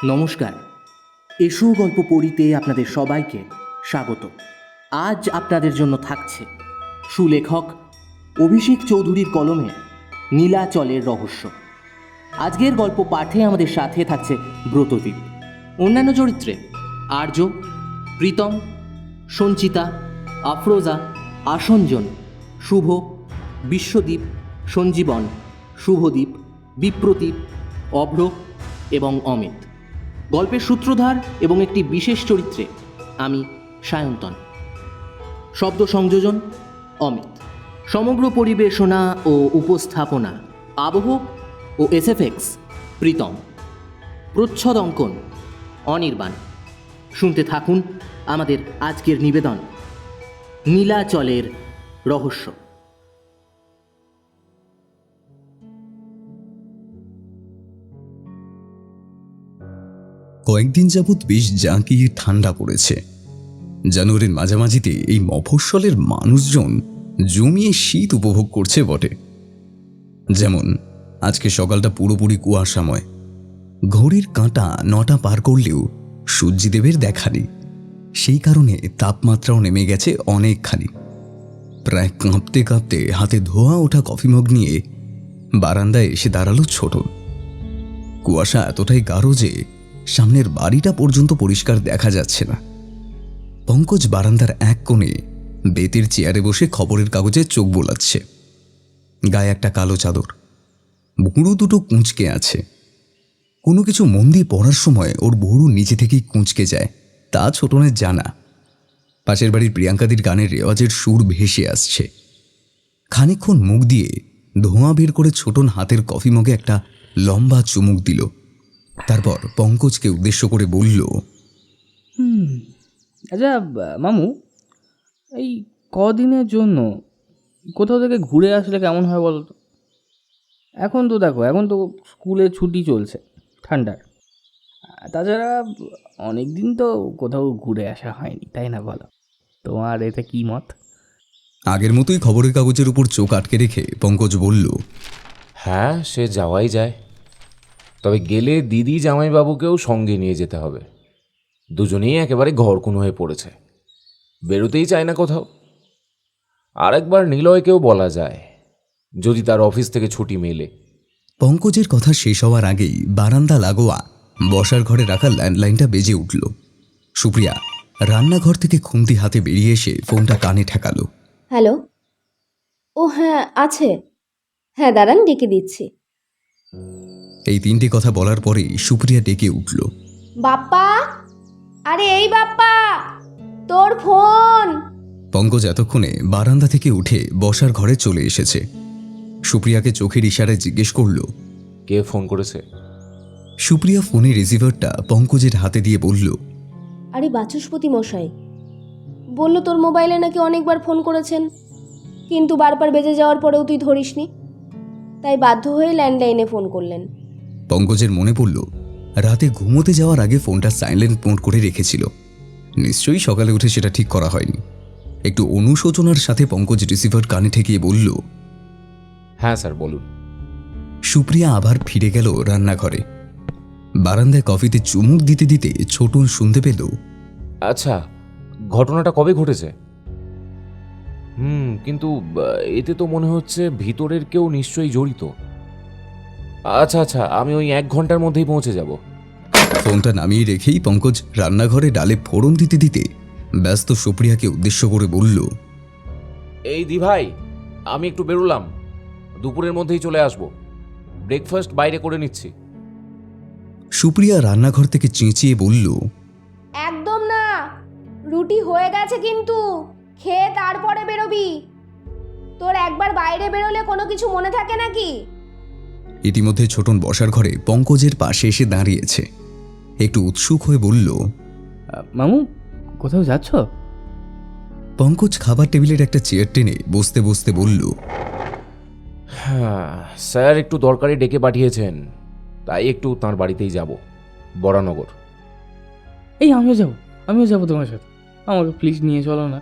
নমস্কার। এসো গল্প পড়িতে আপনাদের সবাইকে স্বাগত। আজ আপনাদের জন্য থাকছে সুলেখক অভিষেক চৌধুরীর কলমে নীলাচলের রহস্য। আজকের গল্প পাঠে আমাদের সাথে থাকছে ব্রতদীপ। অন্যান্য চরিত্রে আর্য, প্রীতম, সঞ্চিতা, আফরোজা, আসঞ্জন, শুভ, বিশ্বদীপ, সঞ্জীবন, শুভদীপ, বিপ্রদীপ, অভ্র এবং অমিত। গল্পের সূত্রধার এবং একটি বিশেষ চরিত্রে আমি সায়ন্তন। শব্দ সংযোজন অমিত। সমগ্র পরিবেশনা ও উপস্থাপনা আবহ ও এসএফএক্স প্রীতম। প্রচ্ছদ অঙ্কন অনির্বাণ। শুনতে থাকুন আমাদের আজকের নিবেদন নীলাচলের রহস্য। কয়েকদিন যাবৎ বেশ জাঁকিয়ে ঠান্ডা পড়েছে। জানুয়ারির মাঝামাঝিতে এই মফস্বলের মানুষজন জমিয়ে শীত উপভোগ করছে বটে। যেমন আজকে সকালটা পুরোপুরি কুয়াশাময়। ঘড়ির কাঁটা 9টা পার করলেও সূর্যদেবের দেখা নেই। সেই কারণে তাপমাত্রাও নেমে গেছে অনেকখানি। প্রায় কাঁপতে কাঁপতে হাতে ধোয়া ওঠা কফি মগ নিয়ে বারান্দায় এসে দাঁড়ালো ছোটন। কুয়াশা এতটাই গাঢ় যে সামনের বাড়িটা পর্যন্ত পরিষ্কার দেখা যাচ্ছে না। পঙ্কজ বারান্দার এক কোণে বেতের চেয়ারে বসে খবরের কাগজে চোখ বোলাচ্ছে। গায়ে একটা কালো চাদর, ভুরু দুটো কুঁচকে আছে। কোনো কিছু মন দিয়ে পড়ার সময় ওর ভুরু নিচে থেকেই কুঁচকে যায়, তা ছোটনের জানা। পাশের বাড়ির প্রিয়াঙ্কাদির গানের রেওয়াজের সুর ভেসে আসছে। খানিকক্ষণ মুখ দিয়ে ধোঁয়া বের করে ছোটন হাতের কফি মগে একটা লম্বা চুমুক দিল। তারপর পঙ্কজকে উদ্দেশ্য করে বলল, আচ্ছা মামু, এই কদিনের জন্য কোথাও থেকে ঘুরে আসলে কেমন হয় বলো তো? এখন তো দেখো, এখন তো স্কুলে ছুটি চলছে ঠান্ডার। তাছাড়া অনেক দিন তো কোথাও ঘুরে আসা হয়নি, তাই না বলো? তোমার এতে কী মত? আগের মতোই খবরের কাগজের উপর চোখ আটকে রেখে পঙ্কজ বলল, হ্যাঁ, সে যাওয়াই যায়। তবে গেলে দিদি জামাইবাবুকেও সঙ্গে নিয়ে যেতে হবে। দুজনেই একেবারে ঘরকুনো হয়ে পড়েছে, বেরোতেই চায় না কোথাও। আরেকবার নিলয়কেও বলা যায়, যদি তার অফিস থেকে ছুটি মেলে। পঙ্কজের কথা শেষ হওয়ার আগেই বারান্দা লাগোয়া বসার ঘরে রাখা ল্যান্ডলাইনটা বেজে উঠল। সুপ্রিয়া রান্নাঘর থেকে খুন্তি হাতে বেরিয়ে এসে ফোনটা কানে ঠেকালো। হ্যালো। ও হ্যাঁ আছে, হ্যাঁ দাঁড়ান ডেকে দিচ্ছি। এই 3টে কথা বলার পরেই সুপ্রিয়া ডেকে উঠল, বাপ্পা, আরে এই বাপ্পা, তোর ফোন। পঙ্কজ এতক্ষণে বারান্দা থেকে উঠে বসার ঘরে চলে এসেছে। সুপ্রিয়াকে চোখের ইশারায় জিজ্ঞেস করল, কে ফোন করেছে? সুপ্রিয়া ফোনের রিসিভারটা পঙ্কজের হাতে দিয়ে বলল, আরে বাচস্পতি মশাই বলল তোর মোবাইলে নাকি অনেকবার ফোন করেছেন, কিন্তু বারবার বেজে যাওয়ার পরেও তুই ধরিসনি, তাই বাধ্য হয়ে ল্যান্ডলাইনে ফোন করলেন। পঙ্কজের মনে পড়ল রাতে ঘুমোতে যাওয়ার আগে ফোনটা সাইলেন্ট মোড করে রেখেছিল। নিশ্চয়ই সকালে উঠে সেটা ঠিক করা হয়নি। একটু অনুশোচনার সাথে পঙ্কজ রিসিভার কানে ঠেকিয়ে বলল, হ্যাঁ স্যার, বলুন। সুপ্রিয়া আবার ফিরে গেল রান্নাঘরে। বারান্দায় কফিতে চুমুক দিতে দিতে ছোটন শুনতে পেল, আচ্ছা, ঘটনাটা কবে ঘটেছে? কিন্তু এতে তো মনে হচ্ছে ভিতরের কেউ নিশ্চয়ই জড়িত। আচ্ছা আচ্ছা, আমি ওই 1 ঘন্টার মধ্যেই পৌঁছে যাব। ফোনটা নামিয়ে রেখেই পঙ্কজ রান্নাঘরে ডালে ফোড়ন দিতে দিতে ব্যস্ত সুপ্রিয়াকে উদ্দেশ্য করে বলল, এই দি ভাই, আমি একটু বেরোলাম, দুপুরের মধ্যেই চলে আসব। ব্রেকফাস্ট বাইরে করে নিচ্ছি। সুপ্রিয়া রান্নাঘর থেকে চেঁচিয়ে বলল, একদম না, রুটি হয়ে গেছে কিন্তু খেয়ে তারপরে বেরোবি। তোর একবার বাইরে বেরোলে কোনো কিছু মনে থাকে নাকি? ইতিমধ্যে ছোটন বসার ঘরে পঙ্কজের পাশে এসে দাঁড়িয়েছে। একটু উৎসুক হয়ে বলল, মামু, কোথাও যাচ্ছ? পঙ্কজ খাবার টেবিলের একটা চেয়ার টেনে বসতে বসতে বলল, হ্যাঁ স্যার, একটু দরকারি ডেকে পাঠিয়েছেন, তাই একটু তাঁর বাড়িতেই যাব, বরানগর। এই আমিও যাবো তোমার সাথে। আমাকে প্লিজ নিয়ে চলো না।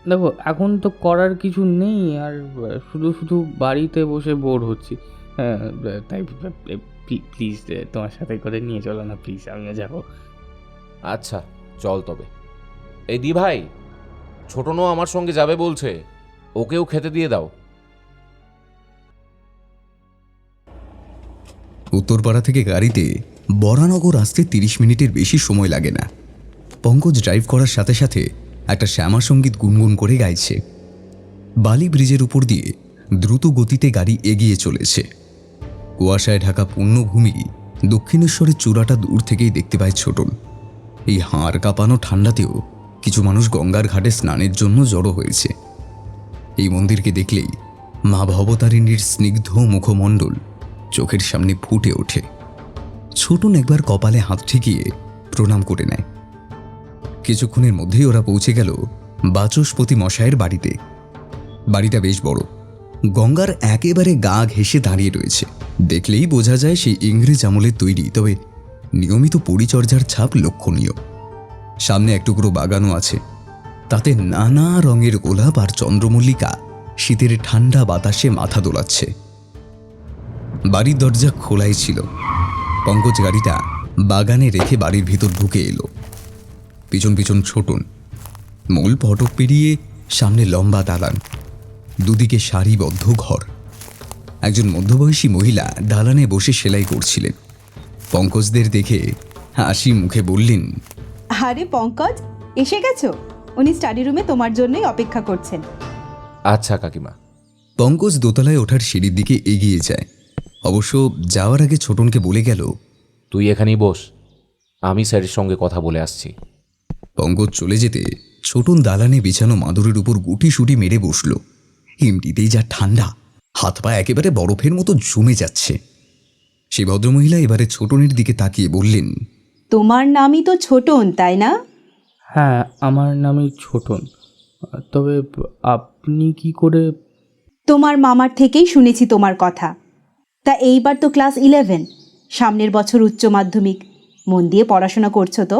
দেখো, এখন তো করার কিছু নেই, আর শুধু শুধু বাড়িতে বসে বোর হচ্ছি। হ্যাঁ, তাই প্লিজ তোমার সাথে করে নিয়ে চলো না প্লিজ, আমিও যাবো। আচ্ছা চল তবে। এই দি ভাই, ছোটনও আমার সঙ্গে যাবে বলছে, ওকেও খেতে দিয়ে দাও। উত্তরপাড়া থেকে গাড়িতে বরানগর আসতে 30 মিনিটের বেশি সময় লাগে না। পঙ্কজ ড্রাইভ করার সাথে সাথে একটা শ্যামা সঙ্গীত গুনগুন করে গাইছে। বালি ব্রিজের উপর দিয়ে দ্রুত গতিতে গাড়ি এগিয়ে চলেছে। কুয়াশায় ঢাকা পুণ্যভূমি দক্ষিণেশ্বরের চূড়াটা দূর থেকেই দেখতে পায় ছোটন। এই হাড় কাঁপানো ঠান্ডাতেও কিছু মানুষ গঙ্গার ঘাটে স্নানের জন্য জড়ো হয়েছে। এই মন্দিরকে দেখলেই মা ভবতারিণীর স্নিগ্ধ মুখমণ্ডল চোখের সামনে ফুটে ওঠে। ছোটন একবার কপালে হাত ঠেকিয়ে প্রণাম করে নেয়। কিছুক্ষণের মধ্যেই ওরা পৌঁছে গেল বাচস্পতি মশায়ের বাড়িতে। বাড়িটা বেশ বড়, গঙ্গার একেবারে গা ঘেঁষে দাঁড়িয়ে রয়েছে। দেখলেই বোঝা যায় সেই ইংরেজ আমলের তৈরি, তবে নিয়মিত পরিচর্যার ছাপ লক্ষণীয়। সামনে এক টুকরো বাগানও আছে, তাতে নানা রঙের গোলাপ আর চন্দ্রমল্লিকা শীতের ঠান্ডা বাতাসে মাথা দোলাচ্ছে। বাড়ির দরজা খোলাই ছিল। পঙ্কজ গাড়িটা বাগানে রেখে বাড়ির ভিতর ঢুকে এলো। পিছন পিছন ছোটন। মূল ফটক পেরিয়ে সামনে লম্বা দালান, দুদিকে সারিবদ্ধ ঘর। একজন মধ্যবয়সী মহিলা দালানে বসে সেলাই করছিলেন। পঙ্কজদের দেখে হাসি মুখে বললেন, আরে পঙ্কজ, এসে গেছো? উনি স্টাডি রুমে তোমার জন্যই অপেক্ষা করছেন। আচ্ছা কাকিমা। পঙ্কজ দোতলায় ওঠার সিঁড়ির দিকে এগিয়ে যায়। অবশ্য যাওয়ার আগে ছোটনকে বলে গেল, তুই এখানেই বস, আমি স্যারের সঙ্গে কথা বলে আসছি। পঙ্কজ চলে যেতে ছোটন দালানে বিছানো মাদুরের উপর গুটি-সুটি মেরে বসল। এমনিতেই যা ঠান্ডা, হাত পা একেবারে বরফের মতো জমে যাচ্ছে। সেই ভদ্রমহিলা এবারে ছোটনের দিকে তাকিয়ে বললেন, তোমার নামই তো ছোটন, তাই না? হ্যাঁ, আমার নামই ছোটন। তবে আপনি কি করে? তোমার মামার থেকেই শুনেছি তোমার কথা। তা এইবার তো ক্লাস 11, সামনের বছর উচ্চ মাধ্যমিক। মন দিয়ে পড়াশোনা করছো তো?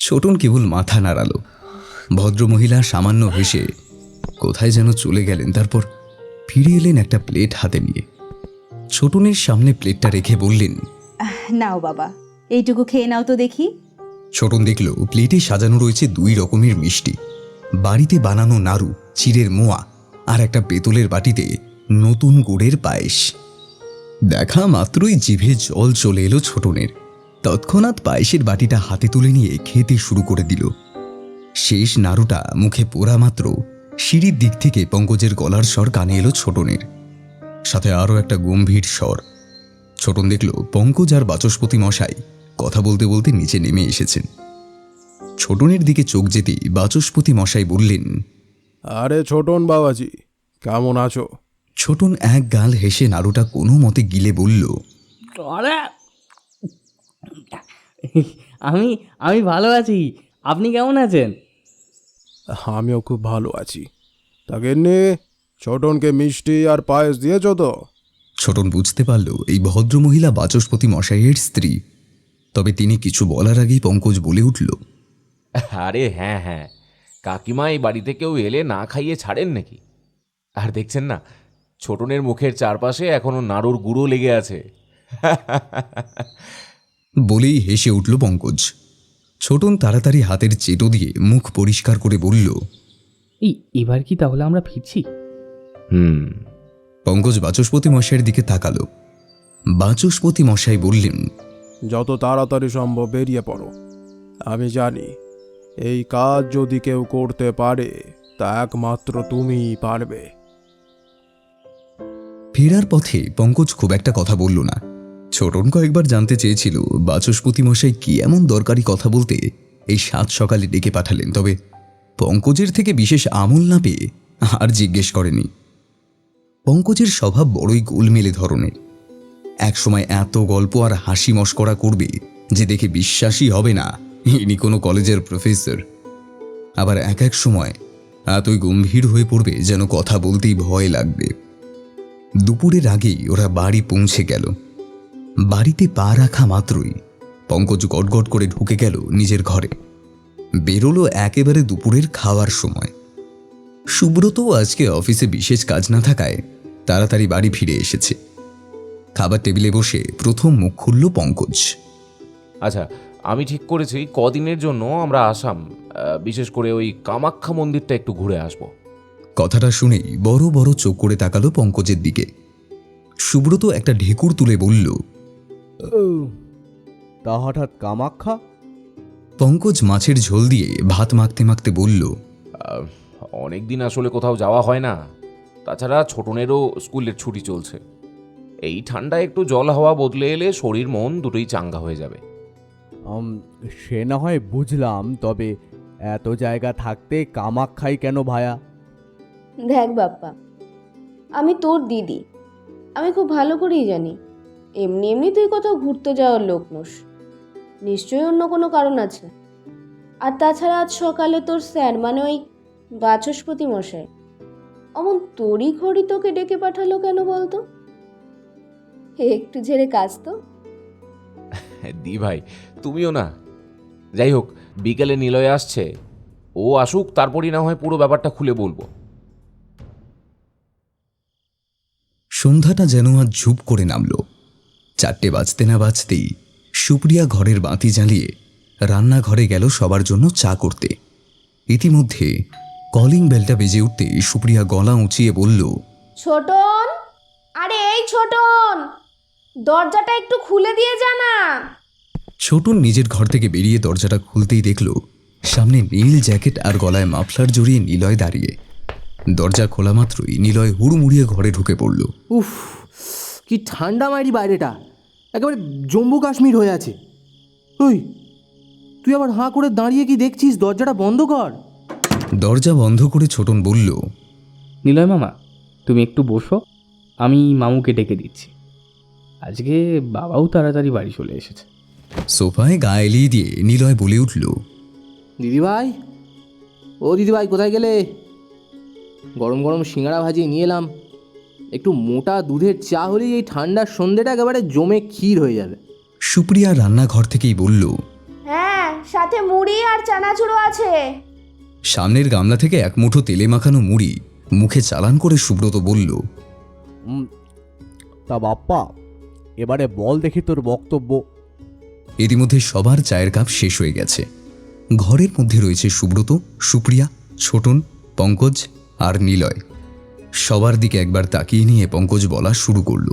ছোটন কেবল মাথা নাড়ালো। ভদ্রমহিলা সামান্য হেসে কোথায় যেন চলে গেলেন, তারপর ফিরে এলেন একটা প্লেট হাতে নিয়ে। ছোটনের সামনে প্লেটটা রেখে বললেন, নাও বাবা, এইটুকু খেয়ে নাও তো দেখি। ছোটন দেখল প্লেটে সাজানো রয়েছে 2 রকমের মিষ্টি, বাড়িতে বানানো নাড়ু, চিড়ের মোয়া, আর একটা পেতলের বাটিতে নতুন গুড়ের পায়েস। দেখা মাত্রই জিভে জল চলে এলো ছোটনের। তৎক্ষণাৎ পায়েসের বাটিটা হাতে তুলে নিয়ে খেতে শুরু করে দিল। শেষ নাড়ুটা মুখে পোড়া মাত্র সিঁড়ির দিক থেকে পঙ্কজের গলার স্বর কানে এলো ছোটনের, সাথে আরও একটা গম্ভীর স্বর। ছোটন দেখল পঙ্কজ আর বাচস্পতি মশাই কথা বলতে বলতে নিচে নেমে এসেছেন। ছোটনের দিকে চোখ যেতেই বাচস্পতি মশাই বললেন, আরে ছোটন বাবাজি, কেমন আছো? ছোটন এক গাল হেসে নাড়ুটা কোনো মতে গিলে বলল, আরে আমি আমি ভালো আছি, আপনি কেমন আছেন? আমিও খুব ভালো আছি। তাকে নিয়ে ছোটনকে মিষ্টি আর পায়েস দিয়েছ তো? ছোটন বুঝতে পারল এই ভদ্রমহিলা বাচস্পতি মশাইয়ের স্ত্রী। তবে তিনি কিছু বলার আগেই পঙ্কজ বলে উঠল, আরে হ্যাঁ হ্যাঁ, কাকিমা এই বাড়িতে কেউ এলে না খাইয়ে ছাড়েন নাকি? আর দেখছেন না, ছোটনের মুখের চারপাশে এখনো নাড়ুর গুঁড়ো লেগে আছে। বলেই হেসে উঠল পঙ্কজ। ছোটন তাড়াতাড়ি হাতের চেটো দিয়ে মুখ পরিষ্কার করে বলল, এবার কি তাহলে আমরা ফিরছি? পঙ্কজ বাচস্পতি মশাইয়ের দিকে তাকালো। বাচস্পতি মশাই বললেন, যত তাড়াতাড়ি সম্ভব বেরিয়ে পড়ো। আমি জানি এই কাজ যদি কেউ করতে পারে তা একমাত্র তুমিই পারবে। ফেরার পথে পঙ্কজ খুব একটা কথা বলল না। ছোটন কয়েকবার জানতে চেয়েছিল বাচস্পতি মশাই কি এমন দরকারি কথা বলতে এই 7 সকালে ডেকে পাঠালেন, তবে পঙ্কজের থেকে বিশেষ আমল না পেয়ে আর জিজ্ঞেস করেনি। পঙ্কজের স্বভাব বড়ই গোলমেলে ধরনের। একসময় এত গল্প আর হাসি মশকরা করবে যে দেখে বিশ্বাসই হবে না ইনি কোনো কলেজের প্রফেসর। আবার এক এক সময় এতই গম্ভীর হয়ে পড়বে যেন কথা বলতেই ভয় লাগবে। দুপুরের আগেই ওরা বাড়ি পৌঁছে গেল। বাড়িতে পা রাখা মাত্রই পঙ্কজ গটগট করে ঢুকে গেল নিজের ঘরে। বেরোলো একেবারে দুপুরের খাওয়ার সময়। সুব্রত আজকে অফিসে বিশেষ কাজ না থাকায় তাড়াতাড়ি বাড়ি ফিরে এসেছে। খাবার টেবিলে বসে প্রথম মুখ খুলল পঙ্কজ। আচ্ছা, আমি ঠিক করেছি কদিনের জন্য আমরা আসাম, বিশেষ করে ওই কামাখ্যা মন্দিরটা একটু ঘুরে আসব। কথাটা শুনেই বড় বড় চোখ করে তাকালো পঙ্কজের দিকে। সুব্রত একটা ঢেকুর তুলে বলল, তা হঠাৎ কামাখ্যা? পঙ্কজ মাছের ঝোল দিয়ে ভাত মাখতে মাখতে বলল, অনেক দিন আসলে কোথাও যাওয়া হয় না, তাছাড়া ছোটনেরও স্কুলের ছুটি চলছে। এই ঠান্ডায় একটু জল হাওয়া বদলে এলে শরীর মন দুটোই চাঙ্গা হয়ে যাবে। সে না হয় বুঝলাম, তবে এত জায়গা থাকতে কামাখ্যাই কেন ভায়া? দেখ বাপ্পা, আমি তোর দিদি, আমি খুব ভালো করেই জানি এমনি এমনি তুই কোথাও ঘুরতে যাওয়ার লোক নোস, নিশ্চয়ই অন্য কোনো কারণ আছে। আর তাছাড়া আজ সকালে তোর স্যার মানে ওই বাচস্পতি মশাই অমন তোরই ঘড়ি তোকে ডেকে পাঠালো কেন বলতো? একটু ঝেড়ে কাজ তো। দি ভাই, তুমিও না। যাই হোক, বিকেলে নিলয় আসছে, ও আসুক, তারপরই না হয় পুরো ব্যাপারটা খুলে বলবো। সন্ধ্যাটা যেন আজ ঝুপ করে নামল। 4টে বাজতে না বাজতেই সুপ্রিয়া ঘরের বাতি জ্বালিয়ে রান্নাঘরে গেল সবার জন্য চা করতে। ইতিমধ্যে কলিং বেলটা বেজে উঠতে সুপ্রিয়া গলা উঁচিয়ে বলল, ছোটন, আরে এই ছোটন, দরজাটা একটু খুলে দিয়ে যা না। ছোটন নিজের ঘর থেকে বেরিয়ে দরজাটা খুলতেই দেখল সামনে নীল জ্যাকেট আর গলায় মাফলার জড়িয়ে নিলয় দাঁড়িয়ে। দরজা খোলা মাত্রই নিলয় হুড়মুড়িয়ে ঘরে ঢুকে পড়ল। উফ, কি ঠান্ডা মাইরি বাইরেটা, একেবারে জম্মু কাশ্মীর হয়ে আছে। ওই, তুই আবার হাঁ করে দাঁড়িয়ে কি দেখছিস? দরজাটা বন্ধ কর। দরজা বন্ধ করে ছোটন বলল, নিলয় মামা, তুমি একটু বসো, আমি মামুকে ডেকে দিচ্ছি। আজকে বাবাও তাড়াতাড়ি বাড়ি চলে এসেছে। সোফায় গা এলিয়ে দিয়ে নিলয় বলে উঠল, দিদিভাই, ও দিদিভাই, কোথায় গেলে? গরম গরম সিঙ্গাড়া ভাজি নিয়ে এলাম, একটু মোটা দুধের চা হলেই এই ঠান্ডার সন্ধ্যেটা একেবারে জমে ক্ষীর হয়ে যাবে। সুপ্রিয়া রান্নাঘর থেকেই বলল। হ্যাঁ, সাথে মুড়ি আর চানাচুরও আছে। সামনের গামলা থেকে এক মুঠো তেলে মাখানো মুড়ি মুখে চালান করে সুব্রত বলল, তা বাপ্পা, এবারে বল দেখি তোর বক্তব্য। ইতিমধ্যে সবার চায়ের কাপ শেষ হয়ে গেছে। ঘরের মধ্যে রয়েছে সুব্রত, সুপ্রিয়া, ছোটন, পঙ্কজ আর নিলয়। সবার দিকে একবার তাকিয়ে নিয়ে পঙ্কজ বলা শুরু করল,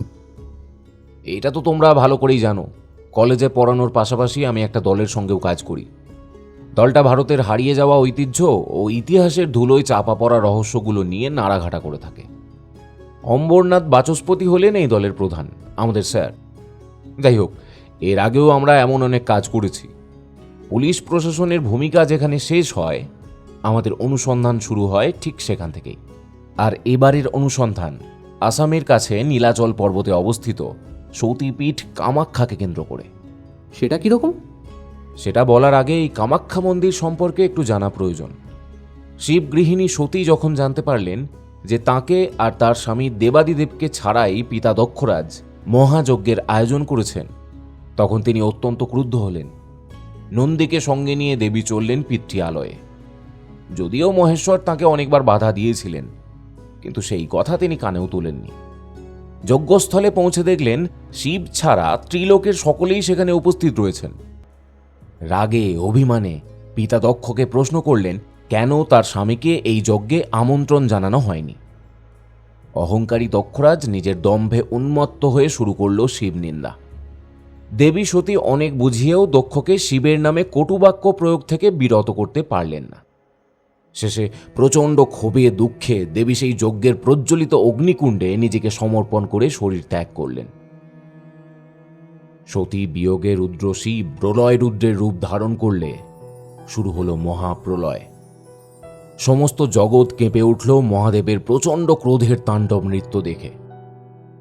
এটা তো তোমরা ভালো করেই জানো, কলেজে পড়ানোর পাশাপাশি আমি একটা দলের সঙ্গেও কাজ করি। দলটা ভারতের হারিয়ে যাওয়া ঐতিহ্য ও ইতিহাসের ধুলোয় চাপা পড়া রহস্যগুলো নিয়ে নাড়াঘাটা করে থাকে। অম্বরনাথ বাচস্পতি হলেন এই দলের প্রধান, আমাদের স্যার। যাই হোক, এর আগেও আমরা এমন অনেক কাজ করেছি। পুলিশ প্রশাসনের ভূমিকা যেখানে শেষ হয়, আমাদের অনুসন্ধান শুরু হয় ঠিক সেখান থেকেই। আর এবারের অনুসন্ধান আসামের কাছে নীলাচল পর্বতে অবস্থিত সতীপীঠ কামাখ্যাকে কেন্দ্র করে। সেটা কীরকম? সেটা বলার আগে এই কামাখ্যা মন্দির সম্পর্কে একটু জানা প্রয়োজন। শিবগৃহিণী সতী যখন জানতে পারলেন যে তাকে আর তার স্বামী দেবাদিদেবকে ছাড়াই পিতা দক্ষরাজ মহাযজ্ঞের আয়োজন করেছেন, তখন তিনি অত্যন্ত ক্রুদ্ধ হলেন। নন্দীকে সঙ্গে নিয়ে দেবী চললেন পিতৃআলয়ে। যদিও মহেশ্বর তাকে অনেকবার বাধা দিয়েছিলেন, কিন্তু সেই কথা তিনি কানেও তোলেননি। যজ্ঞস্থলে পৌঁছে দেখলেন শিব ছাড়া ত্রিলোকের সকলেই সেখানে উপস্থিত রয়েছেন। রাগে অভিমানে পিতা দক্ষকে প্রশ্ন করলেন কেন তার স্বামীকে এই যজ্ঞে আমন্ত্রণ জানানো হয়নি। অহংকারী দক্ষরাজ নিজের দম্ভে উন্মত্ত হয়ে শুরু করল শিব নিন্দা। দেবী সতী অনেক বুঝিয়েও দক্ষকে শিবের নামে কটুবাক্য প্রয়োগ থেকে বিরত করতে পারলেন না। শেষে প্রচণ্ড ক্ষোভে দুঃখে দেবী সেই যজ্ঞের প্রজ্বলিত অগ্নিকুণ্ডে নিজেকে সমর্পণ করে শরীর ত্যাগ করলেন। সতী বিয়োগে রুদ্র শিব প্রলয় রুদ্রের রূপ ধারণ করলে শুরু হলো মহাপ্রলয়। সমস্ত জগৎ কেঁপে উঠল মহাদেবের প্রচণ্ড ক্রোধের তাণ্ডব নৃত্য দেখে।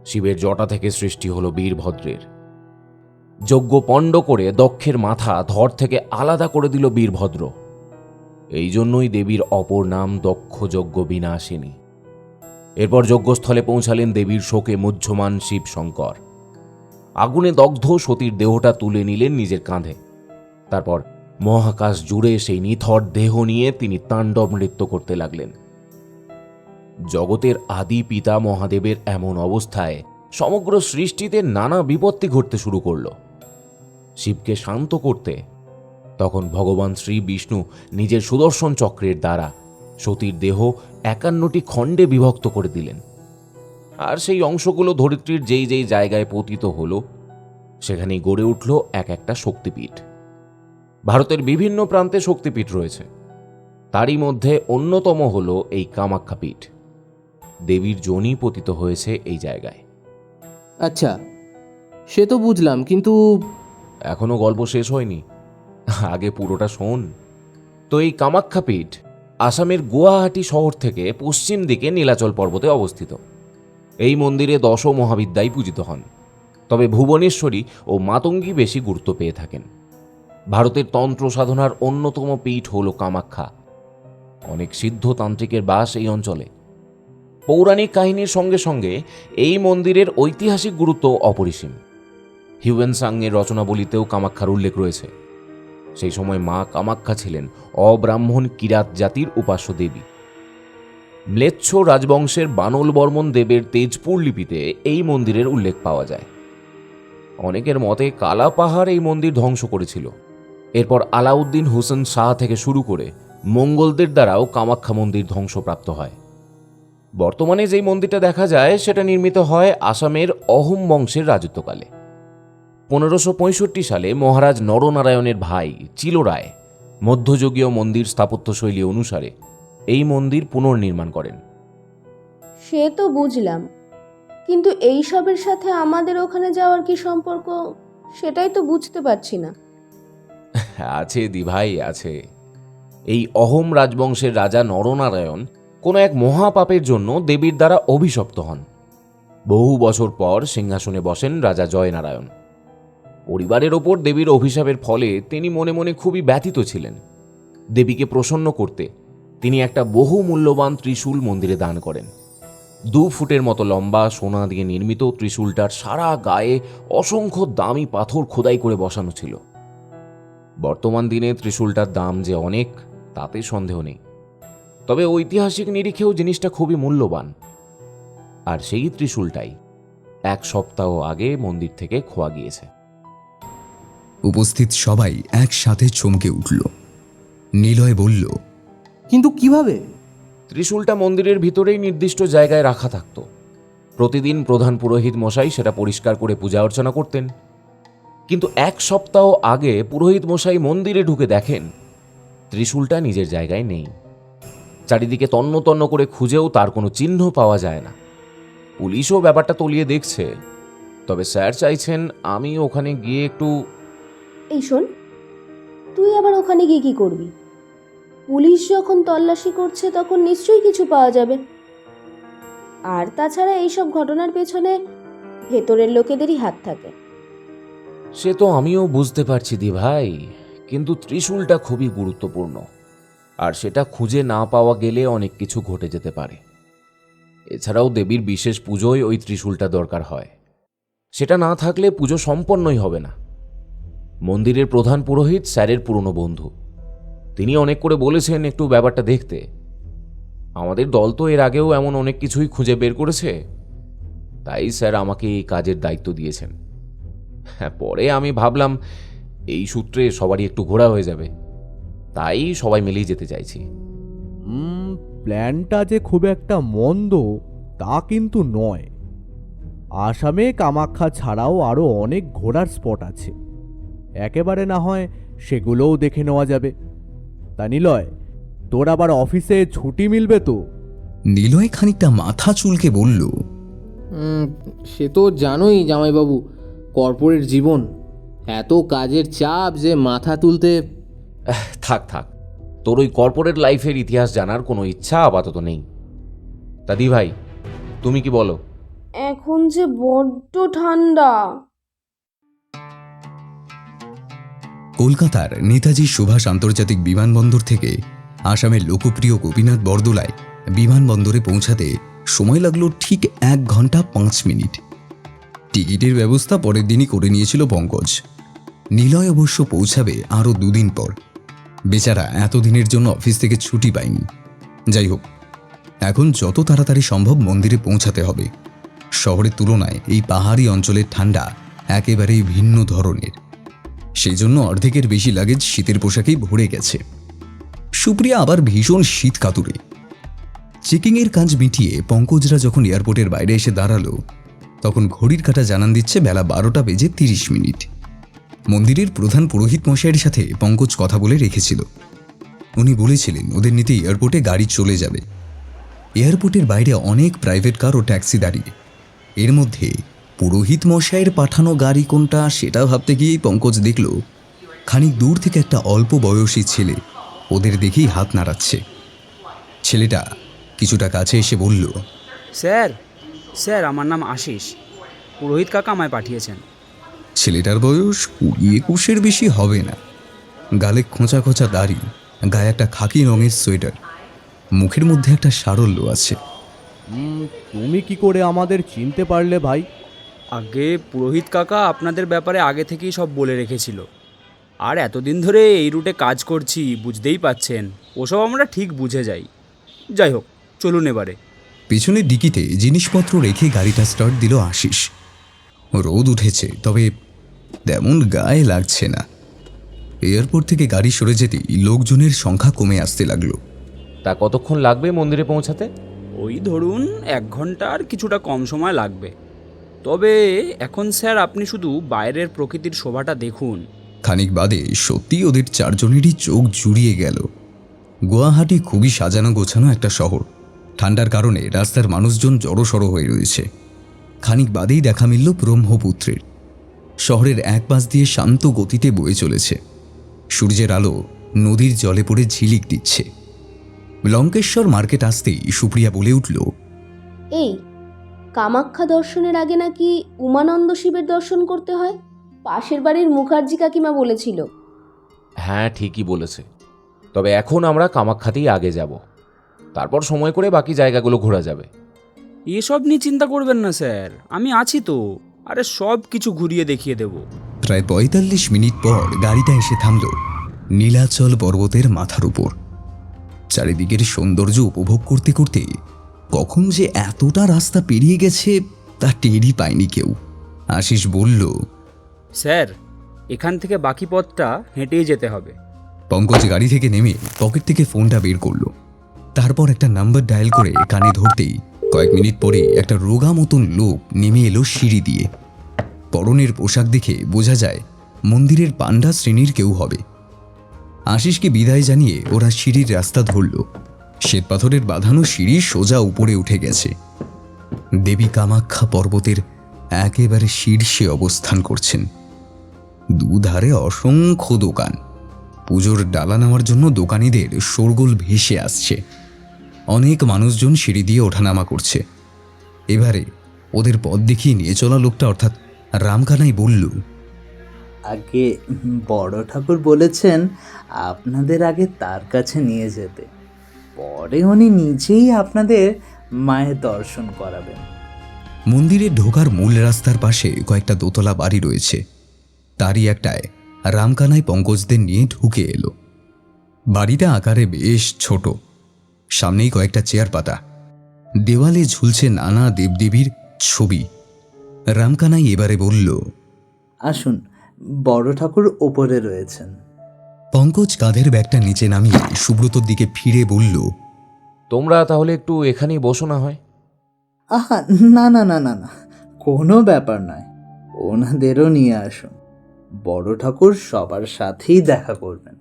শিবের জটা থেকে সৃষ্টি হলো বীরভদ্রের। যজ্ঞ পণ্ড করে দক্ষের মাথা ধর থেকে আলাদা করে দিল বীরভদ্র। এই জন্যই দেবীর অপর নাম দক্ষ যজ্ঞ বিনাশিনী। এরপর যজ্ঞস্থলে পৌঁছালেন দেবীর শোকে মুহ্যমান শিব শঙ্কর। আগুনে দগ্ধ সতীর দেহটা তুলে নিলেন নিজের কাঁধে। তারপর মহাকাশ জুড়ে সেই নিথর দেহ নিয়ে তিনি তাণ্ডব নৃত্য করতে লাগলেন। জগতের আদি পিতা মহাদেবের এমন অবস্থায় সমগ্র সৃষ্টিতে নানা বিপত্তি ঘটতে শুরু করলো। শিবকে শান্ত করতে তখন ভগবান শ্রী বিষ্ণু নিজের সুদর্শন চক্রের দ্বারা সতীর দেহ 51টি খণ্ডে বিভক্ত করে দিলেন। আর সেই অংশগুলো ধরিত্রীর যেই যেই জায়গায় পতিত হলো সেখানেই গড়ে উঠল এক একটা শক্তিপীঠ। ভারতের বিভিন্ন প্রান্তে শক্তিপীঠ রয়েছে, তারই মধ্যে অন্যতম হল এই কামাখ্যা পীঠ। দেবীর যোনি পতিত হয়েছে এই জায়গায়। আচ্ছা, সে তো বুঝলাম, কিন্তু এখনো গল্প শেষ হয়নি, আগে পুরোটা শোন। তো এই কামাখ্যা পীঠ আসামের গুয়াহাটি শহর থেকে পশ্চিম দিকে নীলাচল পর্বতে অবস্থিত। এই মন্দিরে 10 মহাবিদ্যাই পূজিত হন, তবে ভুবনেশ্বরী ও মাতঙ্গী বেশি গুরুত্ব পেয়ে থাকেন। ভারতের তন্ত্র সাধনার অন্যতম পীঠ হল কামাখ্যা। অনেক সিদ্ধ তান্ত্রিকের বাস এই অঞ্চলে। পৌরাণিক কাহিনীর সঙ্গে সঙ্গে এই মন্দিরের ঐতিহাসিক গুরুত্ব অপরিসীম। হিউয়েনসাংয়ের রচনাবলিতেও কামাখ্যার উল্লেখ রয়েছে। সেই সময় মা কামাখ্যা ছিলেন অব্রাহ্মণ কিরাত জাতির উপাস্য দেবী। ম্লেচ্ছ রাজবংশের বানল বর্মন দেবের তেজপুর লিপিতে এই মন্দিরের উল্লেখ পাওয়া যায়। অনেকের মতে কালা পাহাড় এই মন্দির ধ্বংস করেছিল। এরপর আলাউদ্দিন হোসেন শাহ থেকে শুরু করে মঙ্গলদের দ্বারাও কামাখ্যা মন্দির ধ্বংসপ্রাপ্ত হয়। বর্তমানে যেই মন্দিরটা দেখা যায় সেটা নির্মিত হয় আসামের অহোম বংশের রাজত্বকালে। 1565 সালে মহারাজ নরনারায়ণের ভাই চিলরায় মধ্যযুগীয় মন্দির স্থাপত্যশৈলী অনুসারে এই মন্দির পুনর্নির্মাণ করেন। সে তো বুঝলাম, কিন্তু এই সবের সাথে আমাদের ওখানে যাওয়ার কি সম্পর্ক, সেটাই তো বুঝতে পারছি না। আছে দিভাই, আছে। এই অহোম রাজবংশের রাজা নরনারায়ণ কোনো এক মহাপাপের জন্য দেবীর দ্বারা অভিশপ্ত হন। বহু বছর পর সিংহাসনে বসেন রাজা জয়নারায়ণ। পরিবারের ওপর দেবীর অভিশাপের ফলে তিনি মনে মনে খুবই ব্যথিত ছিলেন। দেবীকে প্রসন্ন করতে তিনি একটা বহু মূল্যবান ত্রিশূল মন্দিরে দান করেন। 2 ফুটের মতো লম্বা সোনা দিয়ে নির্মিত ত্রিশূলটার সারা গায়ে অসংখ্য দামি পাথর খোদাই করে বসানো ছিল। বর্তমান দিনে ত্রিশূলটার দাম যে অনেক, তাতে সন্দেহ নেই, তবে ঐতিহাসিক নিরিখেও জিনিসটা খুবই মূল্যবান। আর সেই ত্রিশূলটাই 1 সপ্তাহ আগে মন্দির থেকে খোয়া গিয়েছে। উপস্থিত সবাই একসাথে চমকে উঠল। নিলয় বলল, কিন্তু কিভাবে? ত্রিশূলটা মন্দিরের ভিতরেই নির্দিষ্ট জায়গায় রাখা থাকত। প্রতিদিন প্রধান পুরোহিত মশাই সেটা পরিষ্কার করে পূজা অর্চনা করতেন। কিন্তু 1 সপ্তাহ আগে পুরোহিত মশাই মন্দিরে ঢুকে দেখেন ত্রিশূলটা নিজের জায়গায় নেই। চারিদিকে তন্ন তন্ন করে খুঁজেও তার কোনো চিহ্ন পাওয়া যায় না। পুলিশও ব্যাপারটা তলিয়ে দেখছে, তবে স্যার চাইছেন আমি ওখানে গিয়ে একটু। এই শোন, তুই আবার ওখানে গিয়ে কি করবি? পুলিশ যখন তল্লাশি করছে তখন নিশ্চয়ই কিছু পাওয়া যাবে। আর তাছাড়া এইসব ঘটনার পেছনে ভেতরের লোকেদেরই হাত থাকে। সে তো আমিও বুঝতে পারছি দি ভাই, কিন্তু ত্রিশূলটা খুবই গুরুত্বপূর্ণ, আর সেটা খুঁজে না পাওয়া গেলে অনেক কিছু ঘটে যেতে পারে। এছাড়াও দেবীর বিশেষ পুজোয় ওই ত্রিশূলটা দরকার হয়। সেটা না থাকলে পুজো সম্পন্নই হবে না। মন্দিরের প্রধান পুরোহিত স্যারের পুরনো বন্ধু, তিনি অনেক করে বলেছেন একটু ব্যাপারটা দেখতে। আমাদের দল তো এর আগেও এমন অনেক কিছুই খুঁজে বের করেছে, তাই স্যার আমাকে এই কাজের দায়িত্ব দিয়েছেন। হ্যাঁ, পরে আমি ভাবলাম এই সূত্রে সবারই একটু ঘোরা হয়ে যাবে, তাই সবাই মিলেই যেতে চাইছি। প্ল্যানটা যে খুব একটা মন্দ তা কিন্তু নয়। আসামে কামাখ্যা ছাড়াও আরও অনেক ঘোরার স্পট আছে, একেবারে না হয় সেগুলোও দেখে নেওয়া যাবে। তা নিলয়, তোর আবার অফিসে ছুটি মিলবে তো? নিলয় খানিকটা মাথা চুলকে বলল, সে তো জানোই জামাইবাবু, কর্পোরেট জীবন, এত কাজের চাপ যে মাথা তুলতে। থাক থাক, তোর ওই কর্পোরেট লাইফের ইতিহাস জানার কোনো ইচ্ছা আপাতত নেই। দাদি ভাই, তুমি কি বলো? এখন যে বড্ড ঠান্ডা। কলকাতার নেতাজি সুভাষ আন্তর্জাতিক বিমানবন্দর থেকে আসামের লোকপ্রিয় গোপীনাথ বরদোলায় বিমানবন্দরে পৌঁছাতে সময় লাগলো ঠিক 1 ঘন্টা 5 মিনিট। টিকিটের ব্যবস্থা পরের দিনই করে নিয়েছিল পঙ্কজ। নিলয় অবশ্য পৌঁছাবে আরও 2 দিন পর। বেচারা এতদিনের জন্য অফিস থেকে ছুটি পায়নি। যাই হোক, এখন যত তাড়াতাড়ি সম্ভব মন্দিরে পৌঁছাতে হবে। শহরের তুলনায় এই পাহাড়ি অঞ্চলের ঠান্ডা একেবারেই ভিন্ন ধরনের। সেই জন্য অর্ধেকের বেশি লাগেজ শীতের পোশাকেই ভরে গেছে। সুপ্রিয়া আবার ভীষণ শীত কাতুরে। চেকিংয়ের কাজ মিটিয়ে পঙ্কজরা যখন এয়ারপোর্টের বাইরে এসে দাঁড়ালো, তখন ঘড়ির কাঁটা জানান দিচ্ছে বেলা 12:30। মন্দিরের প্রধান পুরোহিত মশাইয়ের সাথে পঙ্কজ কথা বলে রেখেছিল। উনি বলেছিলেন ওদের নিতে এয়ারপোর্টে গাড়ি চলে যাবে। এয়ারপোর্টের বাইরে অনেক প্রাইভেট কার ও ট্যাক্সি দাঁড়িয়ে। এর মধ্যে পুরোহিত মশাইয়ের পাঠানো গাড়ি কোনটা সেটা ভাবতে গিয়েই পঙ্কজ দেখল খানিক দূর থেকে একটা অল্প বয়সী ছেলে ওদের দেখেই হাত নাড়াচ্ছে। ছেলেটা কিছুটা কাছে এসে বলল, স্যার স্যার আমার নাম আশিস, পুরোহিত কাকা আমায় পাঠিয়েছেন। ছেলেটার বয়স 20-21 বেশি হবে না। গালে খোঁচা খোঁচা দাড়ি, গায়ে একটা খাকি রঙের সোয়েটার, মুখের মধ্যে একটা সারল্য আছে। তুমি কি করে আমাদের চিনতে পারলে ভাই? আগে পুরোহিত কাকা আপনাদের ব্যাপারে আগে থেকেই সব বলে রেখেছিল। আর এতদিন ধরে এই রুটে কাজ করছি, বুঝতেই পাচ্ছেন, ওসব আমরা ঠিক বুঝে যাই। যাই হোক, চলুন এবারে। পিছনের ডিকিতে জিনিসপত্র রেখে গাড়িটা স্টার্ট দিল আশিস। রোদ উঠেছে, তবে তেমন গায়ে লাগছে না। এয়ারপোর্ট থেকে গাড়ি সরে যেতেই লোকজনের সংখ্যা কমে আসতে লাগলো। তা কতক্ষণ লাগবে মন্দিরে পৌঁছাতে? ওই ধরুন 1 ঘন্টা আর কিছুটা কম সময় লাগবে। তবে এখন স্যার আপনি শুধু বাইরের প্রকৃতির শোভাটা দেখুন। খানিক বাদে সত্যি ওদের চারজনেরই চোখ জুড়িয়ে গেল। গুয়াহাটি খুবই সাজানো গোছানো একটা শহর। ঠান্ডার কারণে রাস্তার মানুষজন জড়সড় হয়ে রয়েছে। খানিক বাদেই দেখা মিলল ব্রহ্মপুত্রের। শহরের এক পাশ দিয়ে শান্ত গতিতে বয়ে চলেছে। সূর্যের আলো নদীর জলে পড়ে ঝিলিক দিচ্ছে। লঙ্কেশ্বর মার্কেট আসতেই সুপ্রিয়া বলে উঠল, এই কামাখ্যা দর্শনের আগে নাকি উমানন্দ শিবের দর্শন করতে হয়, পাশের বাড়ির মুখার্জি কাকিমা বলেছিল। হ্যাঁ, ঠিকই বলেছে। তবে এখন আমরা কামাখ্যাতেই আগে যাব, তারপর সময় করে বাকি জায়গাগুলো ঘোরা যাবে। এসব নিয়ে চিন্তা করবেন না স্যার, আমি আছি তো। আরে সব কিছু ঘুরিয়ে দেখিয়ে দেব। প্রায় 45 মিনিট পর গাড়িটা এসে থামল নীলাচল পর্বতের মাথার উপর। চারিদিকের সৌন্দর্য উপভোগ করতে করতে কখন যে এতটা রাস্তা পেরিয়ে গেছে তা টেরই পায়নি কেউ। আশিস বলল, স্যার এখান থেকে বাকি পথটা হেঁটেই যেতে হবে। পঙ্কজ গাড়ি থেকে নেমে পকেট থেকে ফোনটা বের করলো। তারপর একটা নাম্বার ডায়াল করে কানে ধরতেই কয়েক মিনিট পরে একটা রোগা মতন লোক নেমে এলো সিঁড়ি দিয়ে। পরনের পোশাক দেখে বোঝা যায় মন্দিরের পান্ডা শ্রেণীর কেউ হবে। আশিসকে বিদায় জানিয়ে ওরা সিঁড়ির রাস্তা ধরল। শ্বেতপাথরের বাঁধানো সিঁড়ি সোজা উপরে উঠে গেছে। দেবী কামাখ্যা পর্বতের একেবারে শীর্ষে অবস্থান করছেন। দুধারে অসংখ্য দোকান। পুজোর ডালা নেওয়ার জন্য দোকানিদের শোরগোল ভেসে আসছে। অনেক মানুষজন সিঁড়ি দিয়ে ওঠানামা করছে। এবারে ওদের পথ দেখিয়ে নিয়ে চলা লোকটা অর্থাৎ রামকানাই বলল, আগে বড় ঠাকুর বলেছেন আপনাদের আগে তার কাছে নিয়ে যেতে, পরে উনি নিজেই আপনাদের মায়ের দর্শন করাবেন। মন্দিরে ঢোকার মূল রাস্তার পাশে কয়েকটা দোতলা বাড়ি রয়েছে। তারই একটায় রামকানাই পঙ্কজদের নিয়ে ঢুকে এলো। বাড়িটা আকারে বেশ ছোট। সামনেই কয়েকটা চেয়ার পাতা। দেওয়ালে ঝুলছে নানা দেবদেবীর ছবি। রামকানাই এবারে বলল, আসুন, বড় ঠাকুর ওপরে রয়েছেন। পঙ্কজ কাঁধের ব্যাগটা নিচে নামিয়ে সুব্রতর দিকে ফিরে বলল, তোমরা তাহলে একটু এখানেই বসো না হয়। আহা, না না না না না, কোনো ব্যাপার নয়, ওনাদেরও নিয়ে আসুন। বড় ঠাকুর সবার সাথেই দেখা করবেন।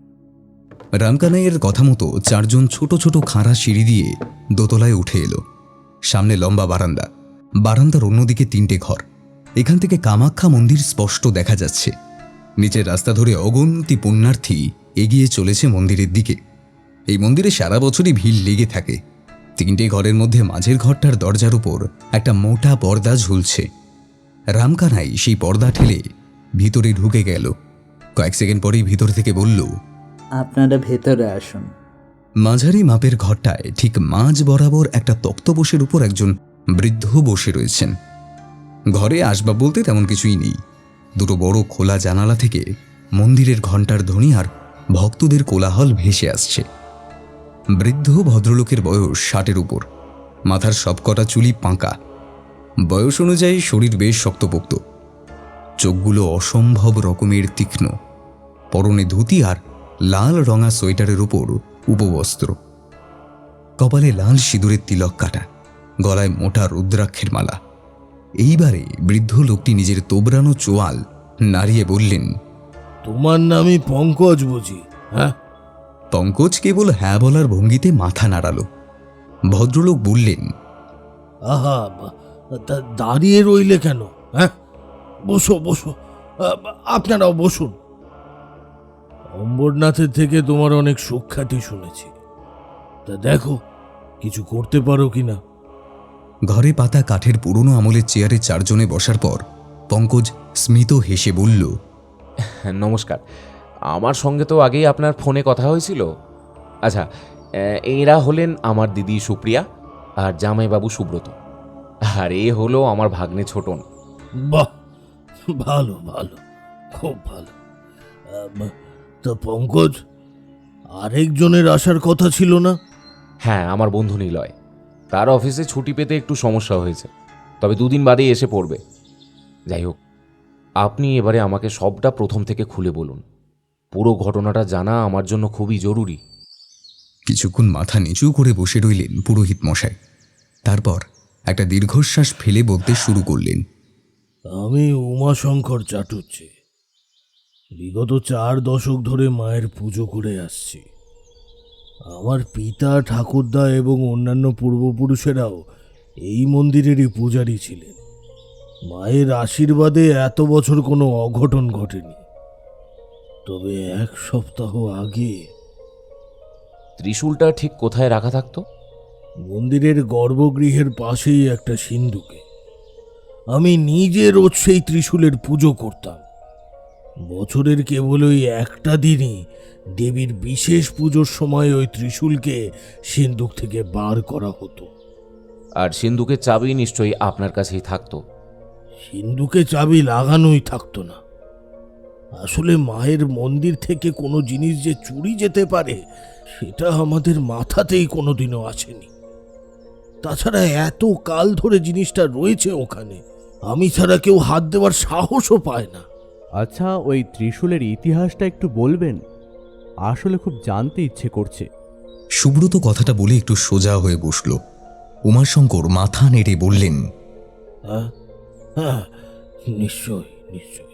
রামকানাইয়ের কথা মতো চারজন ছোট ছোট খাঁড়া সিঁড়ি দিয়ে দোতলায় উঠে এলো। সামনে লম্বা বারান্দা। বারান্দার অন্যদিকে 3টে ঘর। এখান থেকে কামাখ্যা মন্দির স্পষ্ট দেখা যাচ্ছে। নিচের রাস্তা ধরে অগন্তি পুণ্যার্থী এগিয়ে চলেছে মন্দিরের দিকে। এই মন্দিরে সারা বছরই ভিড় লেগে থাকে। 3টে ঘরের মধ্যে মাঝের ঘরটার দরজার উপর একটা মোটা পর্দা ঝুলছে। রামকানাই সেই পর্দা ঠেলে ভিতরে ঢুকে গেল। কয়েক সেকেন্ড পরেই ভিতর থেকে বলল, আপনারা ভেতরে আসুন। মাঝারি মাপের ঘরটায় ঠিক মাঝ বরাবর একটা তক্তপোষের উপর একজন বৃদ্ধ বসে রয়েছেন। ঘরে আসবাব বলতে তেমন কিছুই নেই। 2টো বড় খোলা জানালা থেকে মন্দিরের ঘণ্টার ধ্বনি আর ভক্তদের কোলাহল ভেসে আসছে। বৃদ্ধ ভদ্রলোকের বয়স 60-এর উপর। মাথার সবকটা চুলই পাঁকা। বয়স অনুযায়ী শরীর বেশ শক্তপোক্ত, চোখগুলো অসম্ভব রকমের তীক্ষ্ণ, পরনে ধুতি আর লাল রঙা সোয়েটারের উপর উপবস্ত্র, কপালে লাল সিঁদুরের তিলক কাটা, গলায় মোটা রুদ্রাক্ষের মালা। এইবারে বৃদ্ধ লোকটি নিজের তোবড়ানো চোয়াল নাড়িয়ে বললেন, তোমার নামই পঙ্কজ বুঝি? হ্যাঁ। পঙ্কজ কেবল হ্যাঁ বলার ভঙ্গিতে মাথা নাড়াল। ভদ্রলোক বললেন, আহা, তা দাঁড়িয়ে রইলে কেন? হ্যাঁ, বসো বসো, আপনারাও বসুন। অম্বরনাথের থেকে তোমার অনেক সুখ্যাতি শুনেছি, তা দেখো কিছু করতে পারো কিনা। ঘরে পাতা কাঠের পুরনো আমলের চেয়ারে চারজনে বসার পর পঙ্কজ স্মিত হেসে বলল, নমস্কার, আমার সঙ্গে তো আগেই আপনার ফোনে কথা হয়েছিল। আচ্ছা, এরা হলেন আমার দিদি সুপ্রিয়া আর জামাইবাবু সুব্রত, আর এ হলো আমার ভাগ্নে ছোটন। বাহ, ভালো ভালো, খুব ভালো। তা পঙ্কজ, আরেকজনের আসার কথা ছিল না? হ্যাঁ, আমার বন্ধু নিলয়, তার অফিসে ছুটি পেতে একটু সমস্যা হয়েছে, তবে 2 দিন বাদেই এসে পড়বে। যাই হোক, আপনি এবারে আমাকে সবটা প্রথম থেকে খুলে বলুন। পুরো ঘটনাটা জানা আমার জন্য খুবই জরুরি। কিছুক্ষণ মাথা নিচু করে বসে রইলেন পুরোহিত মশাই। তারপর একটা দীর্ঘশ্বাস ফেলে বলতে শুরু করলেন, আমি উমাশঙ্কর চাটুর্যে। বিগত 4 দশক ধরে মায়ের পুজো করে আসছি। আমার পিতা, ঠাকুরদা এবং অন্যান্য পূর্বপুরুষেরাও এই মন্দিরেরই পূজারী ছিলেন। মায়ের আশীর্বাদে এত বছর কোনো অঘটন ঘটেনি। তবে 1 সপ্তাহ আগে ত্রিশূলটা ঠিক কোথায় রাখা থাকতো? মন্দিরের গর্ভগৃহের পাশেই একটা সিন্ধুকে। আমি নিজে রোজ সেই ত্রিশূলের পুজো করতাম। বছরের কেবল ওই একটা দিনই দেবীর বিশেষ পুজোর সময় ওই ত্রিশূলকে সিন্ধুক থেকে বার করা হতো। আর সিন্ধুকের চাবি নিশ্চয়ই আপনার কাছেই থাকতো। সিন্ধুকে চাবি লাগানোই থাকতো না। আসলে মায়ের মন্দির থেকে কোনো জিনিস যে চুরি যেতে পারে সেটা আমাদের মাথাতেই কোনোদিনও আসেনি। তাছাড়া এত কাল ধরে জিনিসটা রয়েছে ওখানে, আমি ছাড়া কেউ হাত দেওয়ার সাহসও পায় না। আচ্ছা, ওই ত্রিশূলের ইতিহাসটা একটু বলবেন? আসলে খুব জানতে ইচ্ছে করছে। সুব্রত কথাটা বলে একটু সোজা হয়ে বসল। উমাশঙ্কর মাথা নেড়ে বললেন, হ্যাঁ হ্যাঁ, নিশ্চয় নিশ্চয়।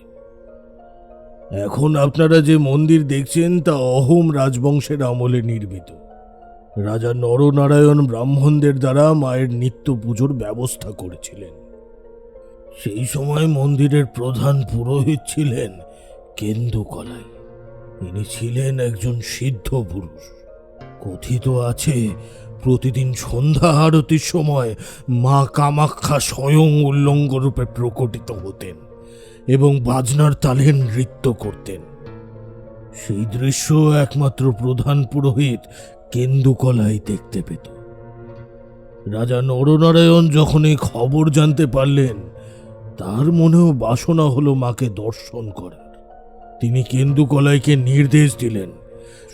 এখন আপনারা যে মন্দির দেখছেন তা অহোম রাজবংশের আমলে নির্মিত। রাজা নরনারায়ণ ব্রাহ্মণদের দ্বারা মায়ের নিত্য পুজোর ব্যবস্থা করেছিলেন। সেই সময় মন্দিরের প্রধান পুরোহিত ছিলেন কেন্দুকলাই। ইনি ছিলেন একজন সিদ্ধ পুরুষ। কথিত আছে প্রতিদিন সন্ধ্যা আরতির সময় মা কামাখ্যা স্বয়ং উল্লঙ্গ রূপে প্রকটিত হতেন এবং বাজনার তালে নৃত্য করতেন। সেই দৃশ্য একমাত্র প্রধান পুরোহিত কেন্দুকলাই দেখতে পেত। রাজা নরনারায়ণ যখন এই খবর জানতে পারলেন, তার মনেও বাসনা হলো মাকে দর্শন করার। তিনি কেন্দুকলাইকে নির্দেশ দিলেন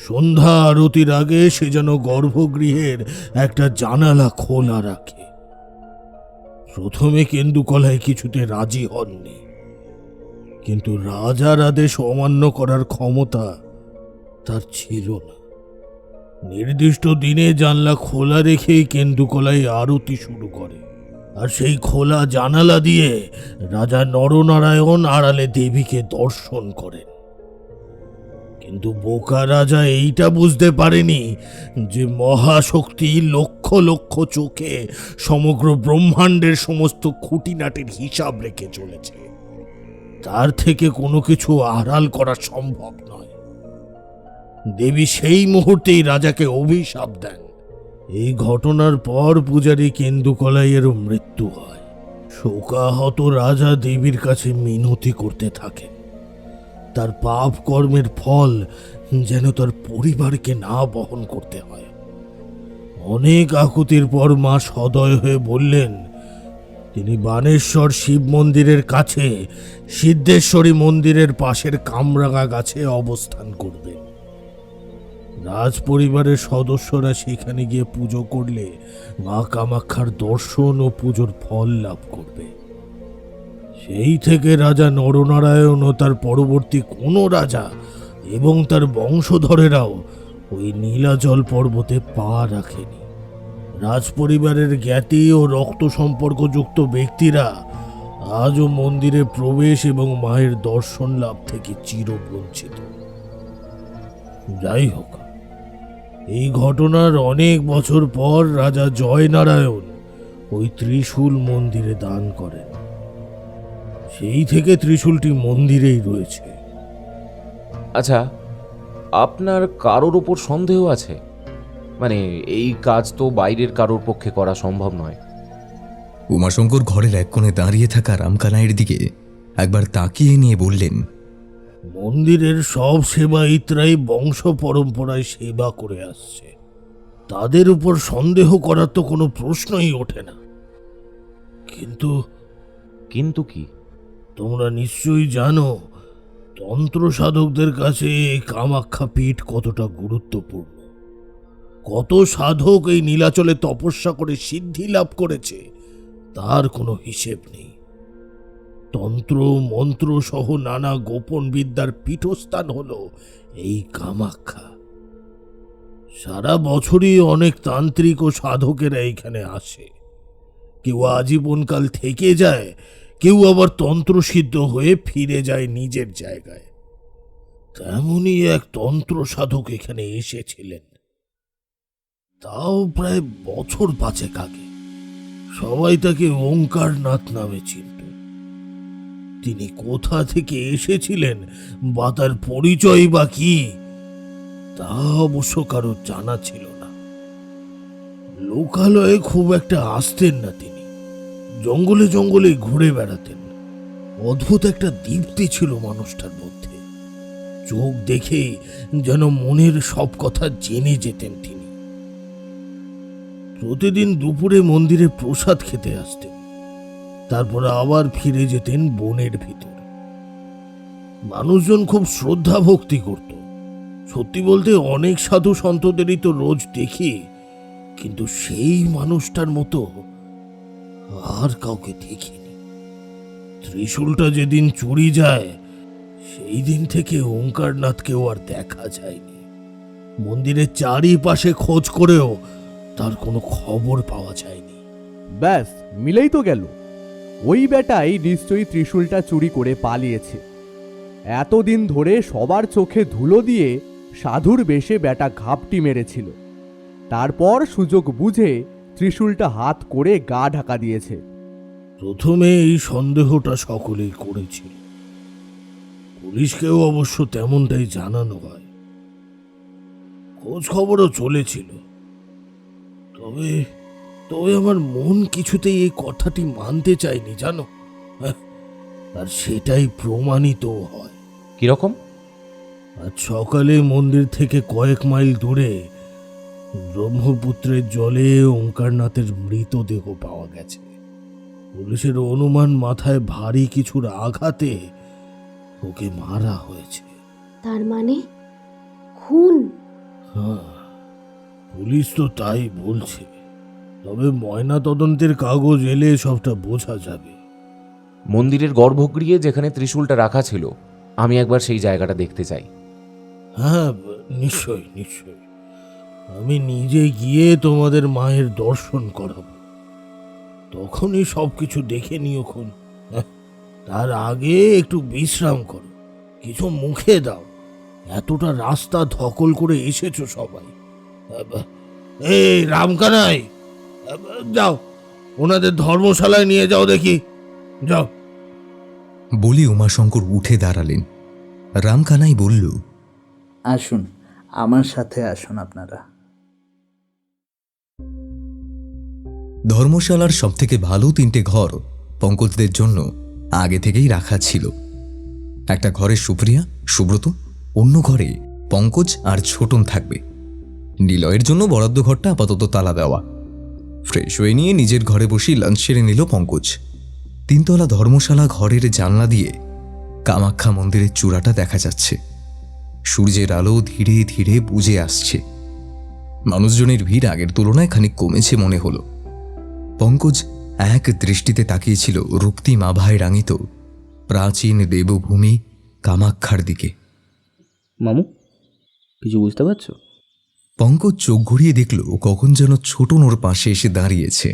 সন্ধ্যা আরতির আগে সে যেন গর্ভগৃহের একটা জানালা খোলা রাখে। প্রথমে কেন্দুকলাই কিছুতে রাজি হননি, কিন্তু রাজার আদেশ অমান্য করার ক্ষমতা তার ছিল না। নির্দিষ্ট দিনে জানলা খোলা রেখেই কেন্দুকলাই আরতি শুরু করে, আর সেই খোলা জানালা দিয়ে রাজা নরনারায়ণ আড়ালে দেবীকে দর্শন করেন। কিন্তু বোকা রাজা এইটা বুঝতে পারেনি যে মহাশক্তি লক্ষ লক্ষ চোখে সমগ্র ব্রহ্মাণ্ডের সমস্ত খুঁটিনাটির হিসাব রেখে চলেছে। তার থেকে কোনো কিছু আড়াল করা সম্ভব নয়। দেবী সেই মুহূর্তেই রাজাকে অভিশাপ দেন। এই ঘটনার পর পূজারী কেন্দুকলাইয়েরও মৃত্যু হয়। শোকাহত রাজা দেবীর কাছে মিনতি করতে থাকেন তার পাপ কর্মের ফল যেন তার পরিবারকে না বহন করতে হয়। অনেক আকুতির পর মা সদয় হয়ে বললেন তিনি বানেশ্বর শিব মন্দিরের কাছে সিদ্ধেশ্বরী মন্দিরের পাশের কামরাঙা গাছে অবস্থান করবেন। রাজ পরিবারের সদস্যরা সেখানে গিয়ে পুজো করলে মা কামাক্ষার দর্শন ও পুজোর ফল লাভ করবে। সেই থেকে রাজা নরনারায়ণ ও তার পরবর্তী কোনো রাজা এবং তার বংশধরেরাও ওই নীলাচল পর্বতে পা রাখেনি। রাজ পরিবারের জ্ঞাতি ও রক্ত সম্পর্কযুক্ত ব্যক্তিরা আজও মন্দিরে প্রবেশ এবং মায়ের দর্শন লাভ থেকে চিরবঞ্চিত। যাই হোক, এই ঘটনার অনেক বছর পর রাজা জয়নারায়ণ ওই ত্রিশূল মন্দিরে দান করেন। সেই থেকে ত্রিশূলটি মন্দিরেই রয়েছে। আচ্ছা, আপনার কারোর ওপর সন্দেহ আছে? মানে এই কাজ তো বাইরের কারোর পক্ষে করা সম্ভব নয়। উমাশঙ্কর ঘরের এক কোণে দাঁড়িয়ে থাকা রামকানাইয়ের দিকে একবার তাকিয়ে নিয়ে বললেন, মন্দিরের সব সেবায়িতরাই বংশ পরম্পরায় সেবা করে আসছে, তাদের উপর সন্দেহ করার তো কোনো প্রশ্নই ওঠে না। কিন্তু কিন্তু কি? তোমরা নিশ্চয়ই জানো তন্ত্র সাধকদের কাছে এই কামাখ্যা পীঠ কতটা গুরুত্বপূর্ণ। কত সাধক এই নীলাচলে তপস্যা করে সিদ্ধি লাভ করেছে তার কোনো হিসেব নেই। তন্ত্র মন্ত্র সহ নানা গোপন বিদ্যার পীঠস্থান হলো এই কামাখ্যা। সারা বছরই অনেক তান্ত্রিক ও সাধকেরা এখানে আসে। কেউ আজীবনকাল থেকে যায়, কেউ আবার তন্ত্রসিদ্ধ হয়ে ফিরে যায় নিজের জায়গায়। তেমনই এক তন্ত্র সাধক এখানে এসেছিলেন, তাও প্রায় বছর 5 আগে। সবাই তাকে ওঙ্কারনাথ নামে চিনত। তিনি কোথা থেকে এসেছিলেন বা তার পরিচয় বা কি, তা অবশ্য কারো জানা ছিল না। লোকালয়ে খুব একটা আসতেন না তিনি, জঙ্গলে জঙ্গলে ঘুরে বেড়াতেন। অদ্ভুত একটা দীপ্তি ছিল মানুষটার মধ্যে। চোখ দেখে যেন মনের সব কথা জেনে যেতেন তিনি। প্রতিদিন দুপুরে মন্দিরে প্রসাদ খেতে আসতেন, তারপর আবার ফিরে যেতেন বনের ভিতর। মানুষজন খুব শ্রদ্ধা ভক্তি করত। সত্যি বলতে অনেক সাধু সন্তদেরই তো রোজ দেখি, কিন্তু সেই মানুষটার মতো আর কাউকে দেখিনি। ত্রিশূলটা যেদিন চুরি যায় সেই দিন থেকে ওঙ্কারনাথকেও আর দেখা যায়নি। মন্দিরের চারিপাশে খোঁজ করেও তার কোনো খবর পাওয়া যায়নি। ব্যাস, মিলেই তো গেল। ওই বেটাই নিশ্চয়ই ত্রিশূলটা চুরি করে পালিয়েছে। এতদিন ধরে সবার চোখে ধুলো দিয়ে সাধুর বেশে বেটা ঘাপটি মেরেছিল, তারপর সুযোগ বুঝে ত্রিশূলটা হাত করে গা ঢাকা দিয়েছে। প্রথমে এই সন্দেহটা সকলেই করেছিল, পুলিশকেও অবশ্য তেমনটাই জানানো হয়। খোঁজ খবরও চলেছিল। তবে তবে আমার মন কিছুতেই এই কথাটি মানতে চায়নি, জানো। আর সেটাই প্রমাণিত হয়। কিরকম? আজ সকালে মন্দির থেকে কয়েক মাইল দূরে ব্রহ্মপুত্রের জলে ওঙ্কারনাথের মৃতদেহ পাওয়া গেছে। পুলিশের অনুমান মাথায় ভারী কিছুর আঘাতে ওকে মারা হয়েছে। তার মানে খুন? হ্যাঁ, পুলিশ তো তাই বলছে। তবে ময়না তদন্তের কাগজ এলে সবটা বোঝা যাবে। মন্দিরের গর্ভগৃহে যেখানে ত্রিশূলটা রাখা ছিল, আমি একবার সেই জায়গাটা দেখতে চাই। হ্যাঁ, নিশ্চয় নিশ্চয়। আমি নিজে গিয়ে তোমাদের মায়ের দর্শন করাবো, তখনই সবকিছু দেখে নিওখন। তার আগে একটু বিশ্রাম করো, কিছু মুখে দাও। এতটা রাস্তা ধকল করে এসেছো সবাই। এই রামকানাই, যাও ওনাদের ধর্মশালায় নিয়ে যাও দেখি, যাও। বলি উমাশঙ্কর উঠে দাঁড়ালেন। রামকানাই বলল, আসুন, আমার সাথে আসুন আপনারা। ধর্মশালার সবথেকে ভালো 3টে ঘর পঙ্কজদের জন্য আগে থেকেই রাখা ছিল। একটা ঘরে সুপ্রিয়া, সুব্রত, অন্য ঘরে পঙ্কজ আর ছোটন থাকবে। নিলয়ের জন্য বরাদ্দ ঘরটা আপাতত তালা দেওয়া। ফ্রেশ হয়ে নিয়ে নিজের ঘরে বসেই লাঞ্চ সেরে নিল পঙ্কজ। 3তলা ধর্মশালা ঘরের জানলা দিয়ে কামাখ্যা মন্দিরের চূড়াটা দেখা যাচ্ছে। সূর্যের আলো ধীরে ধীরে বুঝে আসছে। মানুষজনের ভিড় আগের তুলনায় খানিক কমেছে মনে হলো। পঙ্কজ এক দৃষ্টিতে তাকিয়েছিল রক্তিম আভায় রাঙিত প্রাচীন দেবভূমি কামাক্ষার দিকে। মামু, কিছু বুঝতে পারছো? পঙ্কজ চোখ ঘুরিয়ে দেখল কখন যেন ছোটন ওর পাশে এসে দাঁড়িয়েছে।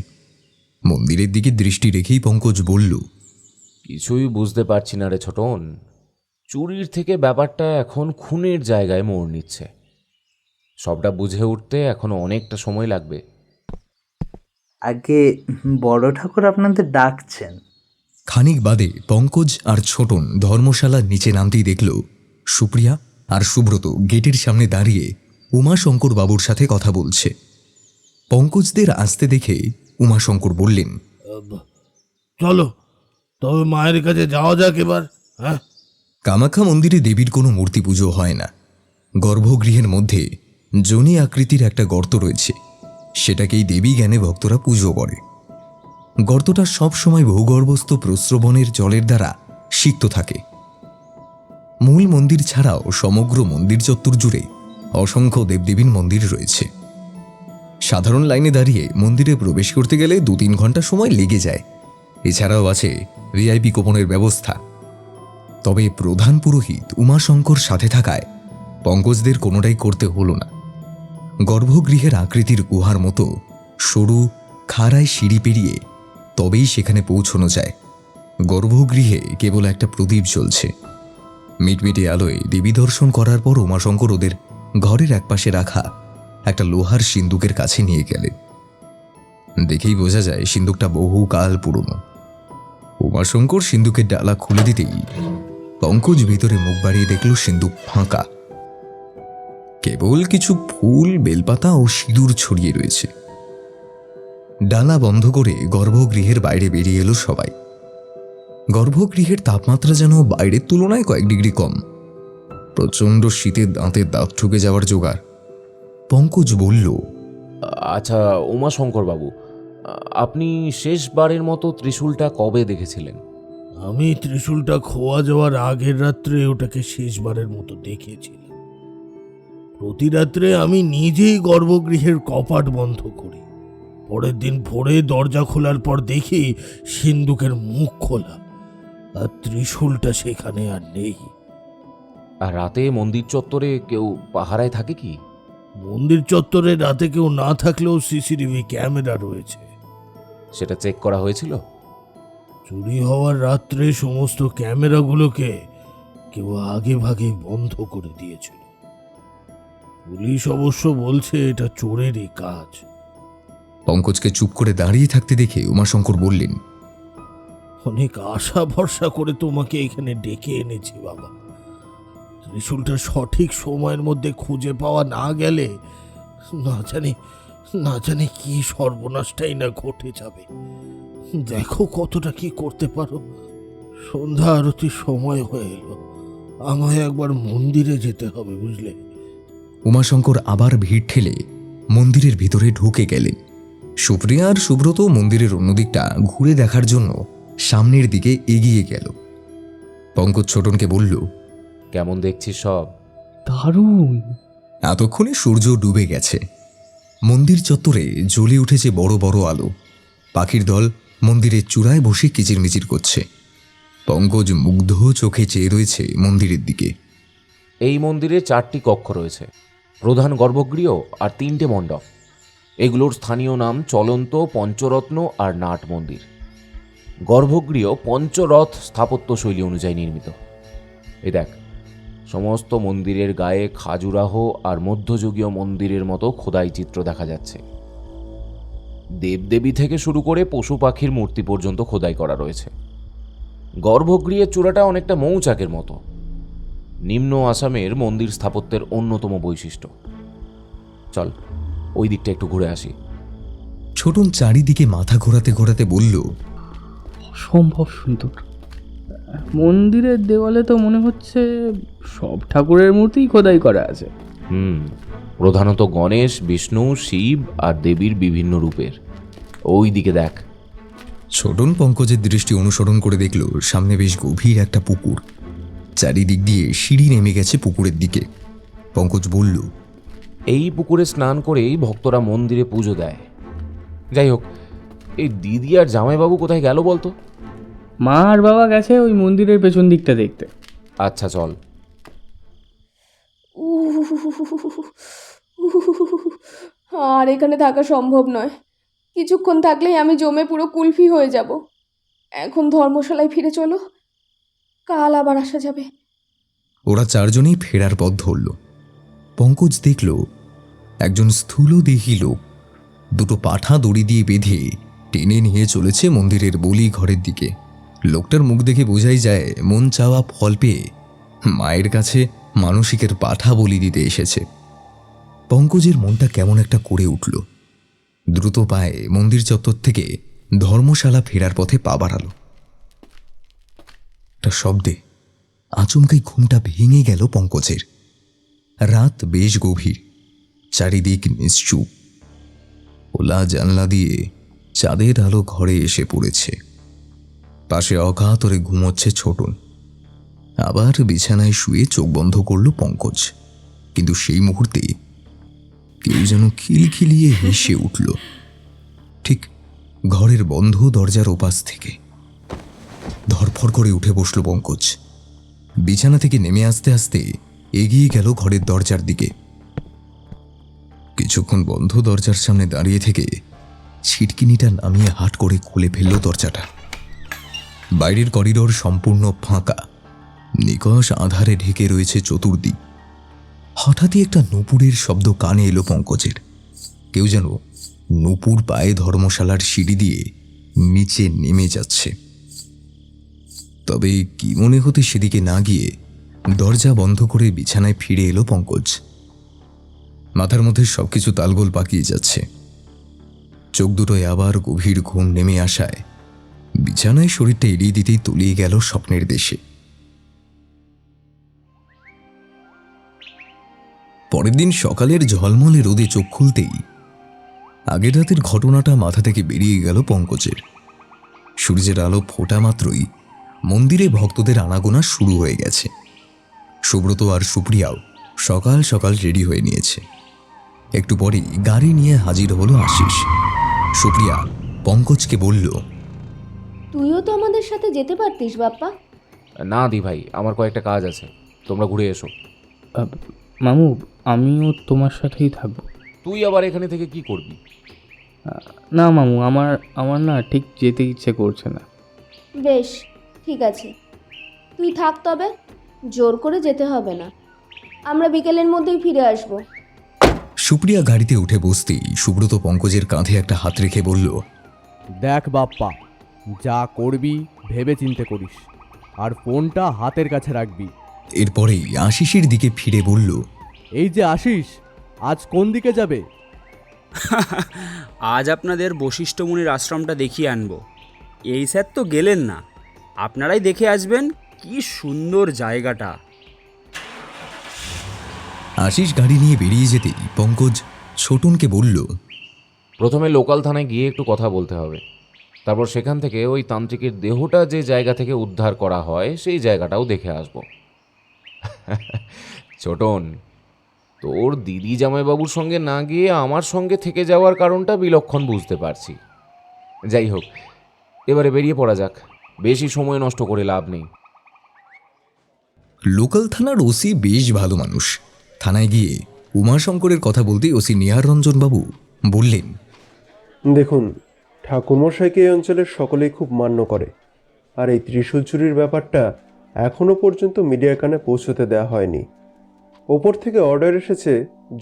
মন্দিরের দিকে দৃষ্টি রেখেই পঙ্কজ বলল, কিছুই বুঝতে পারছি না রে ছোটন। চুরির থেকে ব্যাপারটা এখন খুনের জায়গায় মোড় নিচ্ছে। সবটা বুঝে উঠতে এখনো অনেকটা সময় লাগবে। আগে বড় ঠাকুর আপনাদের ডাকছেন। খানিক বাদে পঙ্কজ আর ছোটন ধর্মশালার নিচে নামতেই দেখল সুপ্রিয়া আর সুব্রত গেটের সামনে দাঁড়িয়ে উমাশঙ্কর বাবুর সাথে কথা বলছে। পঙ্কজদের আসতে দেখে উমাশঙ্কর বললেন, চলো তবে মায়ের কাছে যাওয়া যাক এবার। হ্যাঁ, কামাখ্যা মন্দিরে দেবীর কোনো মূর্তি পুজো হয় না। গর্ভগৃহের মধ্যে জনি আকৃতির একটা গর্ত রয়েছে, সেটাকেই দেবী জ্ঞানে ভক্তরা পুজো করে। গর্তটা সবসময় ভূগর্ভস্থ প্রস্রবণের জলের দ্বারা সিক্ত থাকে। মূল মন্দির ছাড়াও সমগ্র মন্দির চত্বর জুড়ে অসংখ্য দেবদেবীর মন্দির রয়েছে। সাধারণ লাইনে দাঁড়িয়ে মন্দিরে প্রবেশ করতে গেলে 2-3 ঘন্টা সময় লেগে যায়। এছাড়াও আছে ভিআইপি কুপনের ব্যবস্থা। তবে প্রধান পুরোহিত উমাশঙ্কর সাথে থাকায় পঙ্কজদের কোনোটাই করতে হলো না। গর্ভগৃহের আকৃতির গুহার মতো সরু খাড়ায় সিঁড়ি পেরিয়ে তবেই সেখানে পৌঁছানো যায়। গর্ভগৃহে কেবল একটা প্রদীপ জ্বলছে। মিটমিটে আলোয় দেবী দর্শন করার পর উমাশঙ্কর ওদের ঘরের একপাশে রাখা একটা লোহার সিন্দুকের কাছে নিয়ে গেলেন। দেখেই বোঝা যায় সিন্দুকটা বহুকাল পুরনো। উমাশঙ্কর সিন্দুকের ডালা খুলে দিতেই পঙ্কজ ভিতরে মুখ বাড়িয়ে দেখল সিন্দুক ফাঁকা। কেবল কিছু ফুল, বেলপাতা ও সিঁদুর ছড়িয়ে রয়েছে। ডালা বন্ধ করে গর্ভগৃহের বাইরে বেরিয়ে এলো সবাই। গর্ভগৃহের তাপমাত্রা যেন বাইরের তুলনায় কয়েক ডিগ্রি কম। প্রচণ্ড শীতে দাঁতের দাঁত ঠুকে যাওয়ার জোগাড়। পঙ্কজ বলল, আচ্ছা উমাশঙ্কর বাবু, আপনি শেষবারের মতো ত্রিশূলটা কবে দেখেছিলেন? আমি ত্রিশূলটা খোয়া যাওয়ার আগের রাত্রে ওটাকে শেষবারের মতো দেখেছিলাম। প্রতি রাত্রে আমি নিজেই গর্ভগৃহের কপাট বন্ধ করি। পরের দিন ভোরে দরজা খোলার পর দেখি সিন্দুকের মুখ খোলা, আর ত্রিশূলটা সেখানে আর নেই। আর রাতে মন্দির চত্বরে কেউ পাহারায় থাকে কি? মন্দির চত্বরে রাতে কেউ না থাকলেও সিসিটিভি ক্যামেরা রয়েছে। সেটা চেক করা হয়েছিল? চুরি হওয়ার রাত্রে সমস্ত ক্যামেরাগুলোকে কেউ আগে ভাগে বন্ধ করে দিয়েছিল। পুলিশ অবশ্য বলছে এটা চোরেরই কাজ। পঙ্কজকে চুপ করে দাঁড়িয়ে থাকতে দেখে উমাশঙ্কর বললেন, অনেক আশা ভরসা করে তোমাকে এখানে ডেকে এনেছি বাবা। ত্রিশূলটা সঠিক সময়ের মধ্যে খুঁজে পাওয়া না গেলে না জানি কি সর্বনাশটাই না ঘটে যাবে। দেখো কতটা কি করতে পারো। সন্ধ্যা আরতির সময় হয়ে এলো, আমায় একবার মন্দিরে যেতে হবে, বুঝলে? উমাশঙ্কর আবার ভিড় ঠেলে মন্দিরের ভিতরে ঢুকে গেলেন। সুপ্রিয়া আর সুব্রত মন্দিরের অন্যদিকটা ঘুরে দেখার জন্য সামনের দিকে এগিয়ে গেল। পঙ্কজ ছোটনকে বলল, কেমন দেখছিস সব? দারুণ। এতক্ষণে সূর্য ডুবে গেছে। মন্দির চত্বরে জ্বলে উঠেছে বড় বড় আলো। পাখির দল মন্দিরের চূড়ায় বসে কিচিরমিচির করছে। পঙ্কজ মুগ্ধ চোখে চেয়ে রয়েছে মন্দিরের দিকে। এই মন্দিরে 4টি কক্ষ রয়েছে, প্রধান গর্ভগৃহ আর 3টে মণ্ডপ। এগুলোর স্থানীয় নাম চলন্ত, পঞ্চরত্ন আর নাট মন্দির। গর্ভগৃহ পঞ্চরথ স্থাপত্য শৈলী অনুযায়ী নির্মিত। এই দেখ, সমস্ত মন্দিরের গায়ে খাজুরাহ আর মধ্যযুগীয় মন্দিরের মতো খোদাই চিত্র দেখা যাচ্ছে। দেবদেবী থেকে শুরু করে পশু পাখির মূর্তি পর্যন্ত খোদাই করা রয়েছে। গর্ভগৃহের চূড়াটা অনেকটা মৌচাকের মতো। নিম্ন আসামের মন্দির স্থাপত্যের অন্যতম বৈশিষ্ট্য। চল ওই দিকটা একটু ঘুরে আসি। ছোটন চারিদিকে মাথা ঘোরাতে ঘোরাতে বলল, অসম্ভব সুন্দর। মন্দিরের দেওয়ালে তো মনে হচ্ছে সব ঠাকুরের মূর্তিই খোদাই করা আছে। প্রধানত গণেশ, বিষ্ণু, শিব আর দেবীর বিভিন্ন রূপের। ওই দিকে দেখ। ছোটন পঙ্কজের দৃষ্টি অনুসরণ করে দেখল সামনে বেশ গভীর একটা পুকুর। চারিদিক দিয়ে সিঁড়ি নেমে গেছে পুকুরের দিকে। পঙ্কজ বলল, এই পুকুরে স্নান করেই ভক্তরা মন্দিরে পুজো দেয়। যাই হোক, এই দিদি আর জামাইবাবু কোথায় গেল বলতো? মা আর বাবা গেছে ওই মন্দিরের পেছন দিকটা দেখতে। আচ্ছা চল। আর এখানে থাকা সম্ভব নয়। কিছুক্ষণ থাকলেই আমি জমে পুরো কুলফি হয়ে যাব। এখন ধর্মশালায় ফিরে চলো, কাল আবার আসা যাবে। ওরা চারজনেই ফেরার পথ ধরল। পঙ্কজ দেখল একজন স্থূলদেহী লোক দুটো পাঠা দড়ি দিয়ে বেঁধে টেনে নিয়ে চলেছে মন্দিরের বলি ঘরের দিকে। লোকটার মুখ দেখে বোঝাই যায় মন চাওয়া ফল পেয়ে মায়ের কাছে মানসিকের পাঠা বলি দিতে এসেছে। পঙ্কজের মনটা কেমন একটা করে উঠল। দ্রুত পায়ে মন্দির চত্বর থেকে ধর্মশালা ফেরার পথে পা বাড়াল। একটা শব্দে আচমকাই ঘুমটা ভেঙে গেল পঙ্কজের। রাত বেশ গভীর, চারিদিক নিশ্চুপ। খোলা জানলা দিয়ে চাঁদের আলো ঘরে এসে পড়েছে। পাশে অকাতরে ঘুমোচ্ছে ছোটন। আবার বিছানায় শুয়ে চোখ বন্ধ করল পঙ্কজ, কিন্তু সেই মুহূর্তে কেউ যেন খিলখিলিয়ে হেসে উঠল ঠিক ঘরের বন্ধ দরজার ওপাশ থেকে। ধরফর করে উঠে বসল পঙ্কজ। বিছানা থেকে নেমে আসতে আসতে এগিয়ে গেল ঘরের দরজার দিকে। কিছুক্ষণ বন্ধ দরজার সামনে দাঁড়িয়ে থেকে ছিটকিনিটা নামিয়ে হাট করে খুলে ফেলল দরজাটা। বাইরের করিডোর সম্পূর্ণ ফাঁকা, নিকষ আধারে ঢেকে রয়েছে চতুর্দিক। হঠাৎই একটা নূপুরের শব্দ কানে এলো পঙ্কজের। কেউ যেন নূপুর পায়ে ধর্মশালার সিঁড়ি দিয়ে নিচে নেমে যাচ্ছে। তবে কি মনে হতে সেদিকে না গিয়ে দরজা বন্ধ করে বিছানায় ফিরে এলো পঙ্কজ। মাথার মধ্যে সবকিছু তালগোল পাকিয়ে যাচ্ছে। চোখ দুটোয় আবার গভীর ঘুম নেমে আসায় বিছানায় শরীরটা এড়িয়ে দিতেই তলিয়ে গেল স্বপ্নের দেশে। পরের দিন সকালের ঝলমলে রোদে চোখ খুলতেই আগের রাতের ঘটনাটা মাথা থেকে বেরিয়ে গেল পঙ্কজের। সূর্যের আলো ফোটা মাত্রই মন্দিরে ভক্তদের আনাগোনা শুরু হয়ে গেছে। সুব্রত আর সুপ্রিয়াও সকাল সকাল রেডি হয়ে নিয়েছে। একটু পরেই গাড়ি নিয়ে হাজির হলো আশিস। সুপ্রিয়া পঙ্কজকে বলল, তুইও তো আমাদের সাথে যেতে পারতিস বাপ্পা। না দি ভাই, আমার কয়েকটা কাজ আছে, তোমরা ঘুরে এসো। মামু, আমিও তোমার সাথেই থাকবো। তুই আবার এখানে থেকে কি করবি? না মামু, আমার না ঠিক যেতে ইচ্ছে করছে না। বেশ, ঠিক আছে, তুই থাক, তবে জোর করে যেতে হবে না। আমরা বিকেলের মধ্যেই ফিরে আসব। সুপ্রিয়া গাড়িতে উঠে বসতেই সুব্রত পঙ্কজের কাঁধে একটা হাত রেখে বলল, দেখ বাপ্পা, যা করবি ভেবে চিন্তে করিস, আর ফোনটা হাতের কাছে রাখবি। এরপরেই আশিসের দিকে ফিরে বলল, এই যে আশিস, আজ কোন দিকে যাবে? আজ আপনাদের বশিষ্ঠ মুনির আশ্রমটা দেখিয়ে আনবো। এই স্যার তো গেলেন না, আপনারাই দেখে আসবেন, কি সুন্দর জায়গাটা। আশিস গাড়ি নিয়ে বেরিয়ে যেতেই পঙ্কজ ছোটনকে বলল, প্রথমে লোকাল থানায় গিয়ে একটু কথা বলতে হবে, তারপর সেখান থেকে ওই তান্ত্রিকের দেহটা যে জায়গা থেকে উদ্ধার করা হয় সেই জায়গাটাও দেখে আসব। ছোটন, তোর দিদি জামাইবাবুর সঙ্গে না গিয়ে আমার সঙ্গে থেকে যাওয়ার কারণটা বিলক্ষণ বুঝতে পারছি। যাই হোক, এবারে বেরিয়ে পড়া যাক, বেশি সময় নষ্ট করে লাভ নেই। লোকাল থানার ওসি বেশ ভালো মানুষ। থানায় গিয়ে উমাশঙ্করের কথা বলতে ওসি নিহার রঞ্জন বাবু বললেন, দেখুন, ঠাকুরমশাইকে এই অঞ্চলের সকলেই খুব মান্য করে, আর এই ত্রিশূল চুরির ব্যাপারটা এখনও পর্যন্ত মিডিয়ার কানে পৌঁছতে দেওয়া হয়নি। ওপর থেকে অর্ডার এসেছে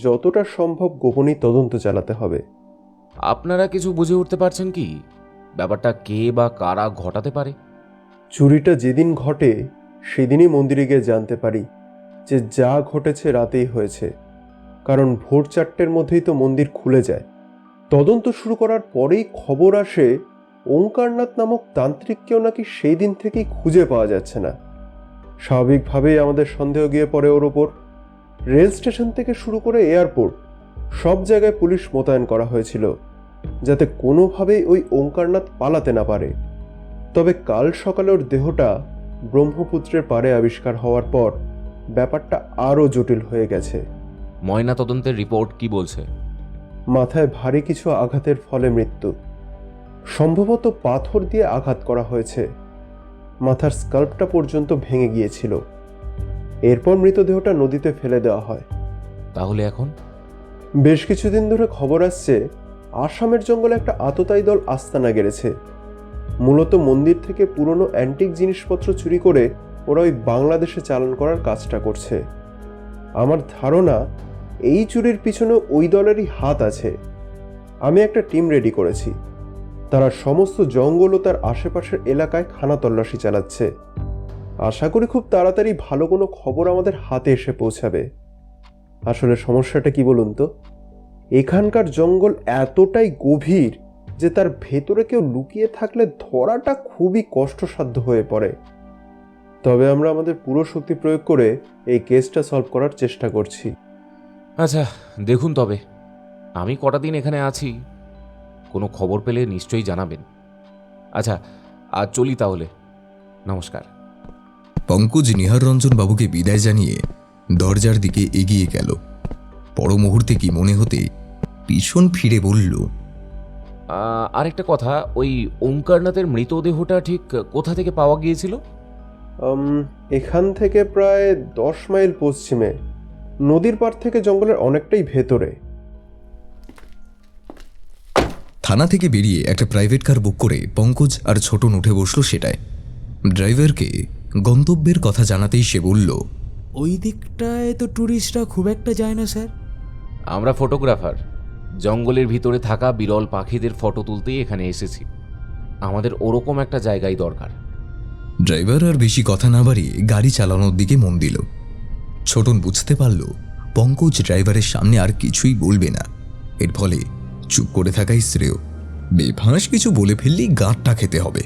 যতটা সম্ভব গোপনেই তদন্ত চালাতে হবে। আপনারা কিছু বুঝে উঠতে পারছেন কি ব্যাপারটা কে বা কারা ঘটাতে পারে? চুরিটা যেদিন ঘটে সেদিনই মন্দিরে গিয়ে জানতে পারি যে যা ঘটেছে রাতেই হয়েছে, কারণ ভোর 4টের মধ্যেই তো মন্দির খুলে যায়। তদন্ত শুরু করার পরেই খবর আসে ওঙ্কারনাথ নামক তান্ত্রিককেও নাকি সেই দিন থেকেই খুঁজে পাওয়া যাচ্ছে না। স্বাভাবিকভাবেই আমাদের সন্দেহ গিয়ে পড়ে ওর ওপর। রেল স্টেশন থেকে শুরু করে এয়ারপোর্ট সব জায়গায় পুলিশ মোতায়েন করা হয়েছিল, যাতে কোনোভাবেই ওই ওঙ্কারনাথ পালাতে না পারে। তবে কাল সকালে ওর দেহটা ব্রহ্মপুত্রের পাড়ে আবিষ্কার হওয়ার পর ব্যাপারটা আরও জটিল হয়ে গেছে। ময়না তদন্তের রিপোর্ট কি বলছে? মাথায় ভারী কিছু আঘাতের ফলে মৃত্যু, সম্ভবত পাথর দিয়ে আঘাত করা হয়েছে। মাথার স্কাল্পটা পর্যন্ত ভেঙে গিয়েছিল। এরপর মৃতদেহটা নদীতে ফেলে দেওয়া হয়। তাহলে এখন বেশ কিছুদিন ধরে খবর আসছে আসামের জঙ্গলে একটা আততায়ী দল আস্তানা গেড়েছে। মূলত মন্দির থেকে পুরনো অ্যান্টিক জিনিসপত্র চুরি করে ওরা ওই বাংলাদেশে চালান করার কাজটা করছে। আমার ধারণা এই চুরির পিছনে ওই দলেরই হাত আছে। আমি একটা টিম রেডি করেছি। তারা সমস্ত জঙ্গল ও তার আশেপাশের এলাকায় খানা তল্লাশি চালাচ্ছে। আশা করি খুব তাড়াতাড়ি ভালো কোনো খবর আমাদের হাতে এসে পৌঁছাবে। আসলে সমস্যাটা কি বলুন তো, এখানকার জঙ্গল এতটাই গভীর যে তার ভেতরে কেউ লুকিয়ে থাকলে ধরাটা খুবই কষ্টসাধ্য হয়ে পড়ে। তবে আমরা আমাদের পুরো শক্তি প্রয়োগ করে এই কেসটা সলভ করার চেষ্টা করছি। আচ্ছা দেখুন, তবে আমি কটা দিন এখানে আছি, কোনো খবর পেলে নিশ্চয়ই জানাবেন। আচ্ছা আজ চলি তাহলে, নমস্কার। পঙ্কজ নিহার রঞ্জন বাবুকে বিদায় জানিয়ে দরজার দিকে এগিয়ে গেল। পর মুহূর্তে কি মনে হতে পিছন ফিরে বলল, আরেকটা কথা, ওই ওঙ্কারনাথের মৃতদেহটা ঠিক কোথা থেকে পাওয়া গিয়েছিল? এখান থেকে প্রায় 10 মাইল পশ্চিমে, নদীর পাড় থেকে জঙ্গলের অনেকটাই ভেতরে। থানা থেকে বেরিয়ে একটা প্রাইভেট কার বুক করে পঙ্কজ আর ছোটন উঠে বসল সেটায়। ড্রাইভারকে গন্তব্যের কথা জানাতেই সে বলল, ওই দিকটায় তো ট্যুরিস্টরা খুব একটা যায় না স্যার। আমরা ফটোগ্রাফার, জঙ্গলের ভিতরে থাকা বিরল পাখিদের ফটো তুলতেই এখানে এসেছি। আমাদের ওরকম একটা জায়গায় দরকার। ড্রাইভার আর বেশি কথা না বাড়িয়ে গাড়ি চালানোর দিকে মন দিল। ছোটন বুঝতে পারল পঙ্কজ ড্রাইভারের সামনে আর কিছুই বলবে না। এর ফলে চুপ করে থাকাই শ্রেয়। বেভাস কিছু বলে ফেললেই গাঁটটা খেতে হবে।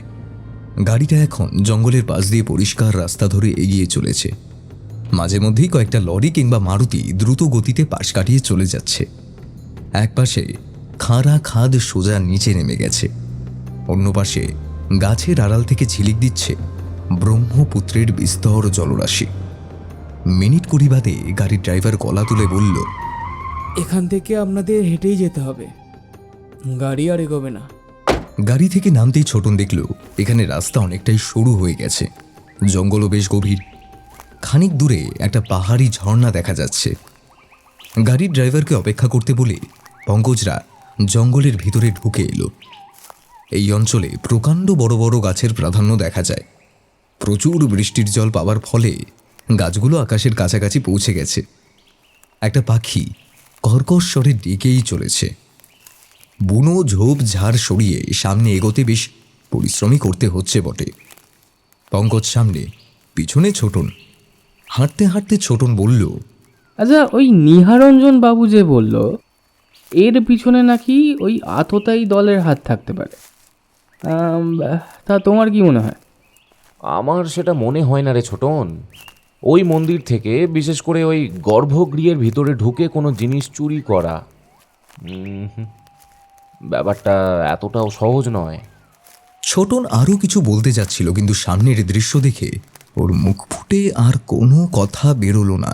গাড়িটা এখন জঙ্গলের পাশ দিয়ে পরিষ্কার রাস্তা ধরে এগিয়ে চলেছে। মাঝে মধ্যেই কয়েকটা লরি কিংবা মারুতি দ্রুত গতিতে পাশ কাটিয়ে চলে যাচ্ছে। একপাশে খাড়া খাদ সোজা নিচে নেমে গেছে, অন্য পাশে গাছের আড়াল থেকে ঝিলিক দিচ্ছে ব্রহ্মপুত্রের বিস্তর জলরাশি। মিনিট 20 বাদে গাড়ির ড্রাইভার গলা তুলে বলল, এখান থেকে আপনাদের হেঁটেই যেতে হবে, গাড়ি আর এগোবে না। গাড়ি থেকে নামতেই ছোটন দেখল এখানে রাস্তা অনেকটাই সরু হয়ে গেছে, জঙ্গলও বেশ গভীর। খানিক দূরে একটা পাহাড়ি ঝর্ণা দেখা যাচ্ছে। গাড়ির ড্রাইভারকে অপেক্ষা করতে বলে পঙ্কজরা জঙ্গলের ভিতরে ঢুকে এলো। এই অঞ্চলে প্রকাণ্ড বড় বড় গাছের প্রাধান্য দেখা যায়। প্রচুর বৃষ্টির জল পাওয়ার ফলে গাছগুলো আকাশের কাছাকাছি পৌঁছে গেছে। একটা পাখি কর্কশ স্বরে ডেকেই চলেছে। বুনো ঝোপ ঝাড় সরিয়ে সামনে এগোতে বেশ পরিশ্রমী করতে হচ্ছে বটে। পঙ্কজ সামনে, পিছনে ছোটন। হাঁটতে হাঁটতে ছোটন বলল, আচ্ছা ওই নিহারঞ্জন বাবু যে বলল এর পিছনে নাকি ওই আততায়ী দলের হাত থাকতে পারে, তা তোমার কি মনে হয়? আমার সেটা মনে হয় না রে ছোটন। ওই মন্দির থেকে বিশেষ করে ওই গর্ভগৃহের ভিতরে ঢুকে কোনো জিনিস চুরি করা, ব্যাপারটা এতটাও সহজ নয়। ছোটন আরও কিছু বলতে যাচ্ছিল, কিন্তু সামনের দৃশ্য দেখে ওর মুখ ফুটে আর কোনো কথা বেরোলো না।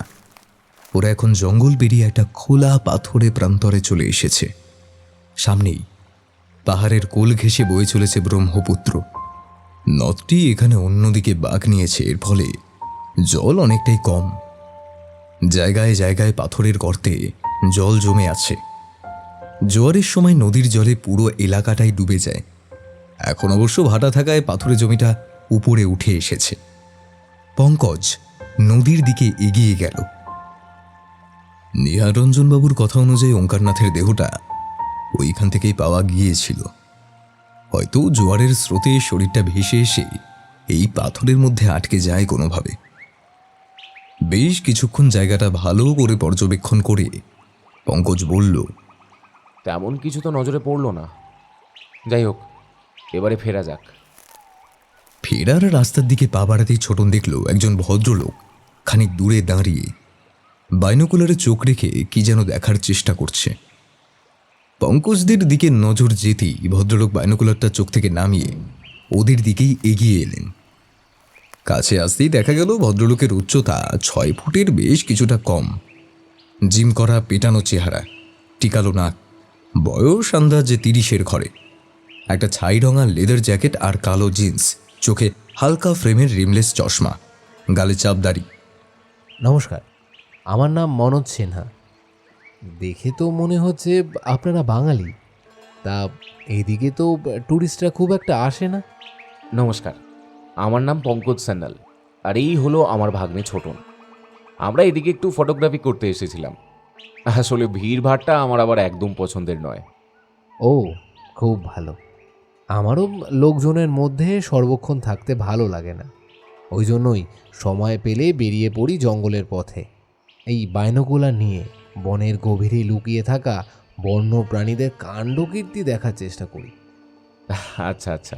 ওরা এখন জঙ্গল পেরিয়ে একটা খোলা পাথরে প্রান্তরে চলে এসেছে। সামনেই পাহাড়ের কোল ঘেঁষে বয়ে চলেছে ব্রহ্মপুত্র। নদটি এখানে অন্যদিকে বাঁক নিয়েছে, এর ফলে জল অনেকটাই কম। জায়গায় জায়গায় পাথরের গর্তে জল জমে আছে। জোয়ারের সময় নদীর জলে পুরো এলাকাটাই ডুবে যায়। এখন অবশ্য ভাটা থাকায় পাথরের জমিটা উপরে উঠে এসেছে। পঙ্কজ নদীর দিকে এগিয়ে গেল। নিহারঞ্জনবাবুর কথা অনুযায়ী ওঙ্কারনাথের দেহটা ওইখান থেকেই পাওয়া গিয়েছিল। হয়তো জোয়ারের স্রোতে শরীরটা ভেসে এসে এই পাথরের মধ্যে আটকে যায় কোনোভাবে। বেশ কিছুক্ষণ জায়গাটা ভালো করে পর্যবেক্ষণ করে পঙ্কজ বলল, তেমন কিছু তো নজরে পড়ল না। যাই হোক, এবারে ফেরা যাক। ফেরার রাস্তার দিকে পা বাড়াতেই ছোটন দেখল একজন ভদ্রলোক খানিক দূরে দাঁড়িয়ে বাইনোকুলারে চোখ রেখে কি যেন দেখার চেষ্টা করছে। পঙ্কজদের দিকে নজর যেতেই ভদ্রলোক বাইনোকুলারটা চোখ থেকে নামিয়ে ওদের দিকেই এগিয়ে এলেন। কাছে আসতেই দেখা গেল ভদ্রলোকের উচ্চতা 6 ফুটের বেশ কিছুটা কম। জিম করা পেটানো চেহারা, টিকালো নাক, বয়স আন্দাজে 30-এর ঘরে। একটা ছাই রঙা লেদার জ্যাকেট আর কালো জিন্স, চোখে হালকা ফ্রেমের রিমলেস চশমা, গালে চাপদাড়ি। নমস্কার, আমার নাম মনোজ সিনহা। দেখে তো মনে হচ্ছে আপনারা বাঙালি। তা এদিকে তো ট্যুরিস্টরা খুব একটা আসে না। নমস্কার, আমার নাম পঙ্কজ স্যান্যাল, আর এই হলো আমার ভাগ্নে ছোটন। আমরা এদিকে একটু ফটোগ্রাফি করতে এসেছিলাম। আসলে ভিড়ভাড়টা আমার আবার একদম পছন্দের নয়। ও, খুব ভালো। আমারও লোকজনের মধ্যে সর্বক্ষণ থাকতে ভালো লাগে না। ওই জন্যই সময় পেলে বেরিয়ে পড়ি জঙ্গলের পথে, এই বাইনোকুলার নিয়ে বনের গভীরে লুকিয়ে থাকা বন্য প্রাণীদের কাণ্ডকীর্তি দেখার চেষ্টা করি। আচ্ছা আচ্ছা,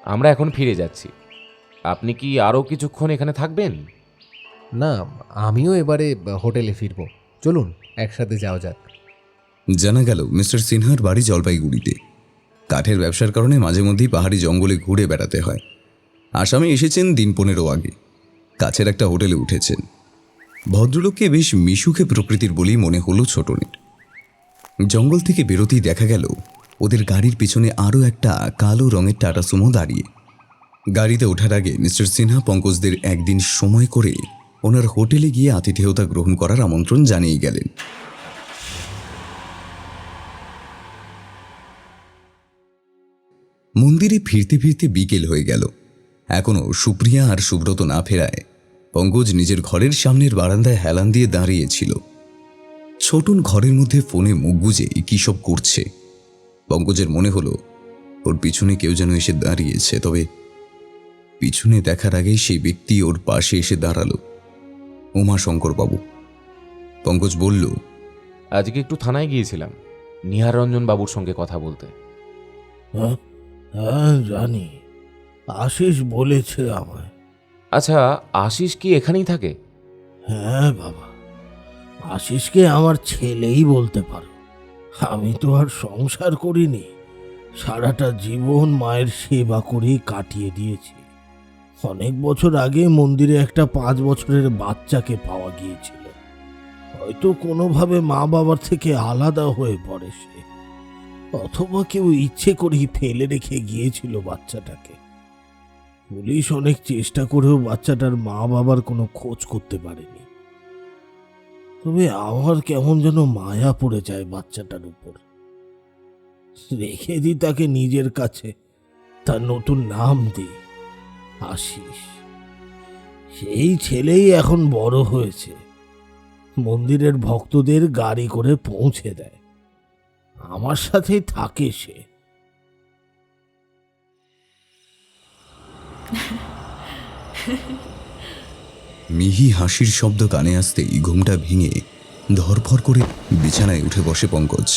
আমরা এখন ফিরে যাচ্ছি। আপনি কি আরও কিছুক্ষণ এখানে থাকবেন? না, আমিও এবারে হোটেলে ফিরব। চলুন একসাথে যাওয়া যাক। জানা গেল মিস্টার সিনহার বাড়ি জলপাইগুড়িতে। কাঠের ব্যবসার কারণে মাঝে মধ্যেই পাহাড়ি জঙ্গলে ঘুরে বেড়াতে হয়। আসামে এসেছেন দিন 15 আগে। কাছের একটা হোটেলে উঠেছেন। ভদ্রলোককে বেশ মিশুকে প্রকৃতির বলেই মনে হলো ছোটনের। জঙ্গল থেকে বেরোতেই দেখা গেল ওদের গাড়ির পিছনে আরও একটা কালো রঙের টাটা সুমো দাঁড়িয়ে। গাড়িতে ওঠার আগে মিস্টার সিনহা পঙ্কজদের একদিন সময় করে ওনার হোটেলে গিয়ে আতিথেয়তা গ্রহণ করার আমন্ত্রণ জানিয়ে গেলেন। মন্দিরে ফিরতে ফিরতে বিকেল হয়ে গেল। এখনও সুপ্রিয়া আর সুব্রত না ফেরায় পঙ্কজ নিজের ঘরের সামনের বারান্দায় হেলান দিয়ে দাঁড়িয়েছিল। ছোটন ঘরের মধ্যে ফোনে মুখ গুজে কী সব করছে। পঙ্কজের মনে হলো ওর পিছনে কেউ যেন এসে দাঁড়িয়েছে, তবে পিছনে দেখার আগেই সেই ব্যক্তি ওর পাশে এসে দাঁড়ালো। উমাশঙ্করবাবু। পঙ্কজ বলল, আজকে একটু থানায় গিয়েছিলাম নিহার রঞ্জন বাবুর সঙ্গে কথা বলতে। হ্যাঁ জানি, আশিস বলেছে আমায়। আচ্ছা, আশিস কি এখানেই থাকে? হ্যাঁ বাবা, আশিসকে আমার ছেলেই বলতে পারো। আমি তো আর সংসার করিনি, সারাটা জীবন মায়ের সেবা করেই কাটিয়ে দিয়েছি। অনেক বছর আগে মন্দিরে একটা 5 বছরের বাচ্চাকে পাওয়া গিয়েছিল। হয়তো কোনোভাবে মা বাবার থেকে আলাদা হয়ে পড়ে সে, অথবা কেউ ইচ্ছে করেই ফেলে রেখে গিয়েছিল বাচ্চাটাকে। পুলিশ অনেক চেষ্টা করেও বাচ্চাটার মা বাবার কোনো খোঁজ করতে পারেনি। তবে আমার কেমন যেন মায়া পড়ে যায় বাচ্চাটার উপর। রেখে দিই তাকে নিজের কাছে, তার নতুন নাম দিই আশিস। সেই ছেলেই এখন বড় হয়েছে, মন্দিরের ভক্তদের গাড়ি করে পৌঁছে দেয়, আমার সাথেই থাকে সে। মিহি হাসির শব্দ কানে আসতেই ঘুমটা ভেঙে ধরফর করে বিছানায় উঠে বসে পঙ্কজ।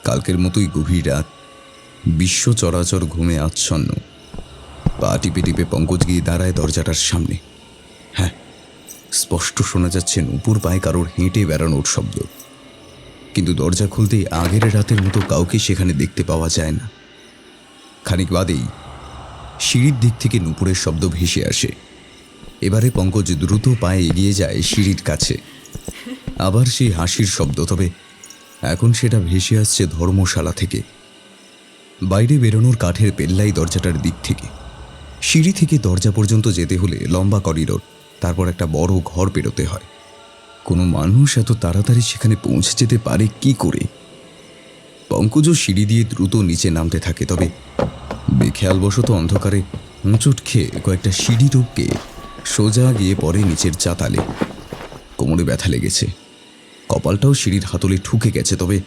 কালকের মতোই গভীর রাত, বিশ্ব চরাচর ঘুমে আচ্ছন্ন। পা টিপে টিপে পঙ্কজ গিয়ে দাঁড়ায় দরজাটার সামনে। হ্যাঁ, স্পষ্ট শোনা যাচ্ছে নুপুর পায়ে কারোর হেঁটে বেড়ানোর শব্দ, কিন্তু দরজা খুলতেই আগের রাতের মতো কাউকে সেখানে দেখতে পাওয়া যায় না। খানিক বাদেই সিঁড়ির দিক থেকে নুপুরের শব্দ ভেসে আসে। এবারে পঙ্কজ দ্রুত পায়ে এগিয়ে যায় সিঁড়ির কাছে। আবার সেই হাসির শব্দ, তবে এখন সেটা ভেসে আসছে ধর্মশালা থেকে। বাইরে বেরোনোর কাঠের পেল্লাই দরজাটার দিক থেকে। সিঁড়ি থেকে দরজা পর্যন্ত যেতে হলে লম্বা করিডোর, তারপর একটা বড় ঘর পেরোতে হয়। কোনো মানুষ এত তাড়াতাড়ি সেখানে পৌঁছে যেতে পারে কি করে? পঙ্কজও সিঁড়ি দিয়ে দ্রুত নিচে নামতে থাকে, তবে বেখেয়ালবশত অন্ধকারে হোঁচট খেয়ে কয়েকটা সিঁড়ি টপকে সোজা গিয়ে পড়ে নিচের চাতালে। কোমরে ব্যথা লেগেছে, কপালটাও সিঁড়ির হাতলে ঠুকে গেছে, তবে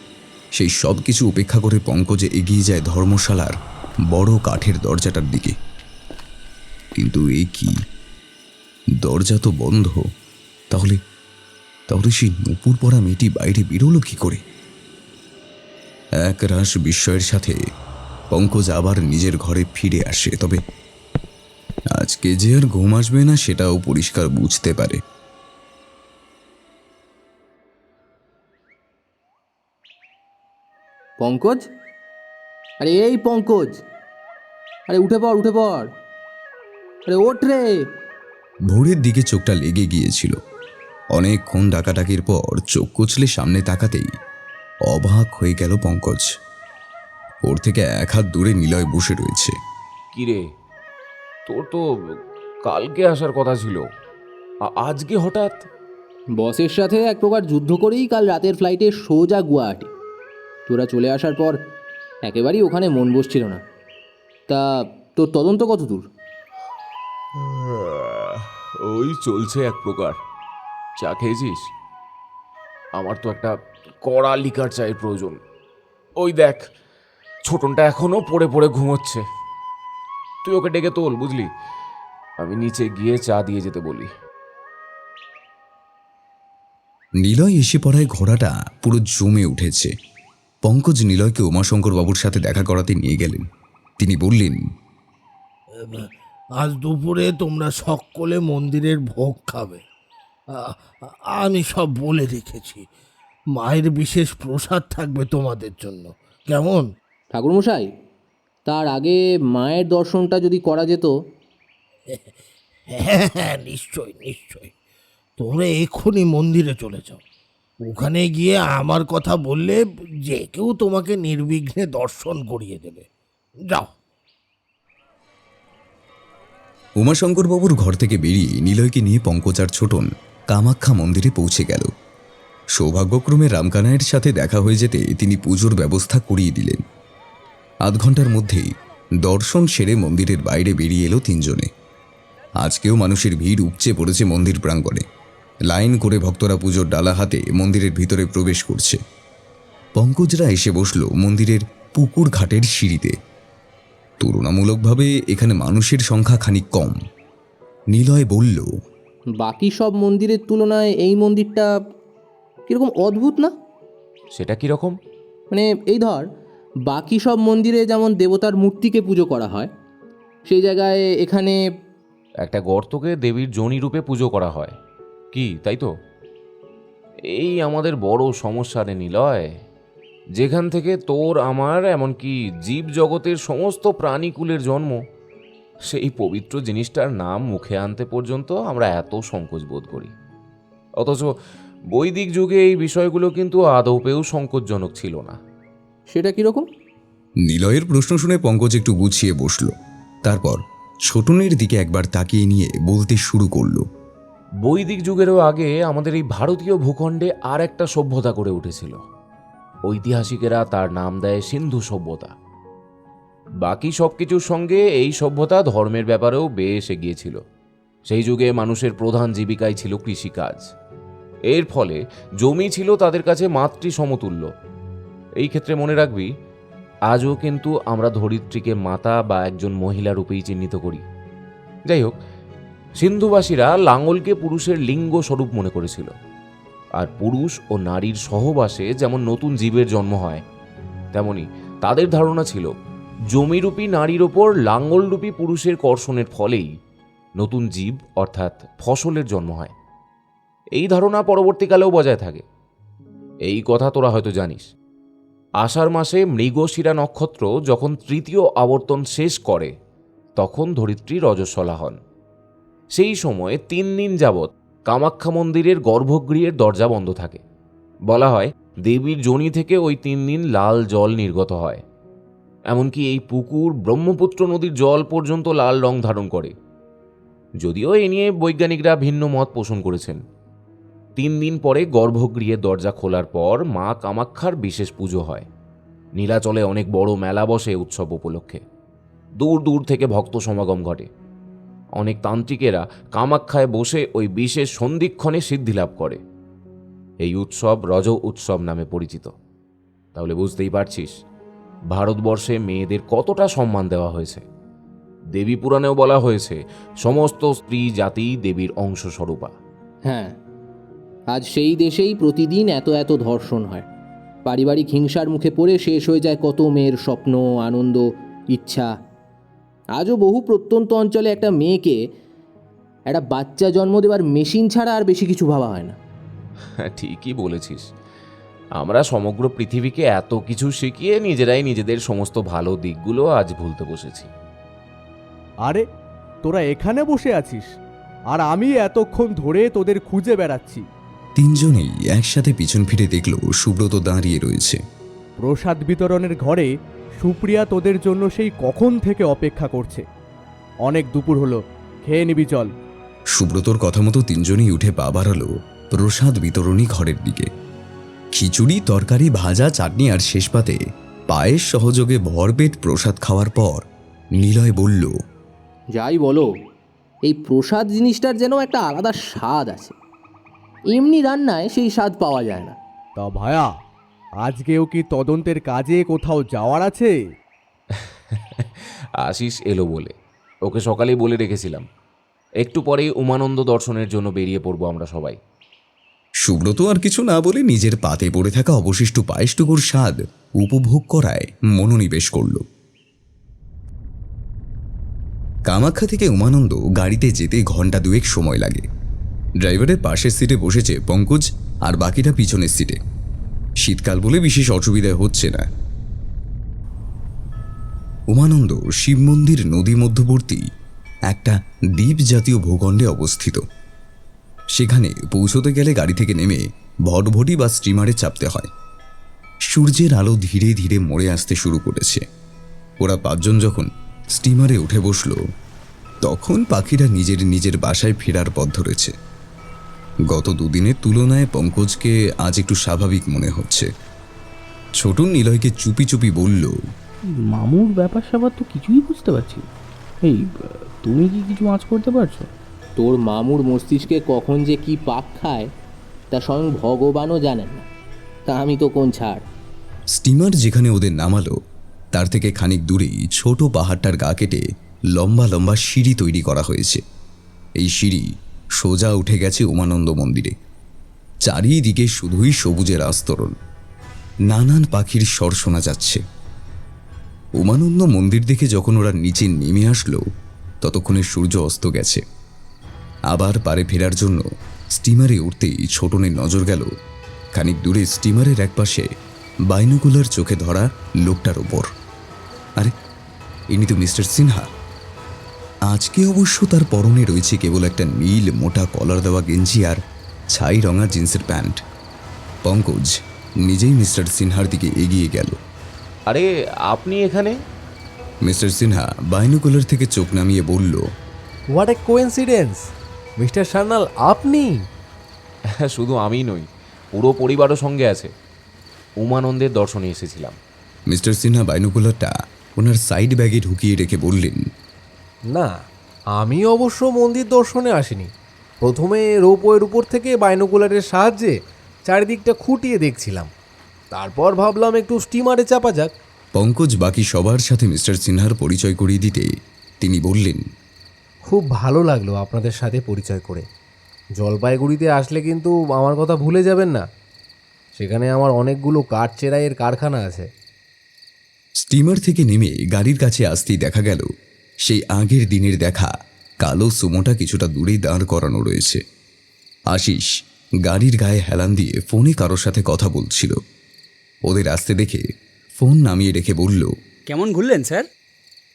সেই সব কিছু উপেক্ষা করে পঙ্কজে এগিয়ে যায় ধর্মশালার বড় কাঠের দরজাটার দিকে। কিন্তু এই কি, দরজা তো বন্ধ। তাহলে সেই নুপুর পরা মেয়েটি বাইরে বেরোলো কি করে? এক রাশ বিস্ময়ের সাথে পঙ্কজ আবার নিজের ঘরে ফিরে আসে, তবে আজকে যে আর ঘুম আসবে না সেটাও পরিষ্কার বুঝতে পারে। পঙ্কজ, আরে এই পঙ্কজ, আরে উঠে পড়, উঠে পড়। আরে ওঠ রে। ভোরের দিকে চোখটা লেগে গিয়েছিল। অনেকক্ষণ ডাকাডাকির পর চোখ কচলে সামনে তাকাতেই অবাক হয়ে গেল পঙ্কজ। ওর থেকে এক হাত দূরে নিলয় বসে রয়েছে। কিরে, তোর তো কালকে আসার কথা ছিল, আজকে হঠাৎ? বসের সাথে এক প্রকার যুদ্ধ করেই কাল রাতের ফ্লাইটে সোজা গুয়াহাটি। তোরা চলে আসার পর একেবারেই ওখানে মন বসছিল না। তা তোর তদন্ত কত দূর? ওই চলছে এক প্রকার। চা খেয়েছিস? আমার তো একটা কড়া লিকার চায়ের প্রয়োজন। ওই দেখ, ছোটনটা এখনো পড়ে পড়ে ঘুমোচ্ছে। তুই ওকে ডেকে তোল, বুঝলি? আমি নিচে গিয়ে চা দিয়ে যেতে বলি। নিলয় এসে পড়ায় ঘোড়াটা পুরো জমে উঠেছে। পঙ্কজ নিলয়কে উমাশঙ্কর বাবুর সাথে দেখা করাতে নিয়ে গেলেন। তিনি বললেন, আজ দুপুরে তোমরা সকলে মন্দিরের ভোগ খাবে। আমি সব বলে রেখেছি। মায়ের বিশেষ প্রসাদ থাকবে তোমাদের জন্য, কেমন? ঠাকুরমশাই, তার আগে মায়ের দর্শনটা যদি করা যেত। হ্যাঁ, নিশ্চয় নিশ্চয়। তোমরা এক্ষুনি মন্দিরে চলে যাও। ওখানে গিয়ে আমার কথা বললে যে কেউ তোমাকে নির্বিঘ্নে দর্শন করিয়ে দেবে। যাও। উমাশঙ্কর বাবুর ঘর থেকে বেরিয়ে নিলয়কে নিয়ে পঙ্কজ আর ছোটন কামাখ্যা মন্দিরে পৌঁছে গেল। সৌভাগ্যক্রমে রামকানাইয়ের সাথে দেখা হয়ে যেতে তিনি পুজোর ব্যবস্থা করিয়ে দিলেন। আধ ঘন্টার মধ্যেই দর্শন সেরে মন্দিরের বাইরে বেরিয়ে এলো তিনজনে। আজকেও মানুষের ভিড় উপচে পড়েছে মন্দির প্রাঙ্গণে। লাইন করে ভক্তরা পুজোর ডালা হাতে মন্দিরের ভিতরে প্রবেশ করছে। পঙ্কজরা এসে বসল মন্দিরের পুকুর ঘাটের সিঁড়িতে। তুলনামূলকভাবে এখানে মানুষের সংখ্যা খানিক কম। নিলয় বলল, বাকি সব মন্দিরের তুলনায় এই মন্দিরটা কীরকম অদ্ভুত না? সেটা কীরকম? মানে এই ধর, বাকি সব মন্দিরে যেমন দেবতার মূর্তিকে পুজো করা হয়, সেই জায়গায় এখানে একটা গর্তকে দেবীর যোনি রূপে পুজো করা হয়। কি তাই তো? এই আমাদের বড় সমস্যা রে নিলয়। যেখান থেকে তোর আমার এমনকি জীব জগতের সমস্ত প্রাণীকুলের জন্ম, সেই পবিত্র জিনিসটার নাম মুখে আনতে পর্যন্ত আমরা এত সংকোচ বোধ করি। অথচ বৈদিক যুগে এই বিষয়গুলো কিন্তু আদৌপেও সংকোচজনক ছিল না। সেটা কীরকম? নিলয়ের প্রশ্ন শুনে পঙ্কজ একটু গুছিয়ে বসল। তারপর ছোটনের দিকে একবার তাকিয়ে নিয়ে বলতে শুরু করল, বৈদিক যুগেরও আগে আমাদের এই ভারতীয় ভূখণ্ডে আর একটা সভ্যতা গড়ে উঠেছিল। ঐতিহাসিকেরা তার নাম দেয় সিন্ধু সভ্যতা। বাকি সব কিছুর সঙ্গে এই সভ্যতা ধর্মের ব্যাপারেও বেশ এগিয়েছিল। সেই যুগে মানুষের প্রধান জীবিকাই ছিল কৃষিকাজ। এর ফলে জমি ছিল তাদের কাছে মাতৃ সমতুল্য। এই ক্ষেত্রে মনে রাখবি, আজও কিন্তু আমরা ধরিত্রীকে মাতা বা একজন মহিলা রূপেই চিহ্নিত করি। যাই হোক, সিন্ধুবাসীরা লাঙলকে পুরুষের লিঙ্গ স্বরূপ মনে করেছিল। আর পুরুষ ও নারীর সহবাসে যেমন নতুন জীবের জন্ম হয়, তেমনি তাদের ধারণা ছিল জমিরূপী নারীর ওপর লাঙ্গলরূপী পুরুষের কর্ষণের ফলেই নতুন জীব অর্থাৎ ফসলের জন্ম হয়। এই ধারণা পরবর্তীকালেও বজায় থাকে। এই কথা তোরা হয়তো জানিস। আষাঢ় মাসে মৃগশিরা নক্ষত্র যখন তৃতীয় আবর্তন শেষ করে, তখন ধরিত্রী রজস্বলা হন। সেই সময়ে 3 দিন যাবৎ কামাখ্যা মন্দিরের গর্ভগৃহের দরজা বন্ধ থাকে। বলা হয় দেবীর যোনি থেকে ওই 3 দিন লাল জল নির্গত হয়। এমনকি এই পুকুর ব্রহ্মপুত্র নদীর জল পর্যন্ত লাল রং ধারণ করে। যদিও এ নিয়ে বৈজ্ঞানিকরা ভিন্ন মত পোষণ করেছেন। 3 দিন পরে গর্ভগৃহের দরজা খোলার পর মা কামাখ্যার বিশেষ পুজো হয়। নীলাচলে অনেক বড় মেলা বসে উৎসব উপলক্ষে। দূর দূর থেকে ভক্ত সমাগম ঘটে। অনেক তান্ত্রিকেরা কামাখ্যায় বসে ওই বিশেষ সন্ধিক্ষণে সিদ্ধিলাভ করে। এই উৎসব রজ উৎসব নামে পরিচিত। তাহলে বুঝতেই পারছিস ভারতবর্ষে মেয়েদের কতটা সম্মান দেওয়া হয়েছে। দেবী পুরাণেও বলা হয়েছে সমস্ত স্ত্রী জাতি দেবীর অংশস্বরূপা। হ্যাঁ, আজ সেই দেশেই প্রতিদিন এত এত ধর্ষণ হয়। পারিবারিক হিংসার মুখে পড়ে শেষ হয়ে যায় কত মেয়ের স্বপ্ন, আনন্দ, ইচ্ছা। আজও বহু প্রত্যন্ত অঞ্চলে একটা মেয়েকে একটা বাচ্চা জন্ম দেওয়ার মেশিন ছাড়া আর বেশি কিছু ভাবা হয় না। হ্যাঁ, ঠিকই বলেছিস। আমরা সমগ্র পৃথিবীকে এত কিছু শিখিয়ে নিজেরাই নিজেদের সমস্ত ভালো দিকগুলো আজ ভুলতে বসেছি। আরে তোরা এখানে বসে আছিস আর আমি এতক্ষণ ধরে তোদের খুঁজে বেড়াচ্ছি। তিনজনেই একসাথে পিছন ফিরে দেখল সুব্রত দাঁড়িয়ে রয়েছে। প্রসাদ বিতরণের ঘরে সুপ্রিয়া তোদের জন্য সেই কখন থেকে অপেক্ষা করছে। অনেক দুপুর হলো, খেয়ে নিবি চল। সুব্রতর কথা মতো তিনজনই উঠে পা বাড়ালো প্রসাদ বিতরণী ঘরের দিকে। খিচুড়ি, তরকারি, ভাজা, চাটনি আর শেষ পাতে পায়েস সহযোগে ভরপেট প্রসাদ খাওয়ার পর নিলয় বলল, যাই বলো, এই প্রসাদ জিনিসটার যেন একটা আলাদা স্বাদ আছে, এমনি রান্নায় সেই স্বাদ পাওয়া যায় না। তা ভায়া, আজকেও কি তদন্তের কাজে কোথাও যাওয়ার আছে? আশিস এলো বলে ওকে সকালেই বলে রেখেছিলাম, একটু পরেই উমানন্দ দর্শনের জন্য বেরিয়ে পড়বো আমরা সবাই। সুব্রত আর কিছু না বলে নিজের পাতে পড়ে থাকা অবশিষ্ট পায়েসটুকুর স্বাদ উপভোগ করায় মনোনিবেশ করল। কামাখ্যা থেকে উমানন্দ গাড়িতে যেতে ঘন্টা দুয়েক সময় লাগে। ড্রাইভারের পাশের সিটে বসেছে পঙ্কজ আর বাকিটা পিছনের সিটে। শীতকাল বলে বিশেষ অসুবিধা হচ্ছে না। উমানন্দ শিব মন্দির নদী মধ্যবর্তী একটা দ্বীপ জাতীয় ভূখণ্ডে অবস্থিত। সেখানে পৌঁছতে গেলে গাড়ি থেকে নেমে ভটভটি বা স্টিমারে চাপতে হয়। সূর্যের আলো ধীরে ধীরে মরে আসতে শুরু করেছে। ওরা পাঁচজন যখন স্টিমারে উঠে বসল, তখন পাখিরা নিজের নিজের বাসায় ফেরার পথ ধরেছে। গত দুদিনের তুলনায় পঙ্কজকে আজ একটু স্বাভাবিক মনে হচ্ছে। ছোট নিলয়কে চুপি চুপি বলল, মামুর ব্যাপার স্যাপার তো কিছুই বুঝতে পারছি না। এই তুমি কি কিছু আঁচ করতে পারছো? তোর মামুর মস্তিষ্কে কখন যে কি পাক খায় তা স্বয়ং ভগবানও জানেন না, তা আমি তো কোন ছাড়। স্টিমার যেখানে ওদের নামালো তার থেকে খানিক দূরেই ছোট পাহাড়টার গা কেটে লম্বা লম্বা সিঁড়ি তৈরি করা হয়েছে। এই সিঁড়ি সোজা উঠে গেছে উমানন্দ মন্দিরে। চারিদিকে শুধুই সবুজের আস্তরণ, নানান পাখির স্বর শোনা যাচ্ছে। উমানন্দ মন্দির দেখে যখন ওরা নিচে নেমে আসলো, ততক্ষণে সূর্য অস্ত গেছে। আবার পারে ফেরার জন্য স্টিমারে উঠতেই ছোটনের নজর গেল খানিক দূরে স্টিমারের একপাশে বাইনোকুলার চোখে ধরা লোকটার ওপর। আরে, ইনি তো মিস্টার সিনহা। আজকে অবশ্য তার পরনে রয়েছে কেবল একটা নীল মোটা কলার দেওয়া গেঞ্জি আর ছাই রঙা জিন্সের প্যান্ট। পঙ্কজ নিজেই মিস্টার সিনহার দিকে এগিয়ে গেল। আরে আপনি এখানে? মিস্টার সিনহা বাইনোকুলার থেকে চোখ নামিয়ে বলল, what a coincidence, mister Sanyal আপনি? শুধু আমি নই, পুরো পরিবারও সঙ্গে আছে। উমানন্দের দর্শনে এসেছিলাম। মিস্টার সিনহা বাইনোকুলারটা ওনার সাইড ব্যাগে ঢুকিয়ে রেখে বললেন, না, আমি অবশ্য মন্দির দর্শনে আসিনি। প্রথমে রোপওয়ের উপর থেকে বাইনোকুলারের সাহায্যে চারিদিকটা খুঁটিয়ে দেখছিলাম, তারপর ভাবলাম একটু স্টিমারে চাপা যাক। পঙ্কজ বাকি সবার সাথে মিস্টার সিনহার পরিচয় করিয়ে দিতে তিনি বললেন, খুব ভালো লাগলো আপনাদের সাথে পরিচয় করে। জলপাইগুড়িতে আসলে কিন্তু আমার কথা ভুলে যাবেন না, সেখানে আমার অনেকগুলো কাঠ চেরাইয়ের কারখানা আছে। স্টিমার থেকে নেমে গাড়ির কাছে আসতেই দেখা গেল সেই আগের দিনের দেখা কালো সুমোটা কিছুটা দূরেই দাঁড় করানো রয়েছে। আশিস গাড়ির গায়ে হেলান দিয়ে ফোনে কারোর সাথে কথা বলছিল। ওদের আসতে দেখে ফোন নামিয়ে রেখে বলল, কেমন ঘুরলেন স্যার?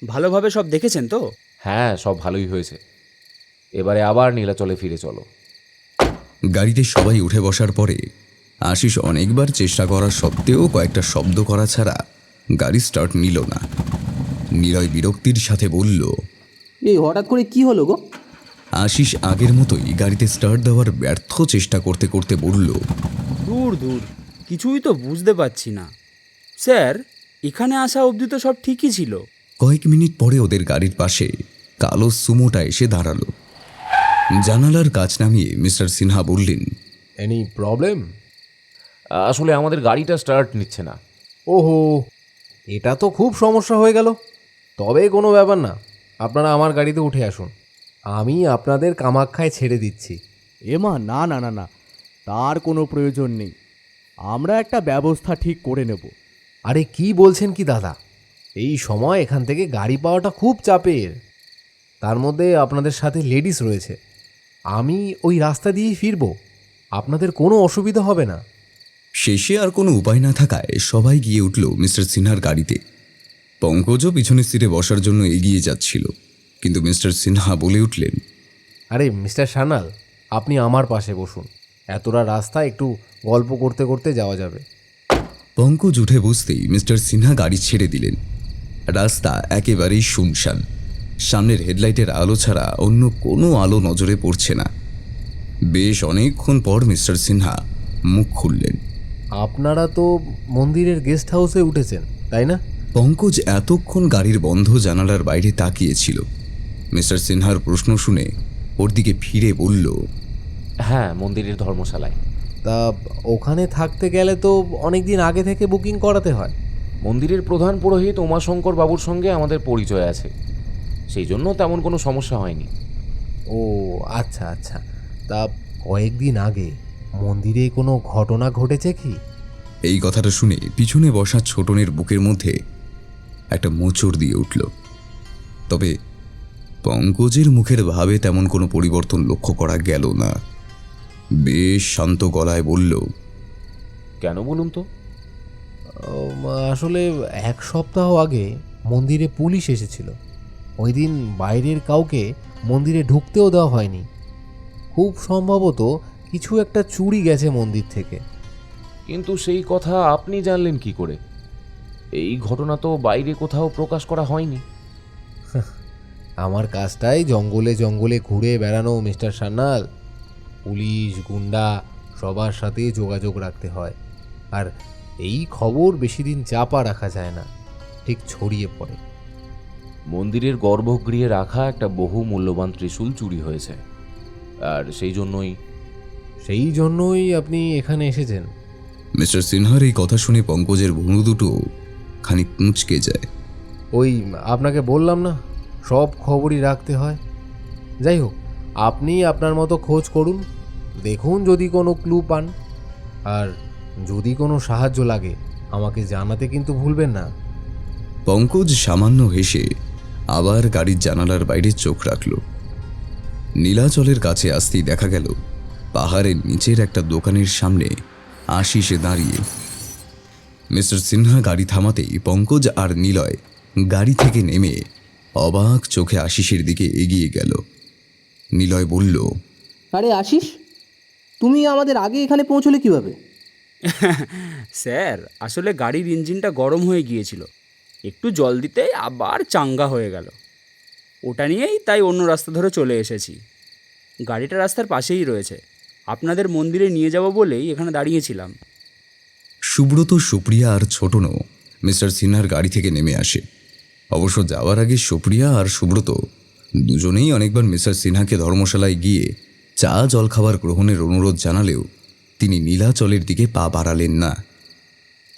ভালোভাবে সব দেখেছেন তো? হ্যাঁ, সব ভালোই হয়েছে। এবারে আবার নীলাচলে ফিরে চলো। গাড়িতে সবাই উঠে বসার পরে আশিস অনেকবার চেষ্টা করার সত্ত্বেও কয়েকটা শব্দ করা ছাড়া গাড়ি স্টার্ট নিল না। নিলয় বিরক্তির সাথে বলল, এই হঠাৎ করে কি হলো গো? আশিস আগের মতোই গাড়িতে স্টার্ট দেওয়ার ব্যর্থ চেষ্টা করতে করতে বলল, দূর দূর, কিছুই তো বুঝতে পারছি না স্যার। এখানে আসা অবধি তো সব ঠিকই ছিল। কয়েক মিনিট পরে ওদের গাড়ির পাশে কালো সুমোটা এসে দাঁড়ালো। জানালার কাচ নামিয়ে মিস্টার সিনহা বললেন, এনি প্রবলেম? আসলে আমাদের গাড়িটা স্টার্ট নিচ্ছে না। ওহো, এটা তো খুব সমস্যা হয়ে গেল। তবে কোনো ব্যাপার না, আপনারা আমার গাড়িতে উঠে আসুন, আমি আপনাদের কামাখ্যায় ছেড়ে দিচ্ছি। এমা না না না না, তার কোনো প্রয়োজন নেই, আমরা একটা ব্যবস্থা ঠিক করে নেব। আরে কি বলছেন কি দাদা, এই সময় এখান থেকে গাড়ি পাওয়াটা খুব চাপের, তার মধ্যে আপনাদের সাথে লেডিস রয়েছে। আমি ওই রাস্তা দিয়েই ফিরব, আপনাদের কোনো অসুবিধা হবে না। শেষে আর কোনো উপায় না থাকায় সবাই গিয়ে উঠল মিস্টার সিনহার গাড়িতে। পঙ্কজও পিছনের সিটে বসার জন্য এগিয়ে যাচ্ছিল। কিন্তু মিস্টার সিনহা বলে উঠলেন, আরে মিস্টার সানাল, আপনি আমার পাশে বসুন, এতটা রাস্তা একটু গল্প করতে করতে যাওয়া যাবে। পঙ্কজ উঠে বসতেই মিস্টার সিনহা গাড়ি ছেড়ে দিলেন। রাস্তা একেবারেই শুনশান, সামনের হেডলাইটের আলো ছাড়া অন্য কোনো আলো নজরে পড়ছে না। বেশ অনেকক্ষণ পর মিস্টার সিনহা মুখ খুললেন। আপনারা তো মন্দিরের গেস্ট হাউসে উঠেছেন, তাই না? পঙ্কজ এতক্ষণ গাড়ির বন্ধ জানালার বাইরে তাকিয়েছিল। মিস্টার সিনহার প্রশ্ন শুনে ওর দিকে ফিরে বলল, হ্যাঁ, মন্দিরের ধর্মশালায়। তা ওখানে থাকতে গেলে তো অনেক দিন আগে থেকে বুকিং করাতে হয়। মন্দিরের প্রধান পুরোহিত উমাশঙ্কর বাবুর সঙ্গে আমাদের পরিচয় আছে, সেই জন্য তেমন কোনো সমস্যা হয়নি। ও আচ্ছা আচ্ছা, তা কয়েকদিন আগে মন্দিরে কোনো ঘটনা ঘটেছে কি? এই কথাটা শুনে পিছনে বসা ছোটনের বুকের মধ্যে একটা মোচড় দিয়ে উঠল। তবে পঙ্কজের মুখের ভাবে তেমন কোনো পরিবর্তন লক্ষ্য করা গেল না। বেশ শান্ত গলায় বলল, কেন বলুন তো? আসলে 1 সপ্তাহ আগে মন্দিরে পুলিশ এসেছিল। ওই দিন বাইরের কাউকে মন্দিরে ঢুকতেও দেওয়া হয়নি। খুব সম্ভবত কিছু একটা চুরি গেছে মন্দির থেকে। কিন্তু সেই কথা আপনি জানলেন কি করে? এই ঘটনা তো বাইরে কোথাও প্রকাশ করা হয়নি। আমার কাজটাই জঙ্গলে জঙ্গলে ঘুরে বেড়ানো মিস্টার সান্যাল। পুলিশ, গুন্ডা সবার সাথে যোগাযোগ রাখতে হয়, আর এই খবর বেশি দিন চাপা রাখা যায় না, ঠিক ছড়িয়ে পড়ে। মন্দিরের গর্ভগৃহে রাখা একটা বহু মূল্যবান ত্রিশূল চুরি হয়েছে, আর সেই জন্যই আপনি এখানে এসেছেন। মিস্টার সিনহার এই কথা শুনে পঙ্কজের ভুরু দুটো খানিক মুচকে যায়। ওই আপনাকে বললাম না, সব খবরই রাখতে হয়। যাই হোক, আপনি আপনার মতো খোঁজ করুন, দেখুন যদি কোনো ক্লু পান, আর যদি কোনো সাহায্য লাগে আমাকে জানাতে কিন্তু ভুলবেন না। পঙ্কজ সামান্য হেসে আবার গাড়ির জানালার বাইরে চোখ রাখল। নীলাচলের কাছে আসতেই দেখা গেল পাহাড়ের নিচের একটা দোকানের সামনে আশিসে দাঁড়িয়ে। মিস্টার সিনহা গাড়ি থামাতেই পঙ্কজ আর নিলয় গাড়ি থেকে নেমে অবাক চোখে আশিসের দিকে এগিয়ে গেল। নিলয় বলল, আরে আশিস, তুমি আমাদের আগে এখানে পৌঁছলে কিভাবে? স্যার, আসলে গাড়ির ইঞ্জিনটা গরম হয়ে গিয়েছিল, একটু জল দিতেই আবার চাঙ্গা হয়ে গেল। ওটা নিয়েই তাই অন্য রাস্তা ধরে চলে এসেছি। গাড়িটা রাস্তার পাশেই রয়েছে, আপনাদের মন্দিরে নিয়ে যাব বলেই এখানে দাঁড়িয়েছিলাম। সুব্রত, সুপ্রিয়া আর ছোটনও মিস্টার সিনহার গাড়ি থেকে নেমে আসে। অবশ্য যাওয়ার আগে সুপ্রিয়া আর সুব্রত দুজনেই অনেকবার মিস্টার সিনহাকে ধর্মশালায় গিয়ে চা জলখাবার গ্রহণের অনুরোধ জানালেও তিনি নীলাচলের দিকে পা বাড়ালেন না।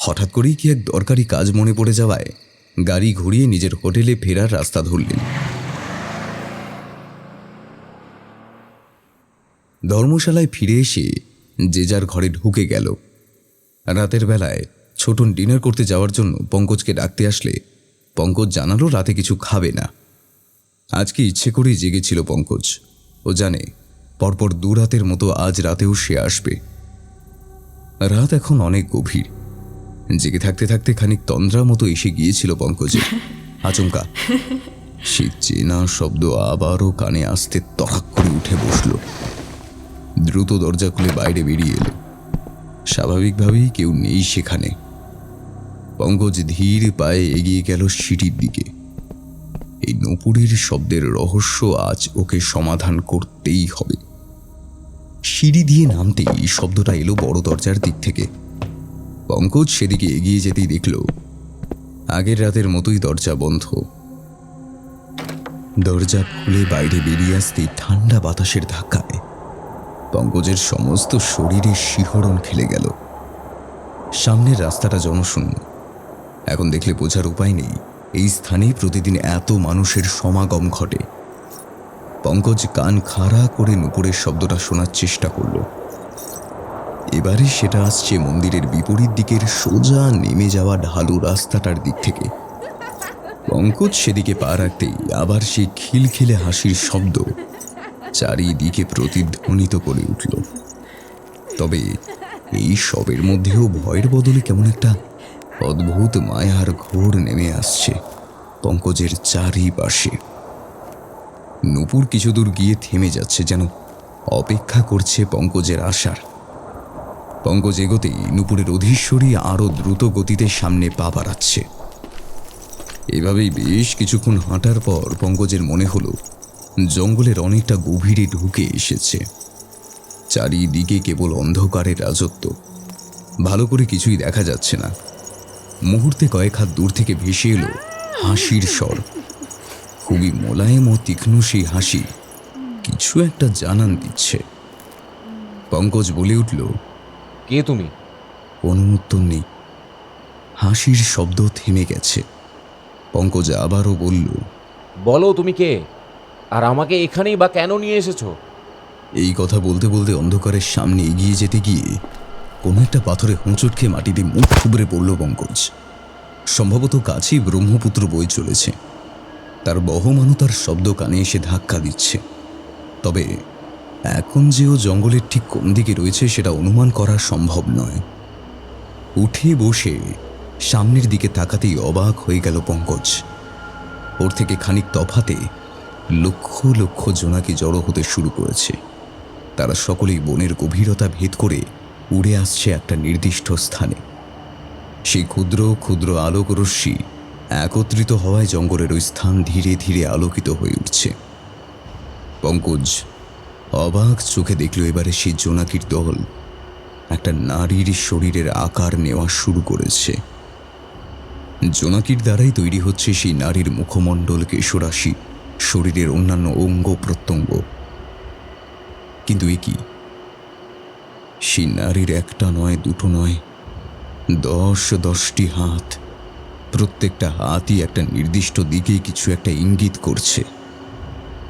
হঠাৎ করেই কি এক দরকারি কাজ মনে পড়ে যাওয়ায় গাড়ি ঘুরিয়ে নিজের হোটেলে ফেরার রাস্তা ধরলেন। ধর্মশালায় ফিরে এসে যে যার ঘরে ঢুকে গেল। রাতের বেলায় ছোটন ডিনার করতে যাওয়ার জন্য পঙ্কজকে ডাকতে আসলে পঙ্কজ জানালো রাতে কিছু খাবে না। আজকে ইচ্ছে করেই জেগেছিল পঙ্কজ। ও জানে পরপর 2 রাতের মতো আজ রাতেও সে আসবে। রাত এখন অনেক গভীর। জেগে থাকতে থাকতে খানিক তন্দ্রা মতো এসে গিয়েছিল পঙ্কজের। আচমকা সে চেনা শব্দ আবারও কানে আসতে তড়াক করে উঠে বসল। দ্রুত দরজা খুলে বাইরে বেরিয়ে এলো। স্বাভাবিকভাবেই কেউ নেই সেখানে। পঙ্কজ ধীর পায়ে এগিয়ে গেল সিঁড়ির দিকে। এই নূপুরের শব্দের রহস্য আজ ওকে সমাধান করতেই হবে। সিঁড়ি দিয়ে নামতেই শব্দটা এলো বড় দরজার দিক থেকে। পঙ্কজ সেদিকে এগিয়ে যেতেই দেখল আগের রাতের মতোই দরজা বন্ধ। দরজা খুলে বাইরে বেরিয়ে আসতেই ঠান্ডা বাতাসের ধাক্কায় পঙ্কজের সমস্ত শরীরে শিহরণ খেলে গেল। সামনের রাস্তাটা জনশূন্য। এখন দেখলে বোঝার উপায় নেই এই স্থানে প্রতিদিন এত মানুষের সমাগম ঘটে। পঙ্কজ কান খাড়া করে নুপুরের শব্দটা শোনার চেষ্টা করল। এবারে সেটা আসছে মন্দিরের বিপরীত দিকের সোজা নেমে যাওয়া ঢালু রাস্তাটার দিক থেকে। পঙ্কজ সেদিকে পা রাখতেই আবার সেই খিলখিলে হাসির শব্দ চারিদিকে প্রতিধ্বনিত করে উঠল। তবে এই সবের মধ্যেও ভয়ের বদলে কেমন একটা অদ্ভুত মায়ার ঘোর নেমে আসছে পঙ্কজের চারিপাশে। নূপুর কিছু দূর গিয়ে থেমে যাচ্ছে, যেন অপেক্ষা করছে পঙ্কজের আসার। পঙ্কজ এগোতেই নূপুরের অধীশ্বরী আরও দ্রুত গতিতে সামনে পা বাড়াচ্ছে। এভাবেই বেশ কিছুক্ষণ হাঁটার পর পঙ্কজের মনে হলো জঙ্গলের অনেকটা গভীরে ঢুকে এসেছে। চারিদিকে কেবল অন্ধকারের রাজত্ব, ভালো করে কিছুই দেখা যাচ্ছে না। মুহূর্তে কয়েক হাত দূর থেকে ভেসে এলো হাসির স্বর। খুবই মোলায়েম ও তীক্ষ্ণ সেই হাসি কিছু একটা জানান দিচ্ছে। পঙ্কজ বলে উঠল, কে তুমি? কোনো উত্তর নেই। হাসির শব্দ থেমে গেছে। পঙ্কজ আবারও বলল, বলো তুমি কে, আর আমাকে এখানেই বা কেন নিয়ে এসেছো? এই কথা বলতে বলতে অন্ধকারের সামনে এগিয়ে যেতে গিয়ে কোনো একটা পাথরে হোঁচট খেয়ে মাটিতে মুখ থুবড়ে পড়ল পঙ্কজ। সম্ভবত কাছেই ব্রহ্মপুত্র বয়ে চলেছে। তার বহমানতার শব্দ কানে এসে ধাক্কা দিচ্ছে। তবে এখন যে ও জঙ্গলের ঠিক কোন দিকে রয়েছে সেটা অনুমান করা সম্ভব নয়। উঠে বসে সামনের দিকে তাকাতেই অবাক হয়ে গেল পঙ্কজ। ওর থেকে খানিক তফাতে লক্ষ লক্ষ জোনাকি জড়ো হতে শুরু করেছে। তারা সকলেই বনের গভীরতা ভেদ করে উড়ে আসছে একটা নির্দিষ্ট স্থানে। সেই ক্ষুদ্র ক্ষুদ্র আলোক রশ্মি একত্রিত হওয়ায় জঙ্গলের ওই স্থান ধীরে ধীরে আলোকিত হয়ে উঠছে। পঙ্কজ অবাক চোখে দেখল এবারে সেই জোনাকির দল একটা নারীর শরীরের আকার নেওয়া শুরু করেছে। জোনাকির দ্বারাই তৈরি হচ্ছে সেই নারীর মুখমণ্ডল, কেশরাশি, শরীরের অন্যান্য অঙ্গ প্রত্যঙ্গ। কিন্তু এ কি? সেই নারীর একটা নয়, দুটো নয়, 10-10টি হাত। প্রত্যেকটা হাতই একটা নির্দিষ্ট দিকে কিছু একটা ইঙ্গিত করছে।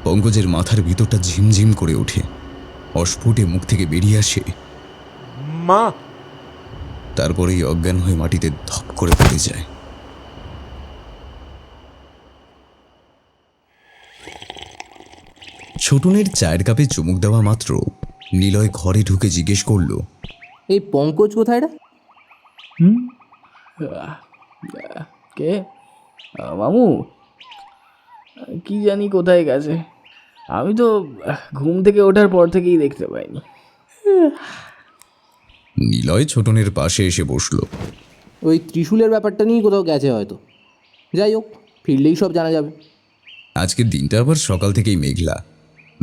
পঙ্কজের মাথার ভিতরটা ঝিমঝিম করে ওঠে। অস্ফুটে মুখ থেকে বেরিয়ে আসে, মা। তারপরেই অজ্ঞান হয়ে মাটিতে ধপ করে পড়ে যায়। ছোটনের চায়ের কাপে চুমুক দেওয়া মাত্র নিলয় ঘরে ঢুকে জিজ্ঞেস করল, এই পঙ্কজ কোথায় রে? কে? মামু, কি জানি কোথায় গেছে। আমি তো ঘুম থেকে ওঠার পর থেকেই দেখতে পাইনি। নিলয় ছোটনের পাশে এসে বসল। ওই ত্রিশূলের ব্যাপারটা নিয়ে কোথাও গেছে হয়তো। যাই হোক, ফিরলেই সব জানা যাবে। আজকের দিনটা আবার সকাল থেকেই মেঘলা।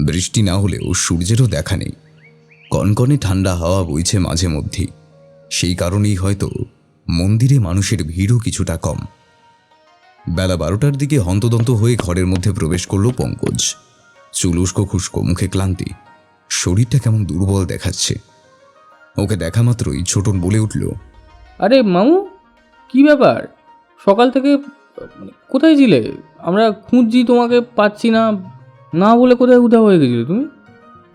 বৃষ্টি না হলেও সূর্যেরও দেখা নেই। কনকনে ঠান্ডা হাওয়া বইছে মাঝে মধ্যেই। সেই কারণেই হয়তো মন্দিরে মানুষের ভিড়ও কিছুটা কম। বেলা 12টার দিকে হন্তদন্ত হয়ে ঘরের মধ্যে প্রবেশ করল পঙ্কজ। চুল উস্কো খুস্কো, মুখে ক্লান্তি, শরীরটা কেমন দুর্বল দেখাচ্ছে। ওকে দেখা মাত্রই ছোটন বলে উঠল, আরে মামু, কি ব্যাপার? সকাল থেকে কোথায় ছিলে? আমরা খুঁজছি, তোমাকে পাচ্ছি না। না বলে কোথায় উধাও হয়ে গেছিলে তুমি?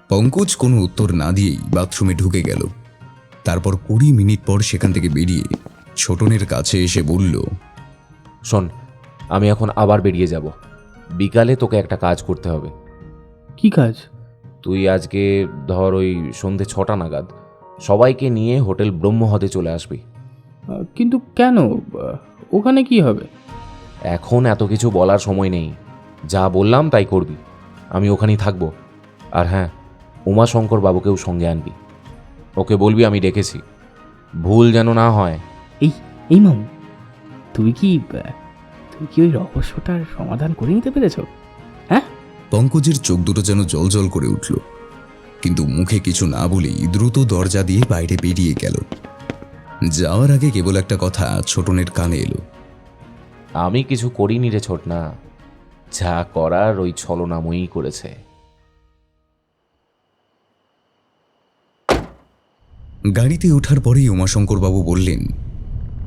পঙ্কজ কোনো উত্তর না দিয়েই বাথরুমে ঢুকে গেল। তারপর 20 মিনিট পর সেখান থেকে বেরিয়ে ছোটনের কাছে এসে বলল, শোন, আমি এখন আবার বেরিয়ে যাব। বিকালে তোকে একটা কাজ করতে হবে। কি কাজ? তুই আজকে ধর ওই সন্ধে 6টা নাগাদ সবাইকে নিয়ে হোটেল ব্রহ্মহদে চলে আসবি। কিন্তু কেন? ওখানে কি হবে? এখন এত কিছু বলার সময় নেই। যা বললাম তাই করবি। আমি ওখানেই থাকবো। আর হ্যাঁ, উমাশঙ্কর বাবুকেও সঙ্গে আনবি। ওকে বলবি আমি ডেকেছি, ভুল যেন না হয়। এই মামু, তুই কি ওই রহস্যটার সমাধান করে নিতে পেরেছ? হ্যাঁ? পঙ্কজের চোখ দুটো যেন জল করে উঠল, কিন্তু মুখে কিছু না বলেই দ্রুত দরজা দিয়ে বাইরে বেরিয়ে গেল। যাওয়ার আগে কেবল একটা কথা ছোটনের কানে এলো, আমি কিছু করিনি রে ছোটনা, যা করার ওই ছলনাময়ী করেছে। গাড়িতে ওঠার পরেই উমাশঙ্কর বাবু বললেন,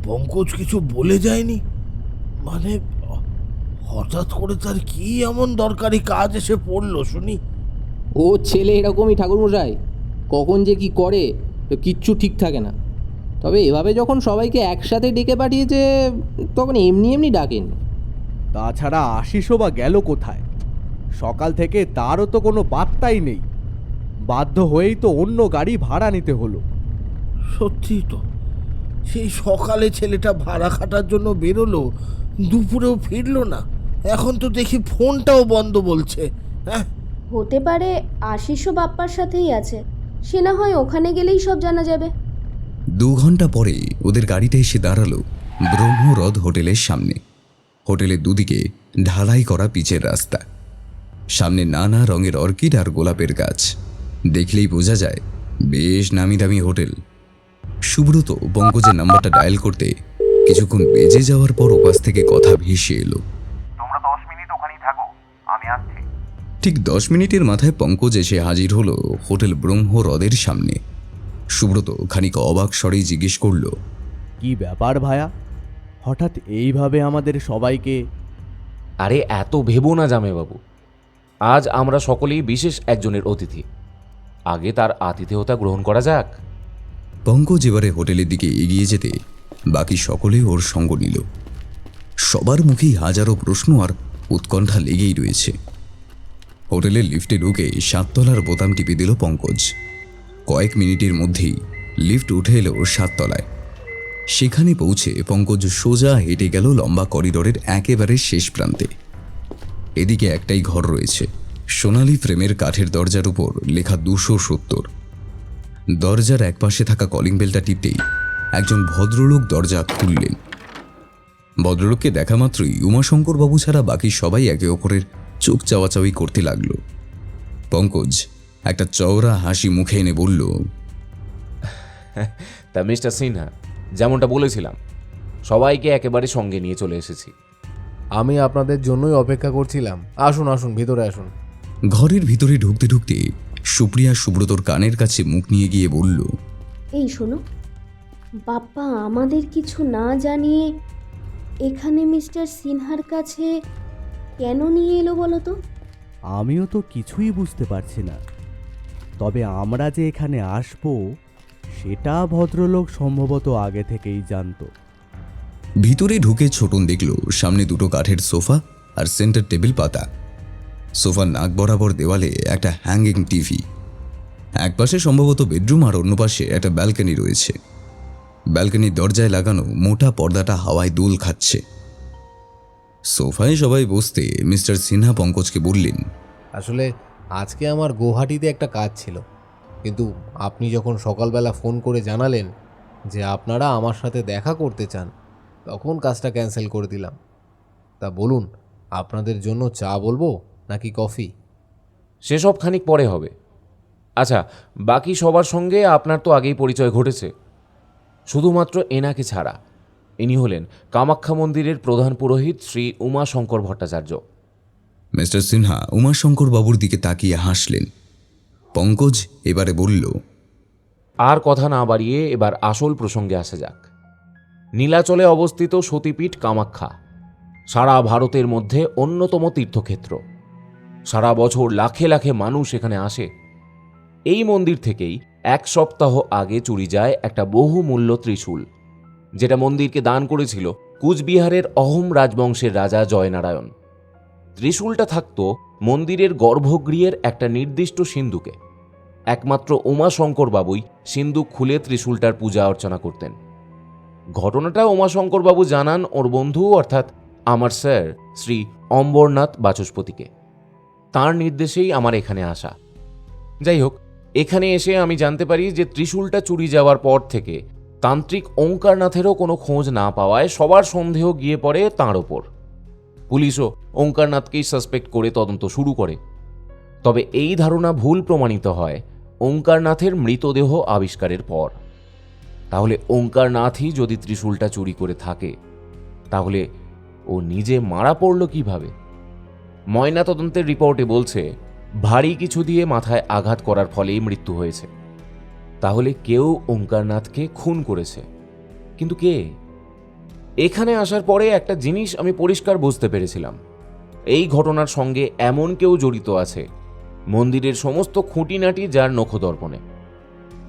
পঙ্কজ কিছু বলে যায়নি? মানে হঠাৎ করে তার কি এমন দরকারি কাজ এসে পড়লো শুনি? ও ছেলে এরকমই ঠাকুরমশাই, কখন যে কি করে তো কিচ্ছু ঠিক থাকে না। তবে এভাবে যখন সবাইকে একসাথে ডেকে পাঠিয়েছে তখন এমনি এমনি ডাকেন। তাছাড়া আশিসও বা গেল কোথায়? সকাল থেকে তারও তো কোনো বার্তাই নেই। বাধ্য হয়েই তো অন্য গাড়ি ভাড়া নিতে হলো। সত্যি তো, সেই সকালে ছেলেটা ভাড়া খাটার জন্য বেরোলো, দুপুরেও ফিরলো না। এখন তো দেখি ফোনটাও বন্ধ বলছে। হতে পারে আশিসও বাপ্পার সাথেই আছে, সে না হয় ওখানে গেলেই সব জানা যাবে। 2 ঘন্টা পরে ওদের গাড়িটা এসে দাঁড়ালো ব্রহ্মরথ হোটেলের সামনে। হোটেলের দুদিকে ঢালাই করা পিচের রাস্তা, সামনে নানা রঙের অর্কিড আর গোলাপের গাছ। দেখলেই বোঝা যায় বেশ নামি দামি হোটেল। সুব্রত পঙ্কজের নাম্বারটা ডায়াল করতে কিছুক্ষণ বেজে যাওয়ার পর ওপাশ থেকে কথা ভেসে এলো, তোমরা 10 মিনিট ওখানেই থাকো, আমি আসছি। ঠিক 10 মিনিটের মাথায় পঙ্কজ এসে হাজির হলো হোটেল ব্রহ্মরথের সামনে। সুব্রত খানিক অবাক স্বরেই জিজ্ঞেস করলো, কি ব্যাপার ভায়া, হঠাৎ এইভাবে আমাদের সবাইকে? আরে এত ভেবো না জামাইবাবু, আজ আমরা সকলেই বিশেষ একজনের অতিথি, আগে তার আতিথেয়তা গ্রহণ করা যাক। পঙ্কজ এবারে হোটেলের দিকে এগিয়ে যেতে বাকি সকলে ওর সঙ্গ নিল। সবার মুখেই হাজারো প্রশ্ন আর উৎকণ্ঠা লেগেই রয়েছে। হোটেলের লিফটে ঢুকে 7 তলার বোতাম টিপে দিল পঙ্কজ। কয়েক মিনিটের মধ্যেই লিফট উঠে এলো 7 তলায়। সেখানে পৌঁছে পঙ্কজ সোজা হেঁটে গেল লম্বা করিডোরের একেবারে শেষ প্রান্তে। এদিকে একটাই ঘর রয়েছে, সোনালি ফ্রেমের কাঠের দরজার উপর লেখা 270। দরজার একপাশে থাকা কলিং বেলটা টিপতেই একজন ভদ্রলোক দরজা খুললেন। ভদ্রলোককে দেখা মাত্রই উমাশঙ্কর বাবু ছাড়া বাকি সবাই একে অপরের চোখ চাওয়াচাওয়ি করতে লাগলো। পঙ্কজ একটা চওড়া হাসি মুখে এনে বলল, তা মিস্টার সিনহা, যেমনটা বলেছিলাম, সবাইকে একেবারে সঙ্গে নিয়ে চলে এসেছি। আমি আপনাদের জন্যই অপেক্ষা করছিলাম। আসুন আসুন, ভিতরে আসুন। ঘরের ভিতরে ঢুকতে ঢুকতে সুপ্রিয়া সুব্রতর কানের কাছে মুখ নিয়ে গিয়ে বলল, এই শোনো, বাপ্পা আমাদের কিছু না জানিয়ে এখানে মিস্টার সিনহার কাছে কেন নিয়ে এলো বলো তো? আমিও তো কিছুই বুঝতে পারছি না, তবে আমরা যে এখানে আসবো সেটা ভদ্রলোক সম্ভবত আগে থেকেই জানতো। ভিতরে ঢুকে ছোটন দেখল সামনে 2টো কাঠের সোফা আর সেন্টার টেবিল পাতা। সোফার নাক বরাবর দেওয়ালে একটা হ্যাঙ্গিং টিভি। একপাশে সম্ভবত বেডরুম আর অন্য পাশে একটা ব্যালকনি রয়েছে। ব্যালকনির দরজায় লাগানো মোটা পর্দাটা হাওয়ায় দোল খাচ্ছে। সোফায় সবাই বসতে মিস্টার সিনহা পঙ্কজকে বললেন, আসলে আজকে আমার গৌহাটিতে একটা কাজ ছিল, কিন্তু আপনি যখন সকালবেলা ফোন করে জানালেন যে আপনারা আমার সাথে দেখা করতে চান, তখন কাজটা ক্যান্সেল করে দিলাম। তা বলুন, আপনাদের জন্য চা বলবো নাকি কফি? সেসব খানিক পরে হবে। আচ্ছা, বাকি সবার সঙ্গে আপনার তো আগেই পরিচয় ঘটেছে, শুধুমাত্র এনাকে ছাড়া। ইনি হলেন কামাখ্যা মন্দিরের প্রধান পুরোহিত শ্রী উমাশঙ্কর ভট্টাচার্য। মিস্টার সিনহা উমাশঙ্কর বাবুর দিকে তাকিয়ে হাসলেন। পঙ্কজ এবারে বলল, আর কথা না বাড়িয়ে এবার আসল প্রসঙ্গে আসা যাক। নীলাচলে অবস্থিত সতীপীঠ কামাখ্যা সারা ভারতের মধ্যে অন্যতম তীর্থক্ষেত্র। সারা বছর লাখে লাখে মানুষ এখানে আসে। এই মন্দির থেকেই 1 সপ্তাহ আগে চুরি যায় একটা বহুমূল্য ত্রিশূল, যেটা মন্দিরকে দান করেছিল কুচবিহারের অহোম রাজবংশের রাজা জয়নারায়ণ। ত্রিশূলটা থাকত মন্দিরের গর্ভগৃহের একটা নির্দিষ্ট সিন্ধুকে। একমাত্র উমাশঙ্কর বাবুই সিন্ধুক খুলে ত্রিশূলটার পূজা অর্চনা করতেন। ঘটনাটা উমাশঙ্কর বাবু জানান ওর বন্ধু অর্থাৎ আমার স্যার শ্রী অম্বরনাথ বাচস্পতিকে। তার নির্দেশেই আমার এখানে আসা। যাই হোক, এখানে এসে আমি জানতে পারি যে ত্রিশূলটা চুরি যাওয়ার পর থেকে তান্ত্রিক ওঙ্কারনাথেরও কোনো খোঁজ না পাওয়ায় সবার সন্দেহ গিয়ে পড়ে তাঁর ওপর। পুলিশও ওঙ্কারনাথকেই সাসপেক্ট করে তদন্ত শুরু করে। তবে এই ধারণা ভুল প্রমাণিত হয় ওঙ্কারনাথের মৃতদেহ আবিষ্কারের পর। তাহলে ওঙ্কারনাথই যদি ত্রিশূলটা চুরি করে থাকে, তাহলে ও নিজে মারা পড়ল কিভাবে? ময়নাতদন্তের রিপোর্টে বলছে ভারী কিছু দিয়ে মাথায় আঘাত করার ফলেই মৃত্যু হয়েছে। তাহলে কেউ ওঙ্কারনাথকে খুন করেছে, কিন্তু কে? এখানে আসার পরে একটা জিনিস আমি পরিষ্কার বুঝতে পেরেছিলাম, এই ঘটনার সঙ্গে এমন কেউ জড়িত আছে মন্দিরের সমস্ত খুঁটিনাটি যার নখদর্পণে।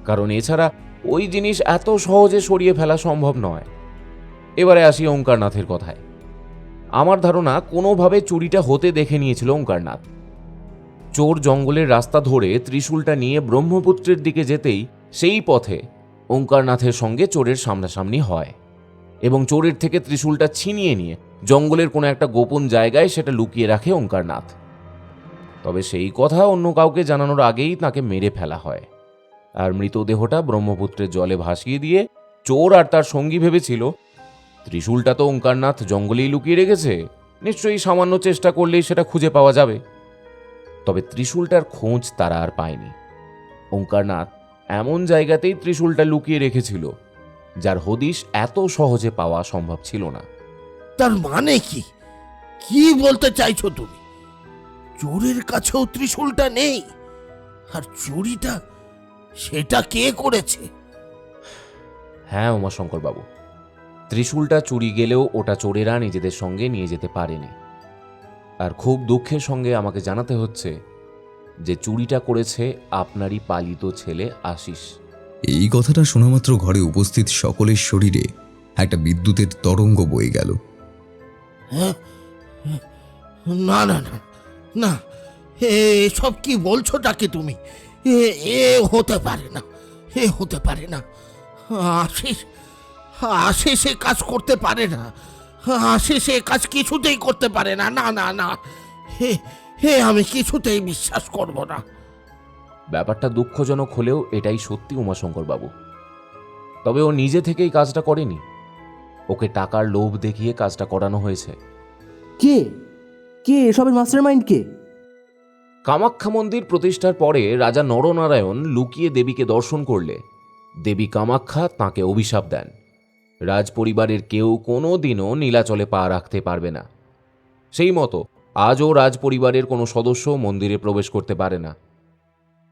কারণ এছাড়া ওই জিনিস এত সহজে সরিয়ে ফেলা সম্ভব নয়। এবারে আসি ওঙ্কারনাথের কথায়। আমার ধারণা কোনোভাবে চুরিটা হতে দেখে নিয়েছিল ওঙ্কারনাথ। চোর জঙ্গলের রাস্তা ধরে ত্রিশূলটা নিয়ে ব্রহ্মপুত্রের দিকে যেতেই সেই পথে ওঙ্কারনাথের সঙ্গে চোরের সামনাসামনি হয় এবং চোরের থেকে ত্রিশূলটা ছিনিয়ে নিয়ে জঙ্গলের কোনো একটা গোপন জায়গায় সেটা লুকিয়ে রাখে ওঙ্কারনাথ। তবে সেই কথা অন্য কাউকে জানানোর আগেই তাকে মেরে ফেলা হয়। আর মৃতদেহটা ব্রহ্মপুত্রের জলে ভাসিয়ে দিয়ে চোর আর তার সঙ্গী ভেবেছিল ত্রিশূলটা তো ওঙ্কারনাথ জঙ্গলেই লুকিয়ে রেখেছে, নিশ্চয়ই সামান্য চেষ্টা করলেই সেটা খুঁজে পাওয়া যাবে। তবে ত্রিশূলটার খোঁজ তারা আর পায়নি। ওঙ্কারনাথ এমন জায়গাতেই ত্রিশূলটা লুকিয়ে রেখেছিল যার হদিশ এত সহজে পাওয়া সম্ভব ছিল না। তার মানে কি? কি বলতে চাইছো তুমি? চোরের কাছেও ত্রিশূলটা নেই, আর চুরিটা সেটা কে করেছে? হ্যাঁ উমাশঙ্কর বাবু, ত্রিশূলটা চুরি গেলেও ওটা চোরেরা নিজেদের সঙ্গে নিয়ে যেতে পারেনি। আর খুব দুঃখের সঙ্গে আমাকে জানাতে হচ্ছে যে চুরিটা করেছে আপনারই পালিত ছেলে আশিস। এই কথাটা শোনামাত্র ঘরে উপস্থিত সকলের শরীরে একটা বিদ্যুতের তরঙ্গ বয়ে গেল। হ্যাঁ? না না না না, এসব কি বলছোটাকে তুমি? এ হতে পারে না, এ হতে পারে না। আশিস আশিস এ কাজ করতে পারে না, আশিস এ কাজ কিছুতেই করতে পারে না। না না না, হে আমি কিছুতেই বিশ্বাস করব না। ব্যাপারটা দুঃখজনক হলেও এটাই সত্যি উমাশঙ্কর বাবু। তবে ও নিজে থেকেই কাজটা করেনি, ওকে টাকার লোভ দেখিয়ে কাজটা করানো হয়েছে। কে কে এসবের মাস্টার মাইন্ড কে? কামাখ্যা মন্দির প্রতিষ্ঠার পরে রাজা নরনারায়ণ লুকিয়ে দেবীকে দর্শন করলে দেবী কামাখ্যা তাঁকে অভিশাপ দেন, রাজ পরিবারের কেউ কোনো দিনও নীলাচলে পা রাখতে পারবে না। সেই মতো আজও রাজ পরিবারের কোনো সদস্য মন্দিরে প্রবেশ করতে পারে না।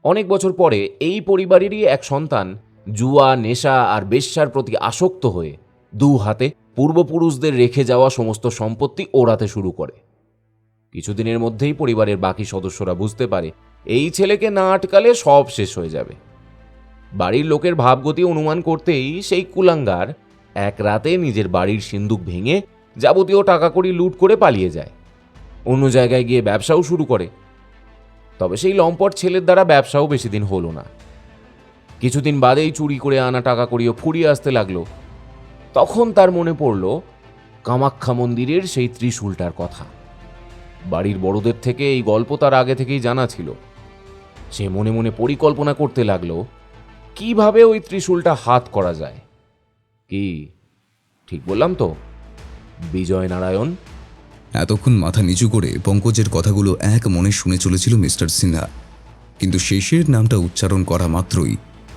অনেক বছর পরে এই পরিবারেরই এক সন্তান জুয়া, নেশা আর বেশ্যার প্রতি আসক্ত হয়ে দু হাতে পূর্বপুরুষদের রেখে যাওয়া সমস্ত সম্পত্তি ওড়াতে শুরু করে। কিছুদিনের মধ্যেই পরিবারের বাকি সদস্যরা বুঝতে পারে এই ছেলেকে না আটকালে সব শেষ হয়ে যাবে। বাড়ির লোকের ভাবগতি অনুমান করতেই সেই কুলাঙ্গার এক রাতে নিজের বাড়ির সিন্দুক ভেঙে যাবতীয় টাকা কড়ি লুট করে পালিয়ে যায়, অন্য জায়গায় গিয়ে ব্যবসাও শুরু করে। তবে সেই লম্পট ছেলের দ্বারা ব্যবসাও বেশি দিন হলো না। কিছুদিন বাদেই চুরি করে আনা টাকা কড়িও ফুরিয়ে আসতে লাগলো। তখন তার মনে পড়ল কামাখ্যা মন্দিরের সেই ত্রিশূলটার কথা। বাড়ির বড়দের থেকে এই গল্প তার আগে থেকেই জানা ছিল। সে মনে মনে পরিকল্পনা করতে লাগলো কিভাবে ওই ত্রিশূলটা হাত করা যায়। কি ঠিক বললাম তো বিজয় নারায়ণ? এতক্ষণ মাথা নিচু করে পঙ্কজের কথাগুলো এক মনে শুনে চলেছিল মিস্টার সিনহা, কিন্তু শেষের নামটা উচ্চারণ করা মাত্রই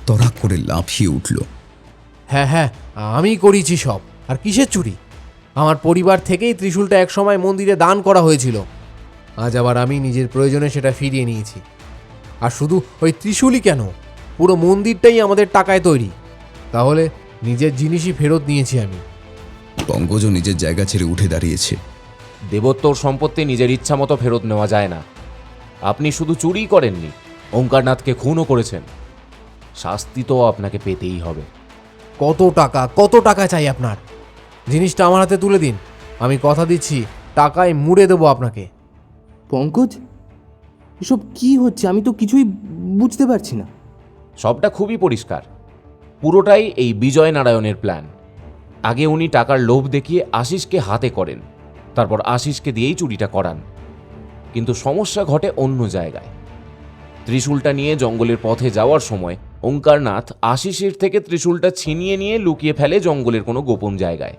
তড়াক করে লাফিয়ে উঠল। হ্যাঁ হ্যাঁ, আমি করেছি সব। আর কিসের চুরি? আমার পরিবার থেকেই ত্রিশূলটা একসময় মন্দিরে দান করা হয়েছিল, আজ আবার আমি নিজের প্রয়োজনে সেটা ফিরিয়ে নিয়েছি। আর শুধু ওই ত্রিশূলই কেন, পুরো মন্দিরটাই আমাদের টাকায় তৈরি, তাহলে নিজের জিনিসই ফেরত নিয়েছি আমি। পঙ্কজও নিজের জায়গা ছেড়ে উঠে দাঁড়িয়েছে। দেবোত্তর সম্পত্তি নিজের ইচ্ছা মতো ফেরত নেওয়া যায় না। আপনি শুধু চুরিই করেননি, ওঙ্কারনাথকে খুনও করেছেন। শাস্তি তো আপনাকে পেতেই হবে। কত টাকা চাই আপনার? জিনিসটা আমার হাতে তুলে দিন, আমি কথা দিচ্ছি টাকায় মুড়ে দেবো আপনাকে। পঙ্কজ, এসব কি হচ্ছে? আমি তো কিছুই বুঝতে পারছি না। সবটা খুবই পরিষ্কার, পুরোটাই এই বিজয় নারায়ণের প্ল্যান। আগে উনি টাকার লোভ দেখিয়ে আশিসকে হাতে করেন, তারপর আশিসকে দিয়েই চুরিটা করান। কিন্তু সমস্যা ঘটে অন্য জায়গায়। ত্রিশূলটা নিয়ে জঙ্গলের পথে যাওয়ার সময় ওঙ্কারনাথ আশিসের থেকে ত্রিশূলটা ছিনিয়ে নিয়ে লুকিয়ে ফেলে জঙ্গলের কোনো গোপন জায়গায়।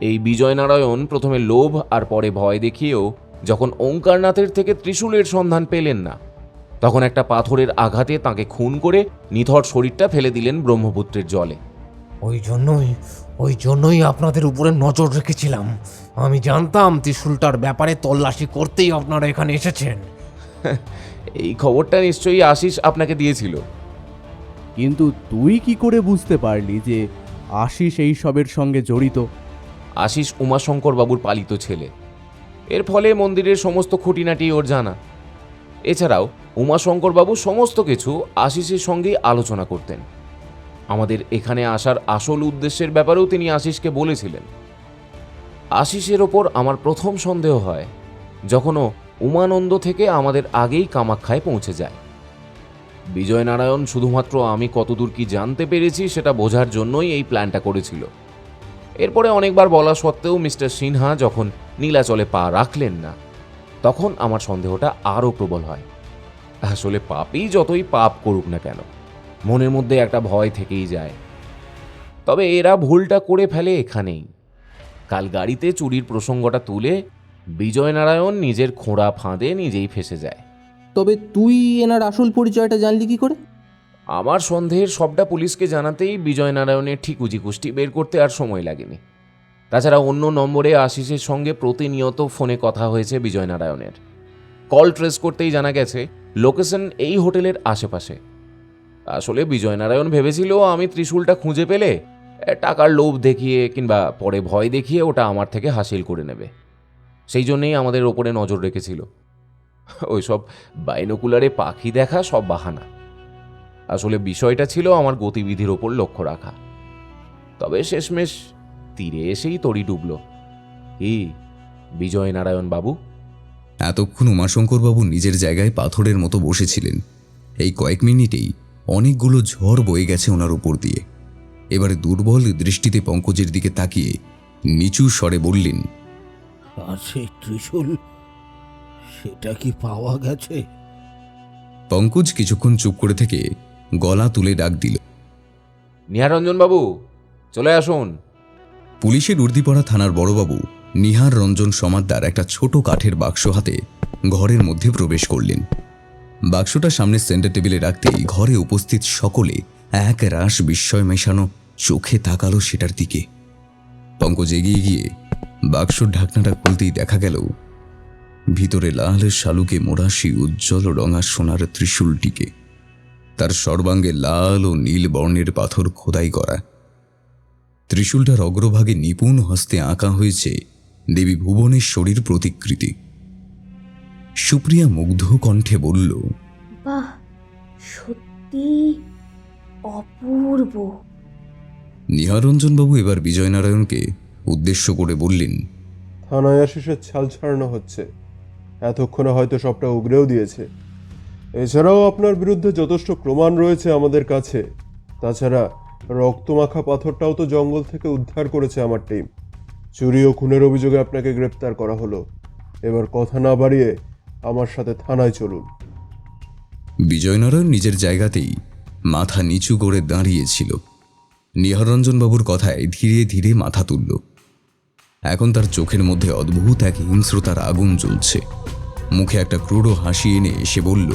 এই বিজয় নারায়ণ প্রথমে লোভ আর পরে ভয় দেখিয়েও যখন ওঙ্কারনাথের থেকে ত্রিশূলের সন্ধান পেলেন না, তখন একটা পাথরের আঘাতে তাকে খুন করে নিথর শরীরটা ফেলে দিলেন ব্রহ্মপুত্রের জলে। ওই জন্যই আপনাদের উপরে নজর রেখেছিলাম। আমি জানতাম ত্রিশূলটার ব্যাপারে তল্লাশি করতেই আপনারা এখানে এসেছেন। এই খবরটা নিশ্চয়ই আশিস আপনাকে দিয়েছিল। কিন্তু তুই কি করে বুঝতে পারলি যে আশিস এই সবের সঙ্গে জড়িত? আশিস উমাশঙ্কর বাবুর পালিত ছেলে, এর ফলে মন্দিরের সমস্ত খুঁটিনাটি ওর জানা। এছাড়াও উমাশঙ্কর বাবু সমস্ত কিছু আশিসের সঙ্গেই আলোচনা করতেন। আমাদের এখানে আসার আসল উদ্দেশ্যের ব্যাপারেও তিনি আশিসকে বলেছিলেন। আশিসের ওপর আমার প্রথম সন্দেহ হয় যখন ও উমানন্দ থেকে আমাদের আগেই কামাখ্যায় পৌঁছে যায়। বিজয় নারায়ণ শুধুমাত্র আমি কতদূর কি জানতে পেরেছি সেটা বোঝার জন্যই এই প্ল্যানটা করেছিল। এরপরে অনেকবার বলা সত্ত্বেও মিস্টার সিনহা যখন নীলাচলে পা রাখলেন না, তখন আমার সন্দেহটা আরও প্রবল হয়। আসলে পাপী যতই পাপ করুক না কেন, মনের মধ্যে একটা ভয় থেকেই যায়। তবে এরা ভুলটা করে ফেলে এখানেই। কাল গাড়িতে চুরির প্রসঙ্গটা তুলে বিজয়নারায়ণ নিজের খোঁড়া ফাঁদে নিজেই ফেসে যায়। তবে তুই এনার আসল পরিচয়টা জানলি কি করে? আমার সন্দেহের সবটা পুলিশকে জানাতেই বিজয়নারায়ণের ঠিক উজিকুষ্টি বের করতে আর সময় লাগেনি। তাছাড়া অন্য নম্বরে আশিসের সঙ্গে প্রতিনিয়ত ফোনে কথা হয়েছে বিজয়নারায়ণের। কল ট্রেস করতেই জানা গেছে লোকেশন এই হোটেলের আশেপাশে। আসলে বিজয়নারায়ণ ভেবেছিল আমি ত্রিশূলটা খুঁজে পেলে টাকার লোভ দেখিয়ে কিংবা পরে ভয় দেখিয়ে ওটা আমার থেকে হাসিল করে নেবে। সেই জন্যেই আমাদের ওপরে নজর রেখেছিল। ওইসব বাইনোকুলারে পাখি দেখা সব বাহানা। আসলে বিষয়টা ছিল আমার গতিবিধির ওপর লক্ষ্য রাখা। তবে শেষমেশ তীরে এসেই তড়ি ডুবল। কি বিজয়নারায়ণ বাবু? এতক্ষণ উমাশঙ্করবাবু নিজের জায়গায় পাথরের মতো বসেছিলেন। এই কয়েক মিনিটেই অনেকগুলো ঝড় বয়ে গেছে ওনার উপর দিয়ে। এবারে দুর্বল দৃষ্টিতে পঙ্কজের দিকে তাকিয়ে নিচু স্বরে বললেন, আর সেই ত্রিশূল, সেটা কি পাওয়া গেছে? পঙ্কজ কিছুক্ষণ চুপ করে থেকে গলা তুলে ডাক দিল, নিহারঞ্জন বাবু, চলে আসুন। পুলিশের উর্দিপড়া থানার বড়বাবু নিহার রঞ্জন সমাদ্দার একটা ছোট কাঠের বাক্স হাতে ঘরের মধ্যে প্রবেশ করলেন। বাক্সটা সামনে সেন্টার টেবিলে রাখতেই ঘরে উপস্থিত সকলে এক রাশ বিস্ময় মেশানো চোখে তাকালো সেটার দিকে। পঙ্কজ এগিয়ে গিয়ে বাক্সর ঢাকনাটা খুলতেই দেখা গেল ভিতরে লাল শালুকে মোড়া সেই উজ্জ্বল রঙা সোনার ত্রিশূলটিকে। তার সর্বাঙ্গে লাল ও নীল বর্ণের পাথর খোদাই করা। ত্রিশূলটার অগ্রভাগে নিপুণ হস্তে আঁকা হয়েছে দেবী ভুবনেশ্বরীর প্রতিকৃতি। সুপ্রিয়া মুগ্ধ কণ্ঠে বলল, বাহ, সত্যি অপূর্ব। নিহারঞ্জনবাবু এবার বিজয়নারায়ণকে উদ্দেশ্য করে বললেন, থানায় আশিসের ছাল ছাড়ানো হচ্ছে। এতক্ষণে হয়তো সবটা উগরেও দিয়েছে। এছাড়াও আপনার বিরুদ্ধে যথেষ্ট প্রমাণ রয়েছে আমাদের কাছে। তাছাড়া রক্তমাখা পাথরটাও তো জঙ্গল থেকে উদ্ধার করেছে আমার টিম। চুরি ও খুনের অভিযোগে আপনাকে গ্রেপ্তার করা হলো। এবার কথা না বাড়িয়ে আমার সাথে থানায় চলুন। বিজয়নারায়ণ নিজের জায়গাতেই মাথা নিচু করে দাঁড়িয়েছিল। নিহারঞ্জনবাবুর কথায় ধীরে ধীরে মাথা তুলল। এখন তার চোখের মধ্যে অদ্ভুত এক হিংস্রতার আগুন জ্বলছে। মুখে একটা ক্রূর হাসি এনে সে বলল,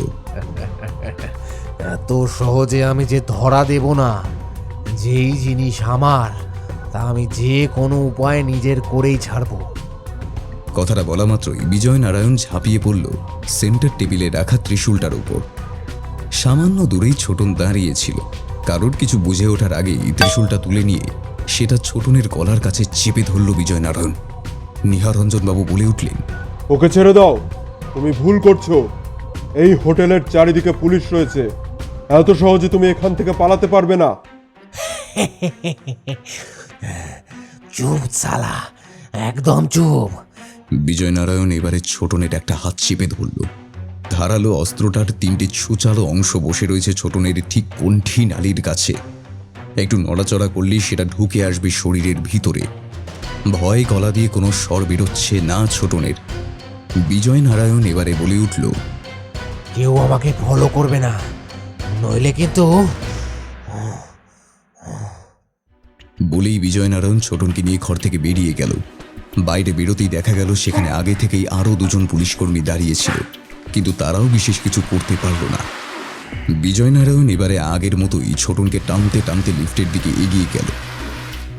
এত সহজে আমি যে ধরা দেব না। যেই জিনিস আমার, তা আমি যে কোনো উপায়ে নিজের করেই ছাড়ব। কথাটা বলা মাত্রই বিজয়নারায়ণ ঝাঁপিয়ে পড়ল সেন্টার টেবিলে রাখা ত্রিশূলটার উপর। সামান্য দূরেই ছোটন দাঁড়িয়েছিল। কারোর কিছু বুঝে ওঠার আগেই ত্রিশূলটা তুলে নিয়ে সেটা ছোটনের গলার কাছে চেপে ধরল বিজয়নারায়ণ। নিহারঞ্জনবাবু বলে উঠলেন, ওকে ছেড়ে দাও, তুমি ভুল করছো। এই হোটেলের চারিদিকে পুলিশ রয়েছে। এত সহজে তুমি এখান থেকে পালাতে পারবে না। চুপ সালা, একদম চুপ। বিজয়নারায়ণ এবারে ছোটনের একটা হাত চেপে ধরল। ধারালো অস্ত্রটার তিনটে ছুচালো অংশ বসে রয়েছে ছোটনের ঠিক কণ্ঠী নালীর কাছে। একটু নড়াচড়া করলেই সেটা ঢুকে আসবে শরীরের ভিতরে। ভয় গলা দিয়ে কোনো স্বর বেরোচ্ছে না ছোটনের। বিজয়নারায়ণ এবারে বলে উঠল, কেউ আমাকে ফলো করবে না, নইলে কিন্তু। বলেই বিজয়নারায়ণ ছোটনকে নিয়ে ঘর থেকে বেরিয়ে গেল। বাইরে বেরোতেই দেখা গেল সেখানে আগে থেকেই আরও দুজন পুলিশকর্মী দাঁড়িয়েছিল, কিন্তু তারাও বিশেষ কিছু করতে পারল না। বিজয়নারায়ণ এবারে আগের মতোই ছোটনকে টানতে টানতে লিফটের দিকে এগিয়ে গেল।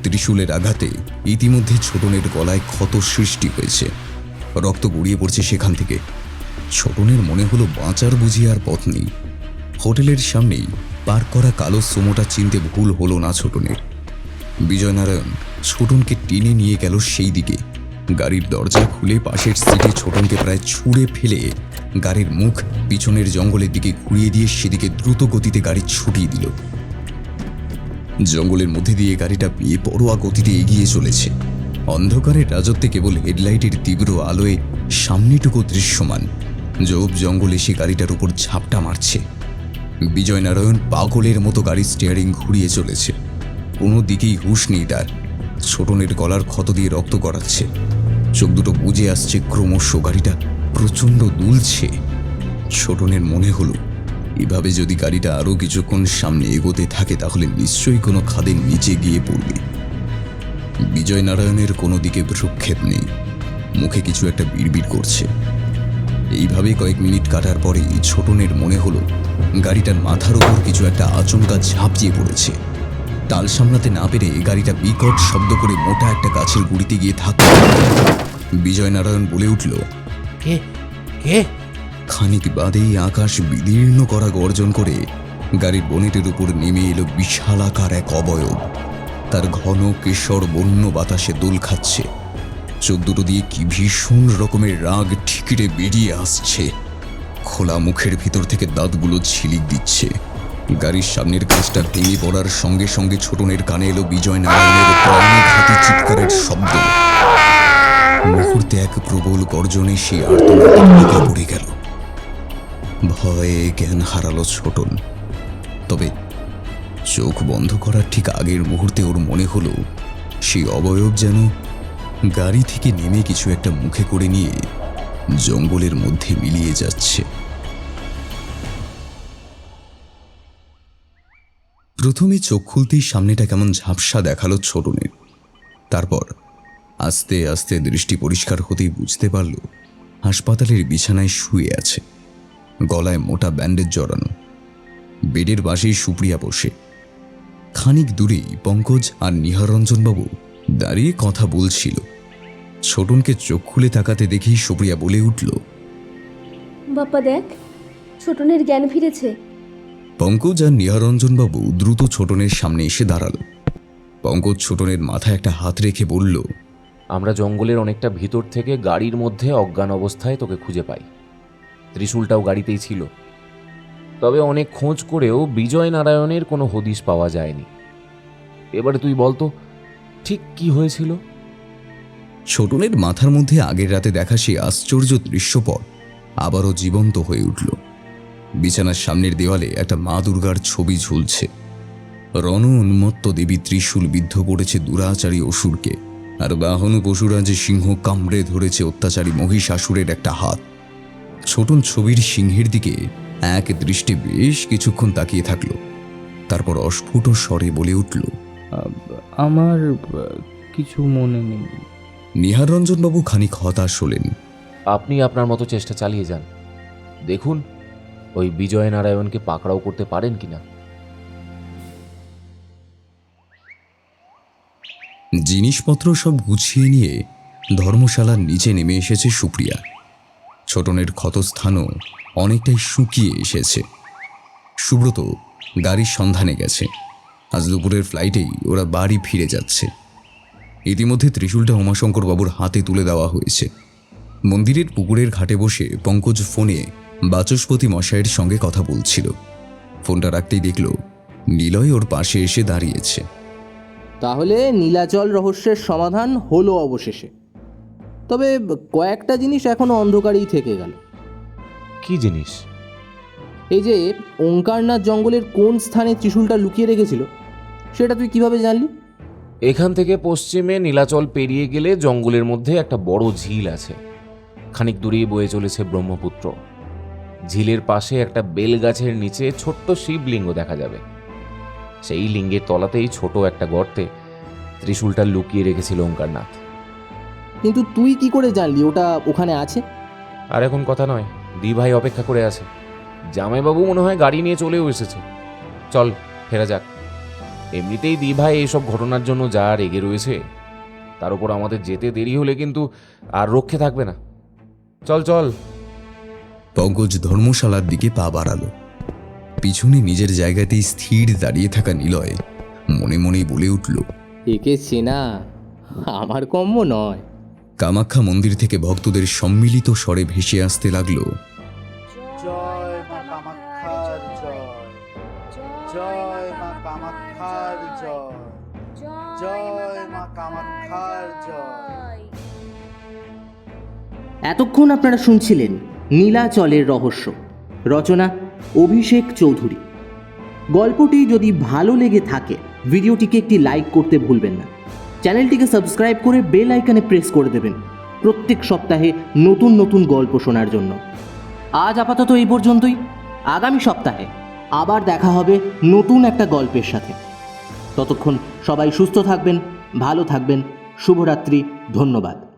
ত্রিশূলের আঘাতে ইতিমধ্যে ছোটনের গলায় ক্ষত সৃষ্টি হয়েছে। রক্ত গড়িয়ে পড়ছে সেখান থেকে। ছোটনের মনে হলো বাঁচার বুঝি আর পথ নেই। হোটেলের সামনেই পার্ক করা কালো সোমোটা চিনতে ভুল হলো না ছোটনের। বিজয়নারায়ণ ছোটনকে টেনে নিয়ে গেল সেই দিকে। গাড়ির দরজা খুলে পাশের সিটে ছোটনকে প্রায় ছুঁড়ে ফেলে গাড়ির মুখ পিছনের জঙ্গলের দিকে ঘুরিয়ে দিয়ে সেদিকে দ্রুত গতিতে গাড়ি ছুটিয়ে দিল। জঙ্গলের মধ্যে দিয়ে গাড়িটা বেপরোয়া গতিতে এগিয়ে চলেছে। অন্ধকারের রাজত্বে কেবল হেডলাইটের তীব্র আলোয় সামনেটুকু দৃশ্যমান। জব জঙ্গল এসে গাড়িটার উপর ঝাপটা মারছে। বিজয়নারায়ণ পাগলের মতো গাড়ির স্টিয়ারিং ঘুরিয়ে চলেছে। কোনো দিকেই হুঁশ নেই তার। ছোটনের গলার ক্ষত দিয়ে রক্ত গড়াচ্ছে। চোখ দুটো বুজে আসছে ক্রমশ। গাড়িটা প্রচণ্ড দুলছে। ছোটনের মনে হলো এভাবে যদি গাড়িটা আরও কিছুক্ষণ সামনে এগোতে থাকে তাহলে নিশ্চয়ই কোনো খাদের নিচে গিয়ে পড়বে। বিজয় নারায়ণের কোনো দিকে ভ্রুক্ষেপ নেই, মুখে কিছু একটা বিড়বিড় করছে। এইভাবে কয়েক মিনিট কাটার পরেই ছোটনের মনে হলো গাড়িটার মাথার ওপর কিছু একটা আচমকা ঝাঁপিয়ে পড়েছে। তাল সামলাতে না পেরে গাড়িটা বিকট শব্দ করে মোটা একটা গাছের গুড়িতে গিয়ে থাকল। বিজয় নারায়ণ বলে উঠল, কে কে? খানিক বাদেই আকাশ বিদীর্ণ করা গর্জন করে গাড়ির বনেটের উপর নেমে এলো বিশালাকার এক অবয়ব। তার ঘন কেশর বন্য বাতাসে দোল খাচ্ছে, চোখ দুটো দিয়ে কি ভীষণ রকমের রাগ ঠিকিরে বেরিয়ে আসছে। খোলা মুখের ভিতর থেকে দাঁতগুলো ঝিলিক দিচ্ছে। গাড়ির সামনের কাঁচটা ভেঙে পড়ার সঙ্গে সঙ্গে ছোটনের কানে এলো বিজয় নারায়ণের প্রাণঘাতী চিৎকারের শব্দ। মুহূর্তে এক প্রবল গর্জনে সে আর্তনাদে ঢুকে পড়ে গেল। ভয়ে জ্ঞান হারালো ছোটন। তবে চোখ বন্ধ করার ঠিক আগের মুহূর্তে ওর মনে হলো সেই অবয়ব যেন গাড়ি থেকে নেমে কিছু একটা মুখে করে নিয়ে জঙ্গলের মধ্যে মিলিয়ে যাচ্ছে। প্রথমে চোখ খুলতেই সামনেটা কেমন ঝাপসা দেখালো ছোটনের। তারপর আস্তে আস্তে দৃষ্টি পরিষ্কার হতেই বুঝতে পারল হাসপাতালের বিছানায় শুয়ে আছে, গলায় মোটা ব্যান্ডেজ জড়ানো। বেডের পাশেই সুপ্রিয়া বসে। খানিক দূরেই পঙ্কজ আর নিহারঞ্জনবাবু দাঁড়িয়ে কথা বলছিল। ছোটনকে চোখ খুলে তাকাতে দেখেই সুপ্রিয়া বলে উঠল, বাপ্পা দেখ, ছোটনের জ্ঞান ফিরেছে। পঙ্কজ আর নিহারঞ্জনবাবু দ্রুত ছোটনের সামনে এসে দাঁড়ালো। পঙ্কজ ছোটনের মাথায় একটা হাত রেখে বলল, আমরা জঙ্গলের অনেকটা ভিতর থেকে গাড়ির মধ্যে অজ্ঞান অবস্থায় তোকে খুঁজে পাই। ত্রিশূলটাও গাড়িতেই ছিল। তবে অনেক খোঁজ করেও বিজয় নারায়ণের কোনো হদিশ পাওয়া যায়নি। এবারে তুই বলতো ঠিক কি হয়েছিল? ছোটনের মাথার মধ্যে আগের রাতে দেখা সেই আশ্চর্য দৃশ্যপট আবারও জীবন্ত হয়ে উঠল। বিছানার সামনের দেওয়ালে একটা মা দুর্গার ছবি ঝুলছে। রণ উন্মত্ত দেবী ত্রিশূল বিদ্ধ করেছে দুরাচারী অসুরকে, আর বাহন পশুরা যে সিংহ কামড়ে ধরেছে অত্যাচারী মহিষাসুরের একটা হাত। ছোটন ছবির সিংহের দিকে এক দৃষ্টি বেশ কিছুক্ষণ তাকিয়ে থাকল। তারপর অস্ফুট স্বরে বলে উঠল, আমার কিছু মনে নেই। নিহারঞ্জনবাবু খানিক হতাশ হলেন। আপনি আপনার মতো চেষ্টা চালিয়ে যান, দেখুন ওই বিজয় নারায়ণকে পাকড়াও করতে পারেন কিনা। জিনিসপত্র সব গুছিয়ে নিয়ে ধর্মশালার নিচে নেমে এসেছে সুপ্রিয়া। ছোটনের ক্ষতস্থানও অনেকটাই শুকিয়ে এসেছে। সুব্রত গাড়ির সন্ধানে গেছে। আজ দুপুরের ফ্লাইটেই ওরা বাড়ি ফিরে যাচ্ছে। ইতিমধ্যে ত্রিশূলটা উমাশঙ্কর বাবুর হাতে তুলে দেওয়া হয়েছে। মন্দিরের পুকুরের ঘাটে বসে পঙ্কজ ফোনে বাচস্পতি মশাইয়ের সঙ্গে কথা বলছিল। ফোনটা রাখতেই দেখল নিলয় ওর পাশে এসে দাঁড়িয়েছে। তাহলে নীলাচল রহস্যের সমাধান হলো অবশেষে। তবে কয়েকটা জিনিস এখনো অন্ধকারেই থেকে গেল। কি জিনিস? এই যে ওঙ্কারনাথ জঙ্গলের কোন স্থানে ত্রিশূলটা লুকিয়ে রেখেছিল সেটা তুই কিভাবে জানলি? এখান থেকে পশ্চিমে নীলাচল পেরিয়ে গেলে জঙ্গলের মধ্যে একটা বড় ঝিল আছে। খানিক দূরেই বয়ে চলেছে ব্রহ্মপুত্র। ঝিলের পাশে একটা বেল গাছের নিচে ছোট্ট শিবলিঙ্গ দেখা যাবে। সেই লিঙ্গের তলাতেই ছোট একটা গর্তে ত্রিশূলটা লুকিয়ে রেখেছিল ওঙ্কারনাথ। কিন্তু তুই কি করে জানলি ওটা ওখানে আছে? আর এখন কথা নয়, দি ভাই অপেক্ষা করে আছে। জামাইবাবু মনে হয় গাড়ি নিয়ে চলেও এসেছে। চল ফেরা যাক। এমনিতেই দি ভাই এইসব ঘটনার জন্য যা রেগে রয়েছে, তার উপর আমাদের যেতে দেরি হলে কিন্তু আর রক্ষে থাকবে না। চল চল। পঙ্কজ ধর্মশালার দিকে পা বাড়ালো। পিছনে নিজের জায়গাতেই স্থির দাঁড়িয়ে থাকা নিলয় মনে মনেই বলে উঠল, একে চেনা আমার কম্য নয়। কামাখ্যা মন্দির থেকে ভক্তদের সম্মিলিত স্বরে ভেসে আসতে লাগলো, জয় মা কামাখ্যার জয়, জয় মা কামাখ্যার জয়, জয় মা কামাখ্যার জয়। এতক্ষণ আপনারা শুনছিলেন নীলাচলের রহস্য, রচনা অভিষেক চৌধুরী। গল্পটি যদি ভালো লেগে থাকে ভিডিওটিকে একটি লাইক করতে ভুলবেন না। চ্যানেলটিকে সাবস্ক্রাইব করে বেল আইকনে প্রেস করে দেবেন প্রত্যেক সপ্তাহে নতুন নতুন গল্প শোনার জন্য। আজ আপাতত এই পর্যন্তই। আগামী সপ্তাহে আবার দেখা হবে নতুন একটা গল্পের সাথে। ততক্ষণ সবাই সুস্থ থাকবেন, ভালো থাকবেন। শুভরাত্রি। ধন্যবাদ।